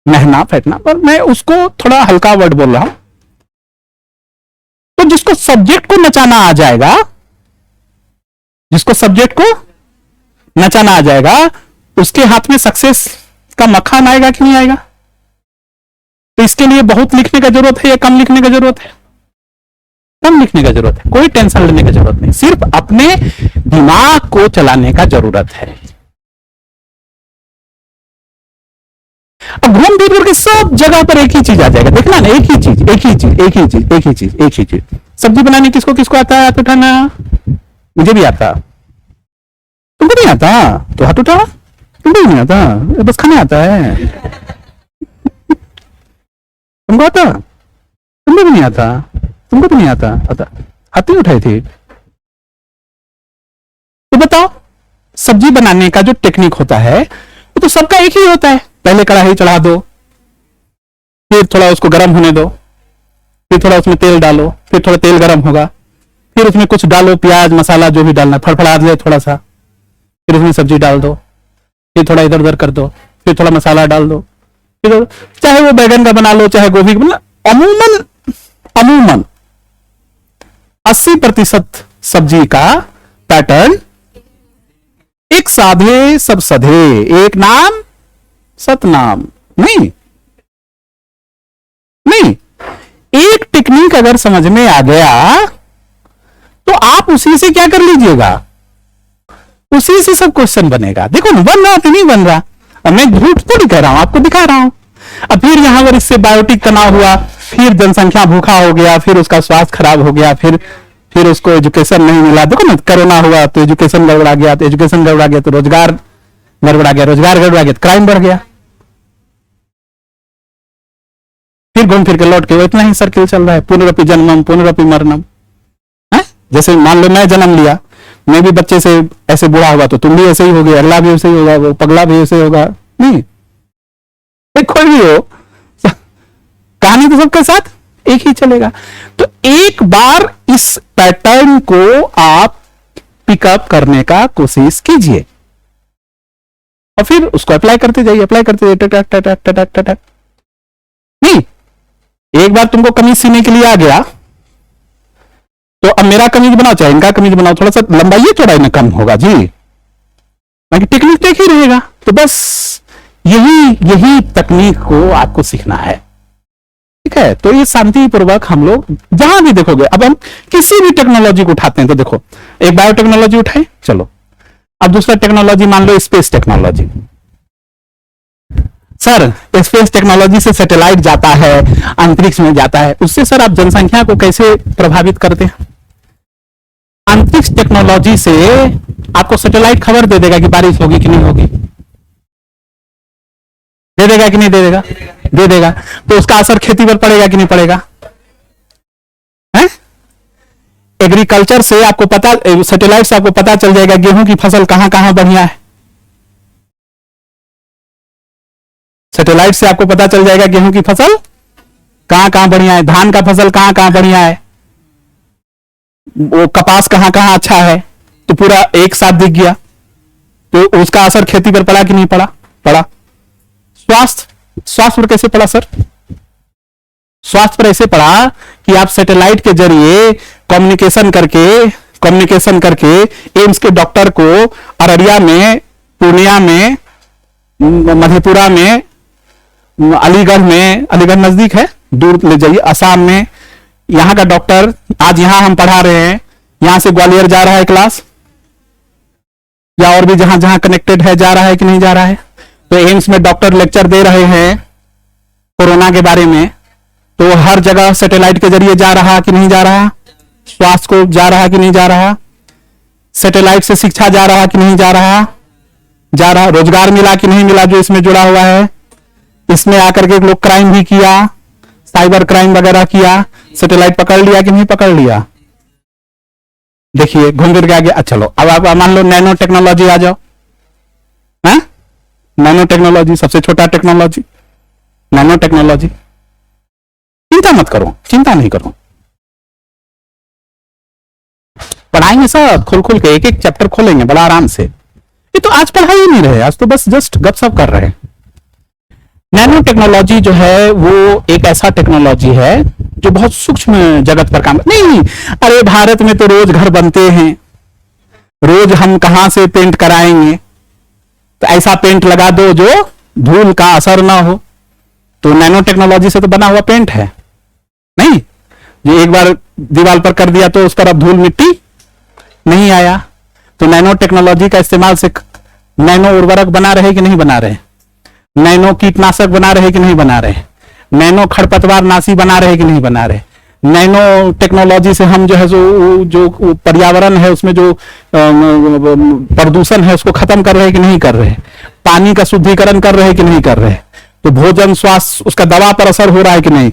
Speaker 1: नहना फेंटना, पर मैं उसको थोड़ा हल्का वर्ड बोल रहा हूं। तो जिसको सब्जेक्ट को नचाना आ जाएगा, जिसको सब्जेक्ट को नचाना आ जाएगा, उसके हाथ में सक्सेस का मक्खन आएगा कि नहीं आएगा? तो इसके लिए बहुत लिखने का जरूरत है या कम लिखने का जरूरत है? कम लिखने का जरूरत है। कोई टेंशन लेने की जरूरत नहीं, सिर्फ अपने दिमाग को चलाने का जरूरत है। अब घूम फिर करके सब जगह पर एक ही चीज आ जाएगा। देखना ना, एक ही चीज, एक ही चीज, एक ही चीज, एक ही चीज, एक ही चीज। सब्जी बनाने किसको किसको आता है? हाथ उठाना। मुझे भी आता। तुमको नहीं आता तो हाथ उठा। तुमको नहीं आता, बस खाने आता है। तुमको आता? तुमको भी नहीं आता? तुमको भी नहीं आता? आता, हाथ नहीं उठाई थी। तो बताओ, सब्जी बनाने का जो टेक्निक होता है वो तो सबका एक ही होता है। पहले कढ़ाई चढ़ा दो, फिर थोड़ा उसको गर्म होने दो, फिर थोड़ा उसमें तेल डालो, फिर थोड़ा तेल गर्म होगा, फिर उसमें कुछ डालो, प्याज मसाला जो भी डालना, फड़फड़ा दे थोड़ा सा, फिर उसमें सब्जी डाल दो, फिर थोड़ा इधर उधर कर दो, फिर थोड़ा मसाला डाल दो, फिर चाहे वो बैगन का बना लो, चाहे गोभी का बना। अमूमन अमूमन 80% सब्जी का पैटर्न एक साधे सब सधे, एक नाम सतनाम। नहीं नहीं, एक टेक्निक अगर समझ में आ गया तो आप उसी से क्या कर लीजिएगा, उसी से सब क्वेश्चन बनेगा। देखो ना, बन रहा कि नहीं बन रहा? अब मैं झूठ तो नहीं कह रहा हूं, आपको दिखा रहा हूं। अब फिर यहां पर इससे बायोटिक तनाव हुआ, फिर जनसंख्या भूखा हो गया, फिर उसका स्वास्थ्य खराब हो गया, फिर उसको एजुकेशन नहीं मिला। देखो ना, कोरोना हुआ तो एजुकेशन गड़बड़ा गया, तो एजुकेशन गड़बड़ा गया तो रोजगार गड़बड़ा गया, रोजगार गड़बड़ा गया तो क्राइम बढ़ गया। फिर घूम फिर के लौट के वो इतना ही सर्किल चल रहा है, पुनरपि जन्मम पुनरपि मरणम। जैसे मान लो मैं जन्म लिया, मैं भी बच्चे से ऐसे बूढ़ा हुआ, तो तुम भी ऐसे ही होगे, अगला भी ऐसे ही होगा, वो पगला भी ऐसे होगा। नहीं, कोई भी हो, कहानी तो सबके साथ एक ही चलेगा। तो एक बार इस पैटर्न को आप पिकअप करने का कोशिश कीजिए और फिर उसको अप्लाई करते जाइए, अप्लाई करते जाइए, टक टक टक टक टक टक। नहीं, एक बार तुमको कमीज सीने के लिए आ गया, तो अब मेरा कमीज बनाओ चाहे इनका कमीज बनाओ, थोड़ा सा लंबाई चौड़ाई में कम होगा जी, बाकी टेक्निक एक ही रहेगा। तो बस यही तकनीक को आपको सीखना है। ठीक है। तो ये शांतिपूर्वक हम लोग जहां भी देखोगे, अब हम किसी भी टेक्नोलॉजी को उठाते हैं तो देखो, एक बायोटेक्नोलॉजी उठाए, चलो अब दूसरा टेक्नोलॉजी मान लो space technology. Sir space technology से सैटेलाइट जाता है, अंतरिक्ष में जाता है, उससे सर आप जनसंख्या को कैसे प्रभावित करते हैं? अंतरिक्ष टेक्नोलॉजी से आपको सैटेलाइट खबर दे देगा कि बारिश होगी कि नहीं होगी, दे देगा कि नहीं दे देगा? दे देगा। तो उसका असर खेती पर पड़ेगा कि नहीं पड़ेगा? है? एग्रीकल्चर से आपको पता, सैटेलाइट से आपको पता चल जाएगा गेहूं की फसल कहां कहां बढ़िया है। सैटेलाइट से आपको पता चल जाएगा गेहूं की फसल कहां कहां बढ़िया है, धान का फसल कहां कहां बढ़िया है, वो कपास कहां कहां अच्छा है, तो पूरा एक साथ दिख गया। तो उसका असर खेती पर पड़ा कि नहीं पड़ा? पड़ा। स्वास्थ्य पर कैसे पड़ा सर? स्वास्थ्य पर ऐसे पड़ा कि आप सैटेलाइट के जरिए कम्युनिकेशन करके एम्स के डॉक्टर को अररिया में, पूर्णिया में, मधेपुरा में, अलीगढ़ में, अलीगढ़ नजदीक है, दूर ले जाइए, असम में, यहां का डॉक्टर, आज यहां हम पढ़ा रहे हैं, यहां से ग्वालियर जा रहा है क्लास, या और भी जहां जहां कनेक्टेड है जा रहा है कि नहीं जा रहा है? तो एम्स में डॉक्टर लेक्चर दे रहे हैं कोरोना के बारे में, तो हर जगह सैटेलाइट के जरिए जा रहा कि नहीं जा रहा? स्वास्थ्य को जा रहा कि नहीं जा रहा? सैटेलाइट से शिक्षा जा रहा कि नहीं जा रहा? जा रहा। रोजगार मिला कि नहीं मिला जो इसमें जुड़ा हुआ है? इसमें आकर के लोग क्राइम भी किया, साइबर क्राइम वगैरह किया, सैटेलाइट पकड़ लिया कि नहीं पकड़ लिया? देखिए घूम फिर के आगे। चलो अब आप मान लो नैनो टेक्नोलॉजी आ जाओ, है? नैनो टेक्नोलॉजी सबसे छोटा टेक्नोलॉजी, नैनो टेक्नोलॉजी। चिंता मत करो, चिंता नहीं करो, पढ़ाएंगे सब खोल खोल के, एक एक चैप्टर खोलेंगे बड़ा आराम से। ये तो आज पढ़ा ही नहीं रहे, आज तो बस जस्ट गपशप कर रहे हैं। नैनो टेक्नोलॉजी जो है वो एक ऐसा टेक्नोलॉजी है जो बहुत सूक्ष्म जगत पर काम नहीं। अरे भारत में तो रोज घर बनते हैं, रोज हम कहां से पेंट कराएंगे? तो ऐसा पेंट लगा दो जो धूल का असर ना हो। तो नैनो टेक्नोलॉजी से तो बना हुआ पेंट है नहीं, जो एक बार दीवार पर कर दिया तो उस पर अब धूल मिट्टी नहीं आया। तो नैनो टेक्नोलॉजी का इस्तेमाल से नैनो उर्वरक बना रहे कि नहीं बना रहे, नैनो कीटनाशक बना रहे कि नहीं बना रहे, नैनो खरपतवार नाशी बना रहे कि नहीं बना रहे। नैनो टेक्नोलॉजी से हम जो है जो पर्यावरण है उसमें जो प्रदूषण है उसको खत्म कर रहे कि नहीं कर रहे, पानी का शुद्धिकरण कर रहे कि नहीं कर रहे। तो भोजन स्वास्थ्य उसका दवा पर असर हो रहा है कि नहीं,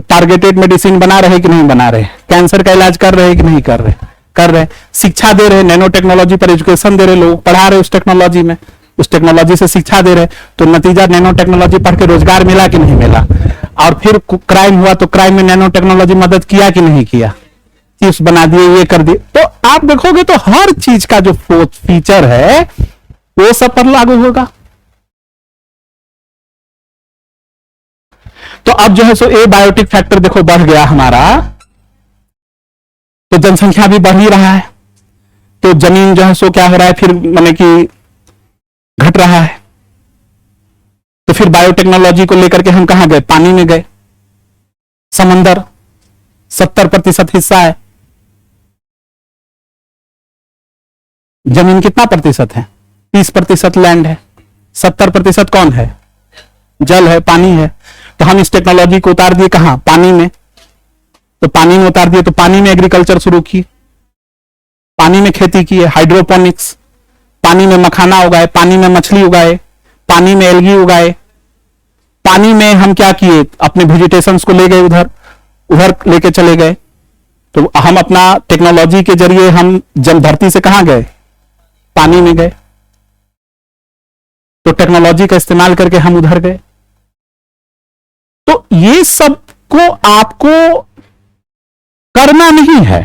Speaker 1: टारगेटेड मेडिसिन बना रहे कि नहीं बना रहे, कैंसर का इलाज कर रहे कि नहीं कर रहे, कर रहे। शिक्षा दे रहे, नैनो टेक्नोलॉजी पर एजुकेशन दे रहे, लोग पढ़ा रहे उस टेक्नोलॉजी में, उस टेक्नोलॉजी से शिक्षा दे रहे। तो नतीजा नैनो टेक्नोलॉजी पढ़ के रोजगार मिला कि नहीं मिला। और फिर क्राइम हुआ तो क्राइम में नैनो टेक्नोलॉजी मदद किया कि नहीं किया, चिप्स बना दिए, ये कर दिए। तो आप देखोगे तो हर चीज का जो फीचर है वो सब पर लागू होगा। तो अब जो है सो ए बायोटिक फैक्टर देखो बढ़ गया हमारा, तो जनसंख्या भी बढ़ ही रहा है, तो जमीन जो है सो क्या हो रहा है फिर माने कि घट रहा है। तो फिर बायोटेक्नोलॉजी को लेकर के हम कहां गए? पानी में गए। समंदर 70% हिस्सा है, जमीन कितना प्रतिशत है? 30% लैंड है, 70% कौन है? जल है, पानी है। तो हम इस टेक्नोलॉजी को उतार दिए कहां? पानी में। तो पानी में उतार दिए तो पानी में एग्रीकल्चर शुरू की, पानी में खेती की है, हाइड्रोपोनिक्स, पानी में मखाना उगाए, पानी में मछली उगाए, पानी में एल्गी उगाए। पानी में हम क्या किए? अपने वेजिटेशंस को ले गए, उधर लेके चले गए। तो हम अपना टेक्नोलॉजी के जरिए हम जल धरती से कहां गए? पानी में गए। तो टेक्नोलॉजी का इस्तेमाल करके हम उधर गए। तो ये सब को आपको करना नहीं है,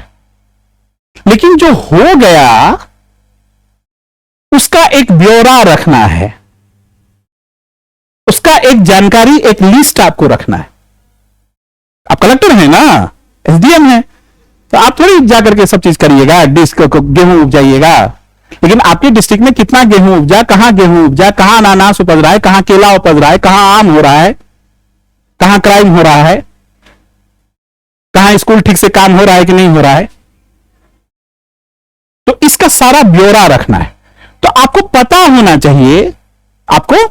Speaker 1: लेकिन जो हो गया उसका एक ब्यौरा रखना है, उसका एक जानकारी, एक लिस्ट आपको रखना है। आप कलेक्टर हैं ना, एसडीएम है, तो आप थोड़ी जाकर के सब चीज करिएगा, गेहूं उपजाइएगा। लेकिन आपके डिस्ट्रिक्ट में कितना गेहूं उपजा, कहां गेहूं उपजा, कहां अनानास उपज रहा है, कहां केला उपज रहा है, कहां आम हो रहा है, कहां क्राइम हो रहा है, कहां स्कूल ठीक से काम हो रहा है कि नहीं हो रहा है। तो इसका सारा ब्यौरा रखना है। तो आपको पता होना चाहिए, आपको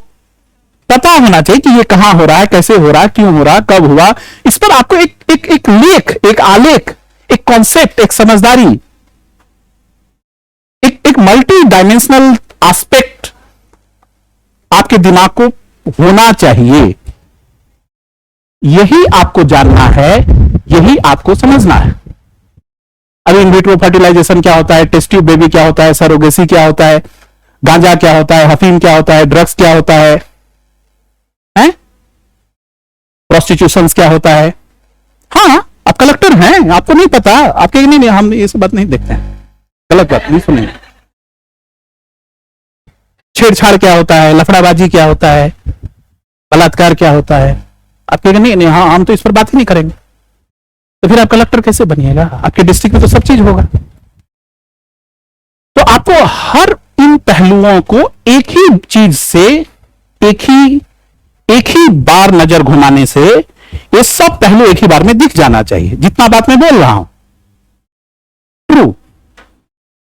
Speaker 1: पता होना चाहिए कि ये कहां हो रहा है, कैसे हो रहा है, क्यों हो रहा है, कब हुआ। इस पर आपको एक लेख, एक आलेख, एक कॉन्सेप्ट, एक समझदारी, एक मल्टी डायमेंशनल एस्पेक्ट आपके दिमाग को होना चाहिए। यही आपको जानना है, यही आपको समझना है। अब इन विट्रो फर्टिलाइजेशन क्या होता है, टेस्ट ट्यूब बेबी क्या होता है, सरोगेसी क्या होता है, गांजा क्या होता है, अफीम क्या होता है, ड्रग्स क्या होता है, प्रोस्टिट्यूशन क्या होता है। हाँ, आप कलेक्टर हैं, आपको नहीं पता, आपके नहीं, हम ये सब बात नहीं देखते हैं, गलत बात नहीं सुनेंगे। छेड़छाड़ क्या होता है, लफड़ाबाजी क्या होता है, बलात्कार क्या होता है, आप कहेंगे नहीं नहीं, हाँ हम तो इस पर बात ही नहीं करेंगे। तो फिर आप कलेक्टर कैसे बनिएगा? आपके डिस्ट्रिक्ट में तो सब चीज होगा। तो आपको हर इन पहलुओं को एक ही चीज से, एक ही बार नजर घुमाने से ये सब पहलू एक ही बार में दिख जाना चाहिए, जितना बात मैं बोल रहा हूं। ट्रू।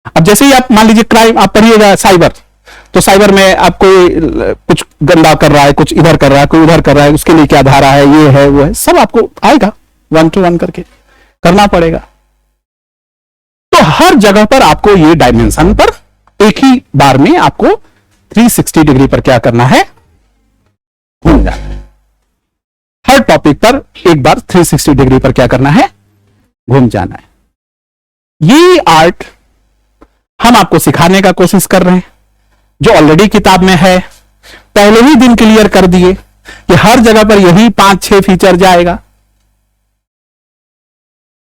Speaker 1: अब जैसे ही आप मान लीजिए क्राइम आप पढ़िएगा साइबर, तो साइबर में आप कोई कुछ गंदा कर रहा है, कुछ इधर कर रहा है, कोई उधर कर रहा है, उसके लिए क्या धारा है, ये है वो है, सब आपको आएगा, 1 to 1 करके करना पड़ेगा। तो हर जगह पर आपको ये डायमेंशन पर एक ही बार में आपको 360 डिग्री पर क्या करना है, घूम जाना है। हर टॉपिक पर एक बार 360 डिग्री पर क्या करना है, घूम जाना है। ये आर्ट हम आपको सिखाने का कोशिश कर रहे हैं, जो ऑलरेडी किताब में है। पहले ही दिन क्लियर कर दिए कि हर जगह पर यही 5-6 फीचर जाएगा।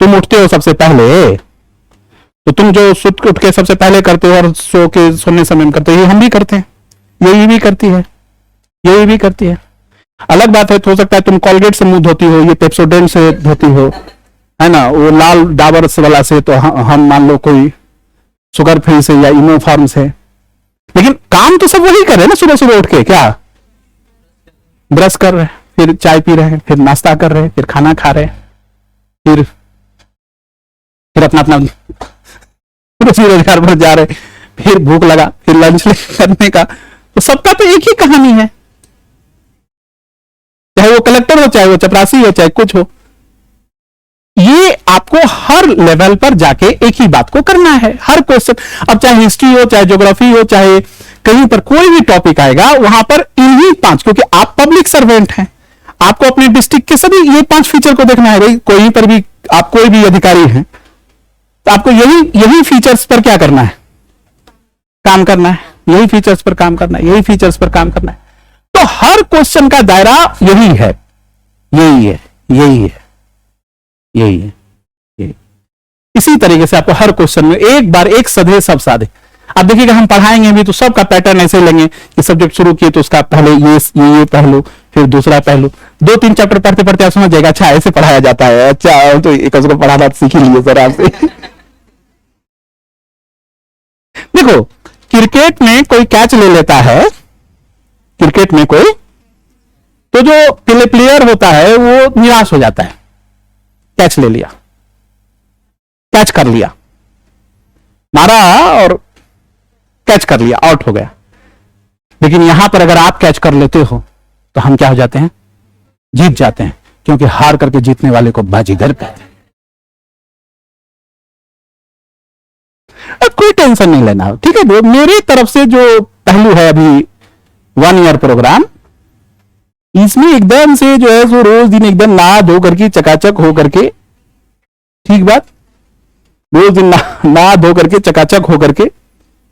Speaker 1: तुम उठते हो सबसे पहले, तो तुम जो उठ के सबसे पहले करते हो और सो के सोने समय में करते हो, ये हम भी करते हैं, यही भी करती है, यही भी करती है। अलग बात है, तो हो सकता है तुम कोलगेट से मुंह धोती हो, ये पेप्सोडेंट से धोती हो, है ना, वो लाल डाबर वाला से, तो हम मान लो कोई शुगर फ्री से या इमो फार्म से। लेकिन काम तो सब वही कर रहे हैं ना, सुबह सुबह उठ के क्या ब्रश कर रहे हैं, फिर चाय पी रहे हैं, फिर नाश्ता कर रहे हैं, फिर खाना खा रहे हैं, फिर अपना अपना रोजगार पर जा रहे, फिर भूख लगा, फिर लंच करने का। तो सबका तो एक ही कहानी है, चाहे वो कलेक्टर हो, चाहे वो चपरासी हो, चाहे कुछ हो। ये आपको हर लेवल पर जाके एक ही बात को करना है। हर क्वेश्चन, अब चाहे हिस्ट्री हो, चाहे ज्योग्राफी हो, चाहे कहीं पर कोई भी टॉपिक आएगा, वहां पर इन्हीं 5, क्योंकि आप पब्लिक सर्वेंट हैं, आपको अपने डिस्ट्रिक्ट के सभी ये 5 फीचर को देखना है। भाई कोई पर भी आप कोई भी अधिकारी हैं, तो आपको यही फीचर्स पर क्या करना है, काम करना है, यही फीचर्स पर काम करना है, यही फीचर्स पर काम करना है। तो हर क्वेश्चन का दायरा यही है, यही है, यही है, यही है, यही। इसी तरीके से आपको हर क्वेश्चन में एक बार एक सधे सब साधे। आप देखिएगा हम पढ़ाएंगे भी तो सबका पैटर्न ऐसे लेंगे कि सब्जेक्ट शुरू किए तो उसका पहले ये पहलू, फिर दूसरा पहलू, 2-3 चैप्टर पढ़ते पढ़ते आप समझ जाएगा, अच्छा ऐसे पढ़ाया जाता है, अच्छा तो एक उसको पढ़ाना सीख ही लिए सर आपसे। देखो क्रिकेट में कोई कैच ले लेता है, क्रिकेट में कोई, तो जो प्लेयर होता है वो निराश हो जाता है, कैच ले लिया, कैच कर लिया, मारा और कैच कर लिया, आउट हो गया। लेकिन यहां पर अगर आप कैच कर लेते हो तो हम क्या हो जाते हैं, जीत जाते हैं, क्योंकि हार करके जीतने वाले को बाजीगर कहते हैं। अब कोई टेंशन नहीं लेना, ठीक है। मेरी तरफ से जो पहलू है अभी 1 ईयर प्रोग्राम, इसमें एकदम से जो है वो रोज दिन एकदम नहा धो करके चकाचक हो करके, ठीक बात, रोज दिन नहा धो करके चकाचक हो करके,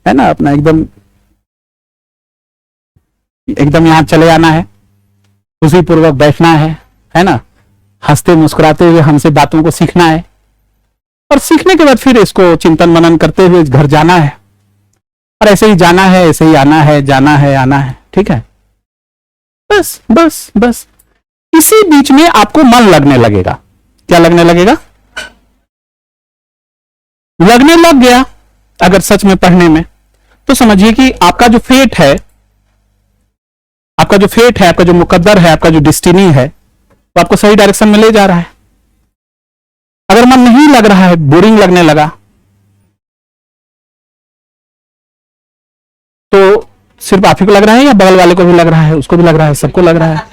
Speaker 1: है ना, अपना एकदम यहां चले आना है, खुशी पूर्वक बैठना है ना, हंसते मुस्कुराते हुए हमसे बातों को सीखना है, और सीखने के बाद फिर इसको चिंतन मनन करते हुए घर जाना है, और ऐसे ही जाना है, ऐसे ही आना है, जाना है, आना है, ठीक है। बस बस बस इसी बीच में आपको मन लगने लगेगा। क्या लगने लगेगा? लगने लग गया अगर सच में पढ़ने में, तो समझिए कि आपका जो फेट है, आपका जो मुकद्दर है, आपका जो डिस्टिनी है, तो आपको सही डायरेक्शन में ले जा रहा है। अगर मन नहीं लग रहा है, बोरिंग लगने लगा, तो सिर्फ आप ही को लग रहा है या बगल वाले को भी लग रहा है, उसको भी लग रहा है, सबको लग रहा है?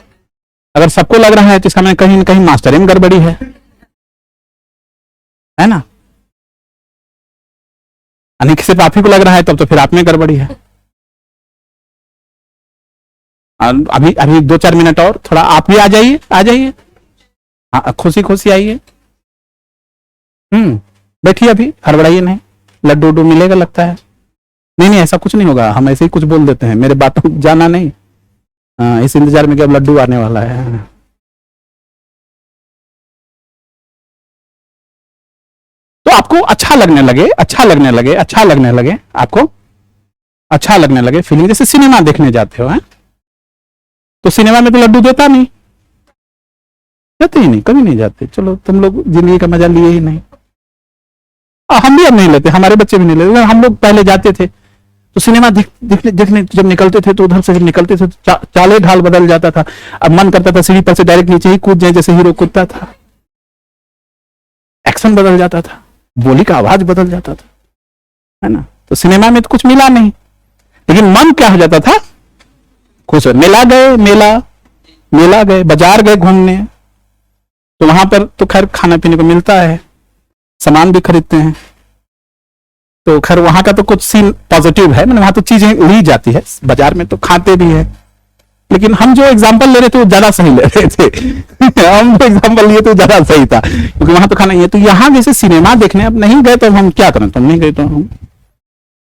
Speaker 1: अगर सबको लग रहा है तो इसका मैंने कहीं ना कहीं मास्टरी में गड़बड़ी है ना? यानी कि सिर्फ आप ही को लग रहा है, तब तो फिर आप में गड़बड़ी है। अभी अभी 2-4 मिनट और थोड़ा आप भी आ जाइए, आ जाइए, हाँ खुशी खुशी आइए। बैठिए, अभी हड़बड़ाइए नहीं, लड्डू उड्डू मिलेगा लगता है। नहीं नहीं, ऐसा कुछ नहीं होगा, हम ऐसे ही कुछ बोल देते हैं, मेरे बातों जाना नहीं। इस इंतजार में कि अब लड्डू आने वाला है। तो आपको अच्छा लगने लगे, अच्छा लगने लगे, अच्छा लगने लगे, आपको अच्छा लगने लगे फीलिंग। जैसे सिनेमा देखने जाते हो, हैं तो सिनेमा में तो लड्डू देता नहीं, जाते ही नहीं, कभी नहीं जाते। चलो तुम लोग जिंदगी का मजा लिए ही नहीं। हम भी अब नहीं लेते, हमारे बच्चे भी नहीं लेते। हम लोग पहले जाते थे तो सिनेमा देखने जब निकलते थे तो उधर से जब निकलते थे तो चाले ढाल बदल जाता था। अब मन करता था सीढ़ी पर से डायरेक्ट नीचे ही कूद जाए, जैसे हीरो कूदता था। एक्शन बदल जाता था, बोली का आवाज बदल जाता था, है ना? तो सिनेमा में तो कुछ मिला नहीं, लेकिन मन क्या हो जाता था, खुश हो। मेला गए, मेला गए, बाजार गए घूमने, तो वहां पर तो खैर खाना पीने को मिलता है, सामान भी खरीदते हैं, तो खैर वहां का तो कुछ सीन पॉजिटिव है, वहां तो चीजें ली जाती है। बाजार में तो खाते भी है, लेकिन हम जो एग्जांपल ले रहे थे वो ज्यादा सही ले रहे थे। हम जो एग्जांपल लिए तो ज्यादा सही था, क्योंकि वहां तो खाना ही है। तो यहां जैसे सिनेमा देखने अब नहीं गए तो हम क्या करें? तुम नहीं गए तो हम,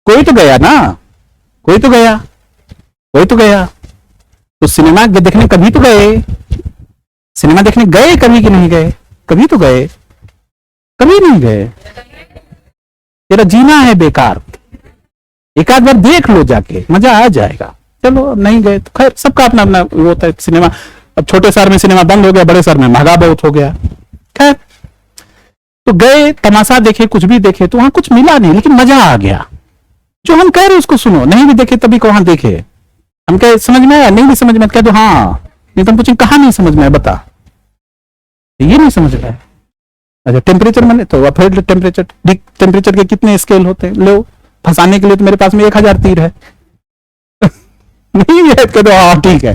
Speaker 1: कोई तो गया ना, कोई तो गया, कोई तो गया। तो सिनेमा देखने कभी तो गए, सिनेमा देखने गए कभी कि नहीं गए? कभी तो गए, कभी नहीं गए। तेरा जीना है बेकार, एक आध बार देख लो जाके, मजा आ जाएगा। चलो नहीं गए तो खैर, सबका अपना अपना वो होता है। सिनेमा अब छोटे शहर में सिनेमा बंद हो गया, बड़े शहर में महंगा बहुत हो गया। खैर तो गए, तमाशा देखे, कुछ भी देखे, तो वहां कुछ मिला नहीं, लेकिन मजा आ गया। जो हम कह रहे उसको सुनो, नहीं भी देखे तभी को वहां देखे। हम कह समझ में आया, नहीं भी समझ में कह दो हाँ, नहीं तो हम पूछें कहा नहीं समझ में आया, बता। ये नहीं समझ रहा है। अच्छा टेम्परेचर मैंने तो फिर टेम्परेचर के कितने स्केल होते हैं? लो फंसाने के लिए तो मेरे पास में 1000 तीर है। नहीं है कह दो हाँ ठीक है।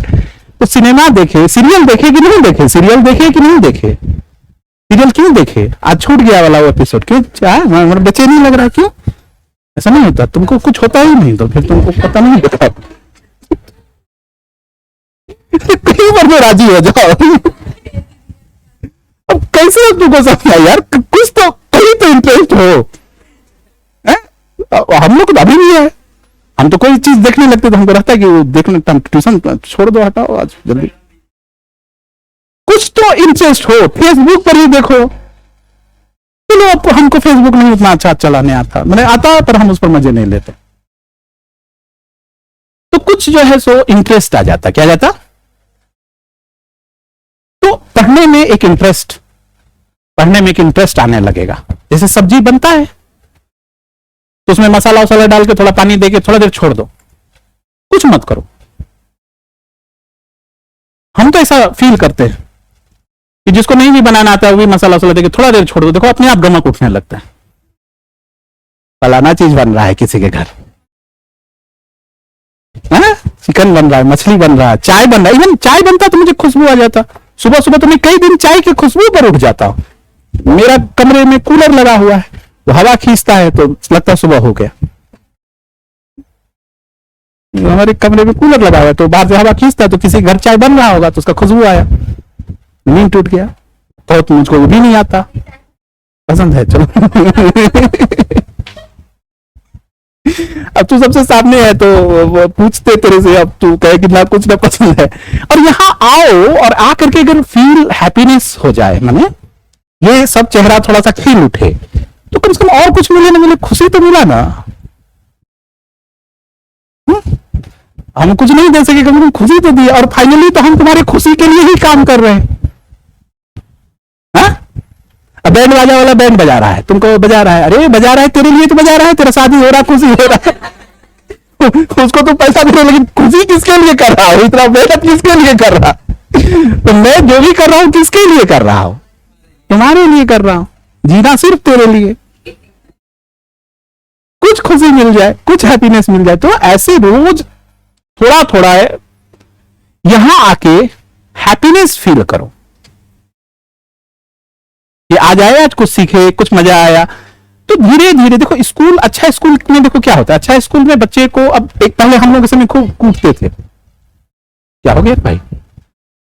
Speaker 1: तो सिनेमा देखे, सीरियल देखे कि नहीं देखे? सीरियल देखे कि नहीं देखे? सीरियल क्यों देखे? आज छूट गया वाला वो एपिसोड, क्यों? बच्चे नहीं लग रहा, क्यों? ऐसा नहीं होता, तुमको कुछ होता ही नहीं तो फिर तुमको पता नहीं होता। कहीं पर तो राजी हो जाओ। अब कैसे तुमको समझा यार, कुछ तो कहीं तो इंटरेस्ट हो। हम लोग तो अभी भी है, हम तो कोई चीज देखने लगते तो हमको लगता है कि वो देखने, ट्यूशन छोड़ दो, हटाओ आज जल्दी। कुछ तो इंटरेस्ट हो, फेसबुक पर ही देखो। चलो आपको, हमको फेसबुक नहीं उतना अच्छा चलाने आता, मैंने आता पर हम उस पर मजे नहीं लेते। तो कुछ जो है सो इंटरेस्ट आ जाता, क्या जाता? तो पढ़ने में एक इंटरेस्ट, पढ़ने में एक इंटरेस्ट आने लगेगा। जैसे सब्जी बनता है तो उसमें मसाला वसाला डाल के थोड़ा पानी देके थोड़ा देर छोड़ दो, कुछ मत करो। हम तो ऐसा फील करते हैं कि जिसको नहीं भी बनाना आता है वो भी मसाला वसाला देके थोड़ा देर छोड़ दो, देखो अपने आप गमक उठने लगता है। फलाना चीज बन रहा है किसी के घर, चिकन बन रहा है, मछली बन रहा है, चाय बन रहा है। इवन चाय बनता तो मुझे खुशबू आ जाता, सुबह सुबह तो मैं कई दिन चाय की खुशबू पर उठ जाता हूं। मेरा कमरे में कूलर लगा हुआ है, तो हवा खींचता है तो लगता है सुबह हो गया। हमारे कमरे में कूलर लगा हुआ है तो बाहर से हवा खींचता है, तो किसी घर चाय बन रहा होगा तो उसका खुशबू आया, नींद टूट गया। तो मुझको वो भी नहीं आता, पसंद है चलो। अब तू सबसे सामने है तो पूछते तेरे से, अब तू कहे कि ना कुछ ना पसंद है। और यहां आओ और आकर के अगर फील हैप्पीनेस हो जाए, माने ये सब चेहरा थोड़ा सा खिल उठे, तो कम से कम और कुछ मिले ना मिले, खुशी तो मिला ना। हम कुछ नहीं दे सके, कम से कम खुशी तो दी। और फाइनली तो हम तुम्हारे खुशी के लिए ही काम कर रहे हैं। बैंड बाजा वाला बैंड बजा रहा है, तुमको बजा रहा है, अरे बजा रहा है तेरे लिए तो बजा रहा है, तेरा शादी हो रहा, खुशी हो रहा है। उसको तो पैसा दे रहा है, लेकिन खुशी किसके लिए कर रहा है? इतना मेहनत किसके लिए कर रहा है? तो मैं जो भी कर रहा हूं किसके लिए कर रहा हूं? तुम्हारे लिए कर रहा हूं। जीना सिर्फ तेरे लिए। कुछ खुशी मिल जाए, कुछ हैप्पीनेस मिल जाए, तो ऐसे रोज थोड़ा थोड़ा है यहां आके हैप्पीनेस फील करो। ये आज आए, आज कुछ सीखे, कुछ मजा आया, तो धीरे धीरे देखो। स्कूल, अच्छा स्कूल में देखो क्या होता है। अच्छा स्कूल में बच्चे को, अब एक पहले हम लोग के समय खूब कूटते थे। क्या हो गया भाई?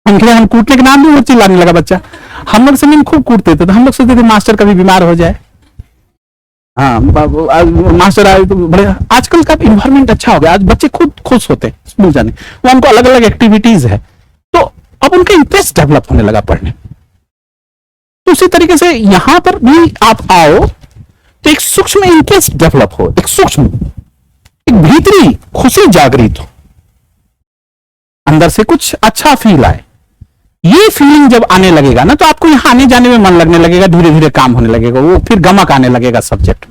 Speaker 1: हम कूटने के नाम भी चिल्लाने लगा बच्चा। हम लोग समय में खूब कूटते थे, तो हम लोग सोचते थे मास्टर कभी बीमार हो जाए। हाँ, मास्टर आए तो बड़े। आजकल का इन्वायरमेंट अच्छा हो गया, आज बच्चे खुद खुश होते हैं स्कूल जाने। वो उनको अलग अलग एक्टिविटीज है, तो अब उनका इंटरेस्ट डेवलप होने लगा पढ़ने। तो उसी तरीके से यहां पर भी आप आओ तो एक सूक्ष्म इंटरेस्ट डेवलप हो, एक सूक्ष्म, एक भीतरी खुशी जागृत हो, अंदर से कुछ अच्छा फील आए। ये फीलिंग जब आने लगेगा ना, तो आपको यहां आने जाने में मन लगने लगेगा, धीरे धीरे काम होने लगेगा, वो फिर गमक आने लगेगा सब्जेक्ट।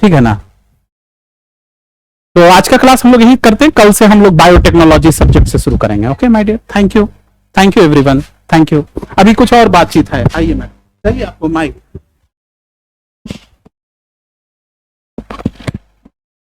Speaker 1: ठीक है ना? तो आज का क्लास हम लोग यही करते हैं। कल से हम लोग बायोटेक्नोलॉजी सब्जेक्ट से शुरू करेंगे। Okay my dear, thank you everyone, thank you. अभी कुछ और बातचीत है, आइए मैडम, चाहिए आपको माइक?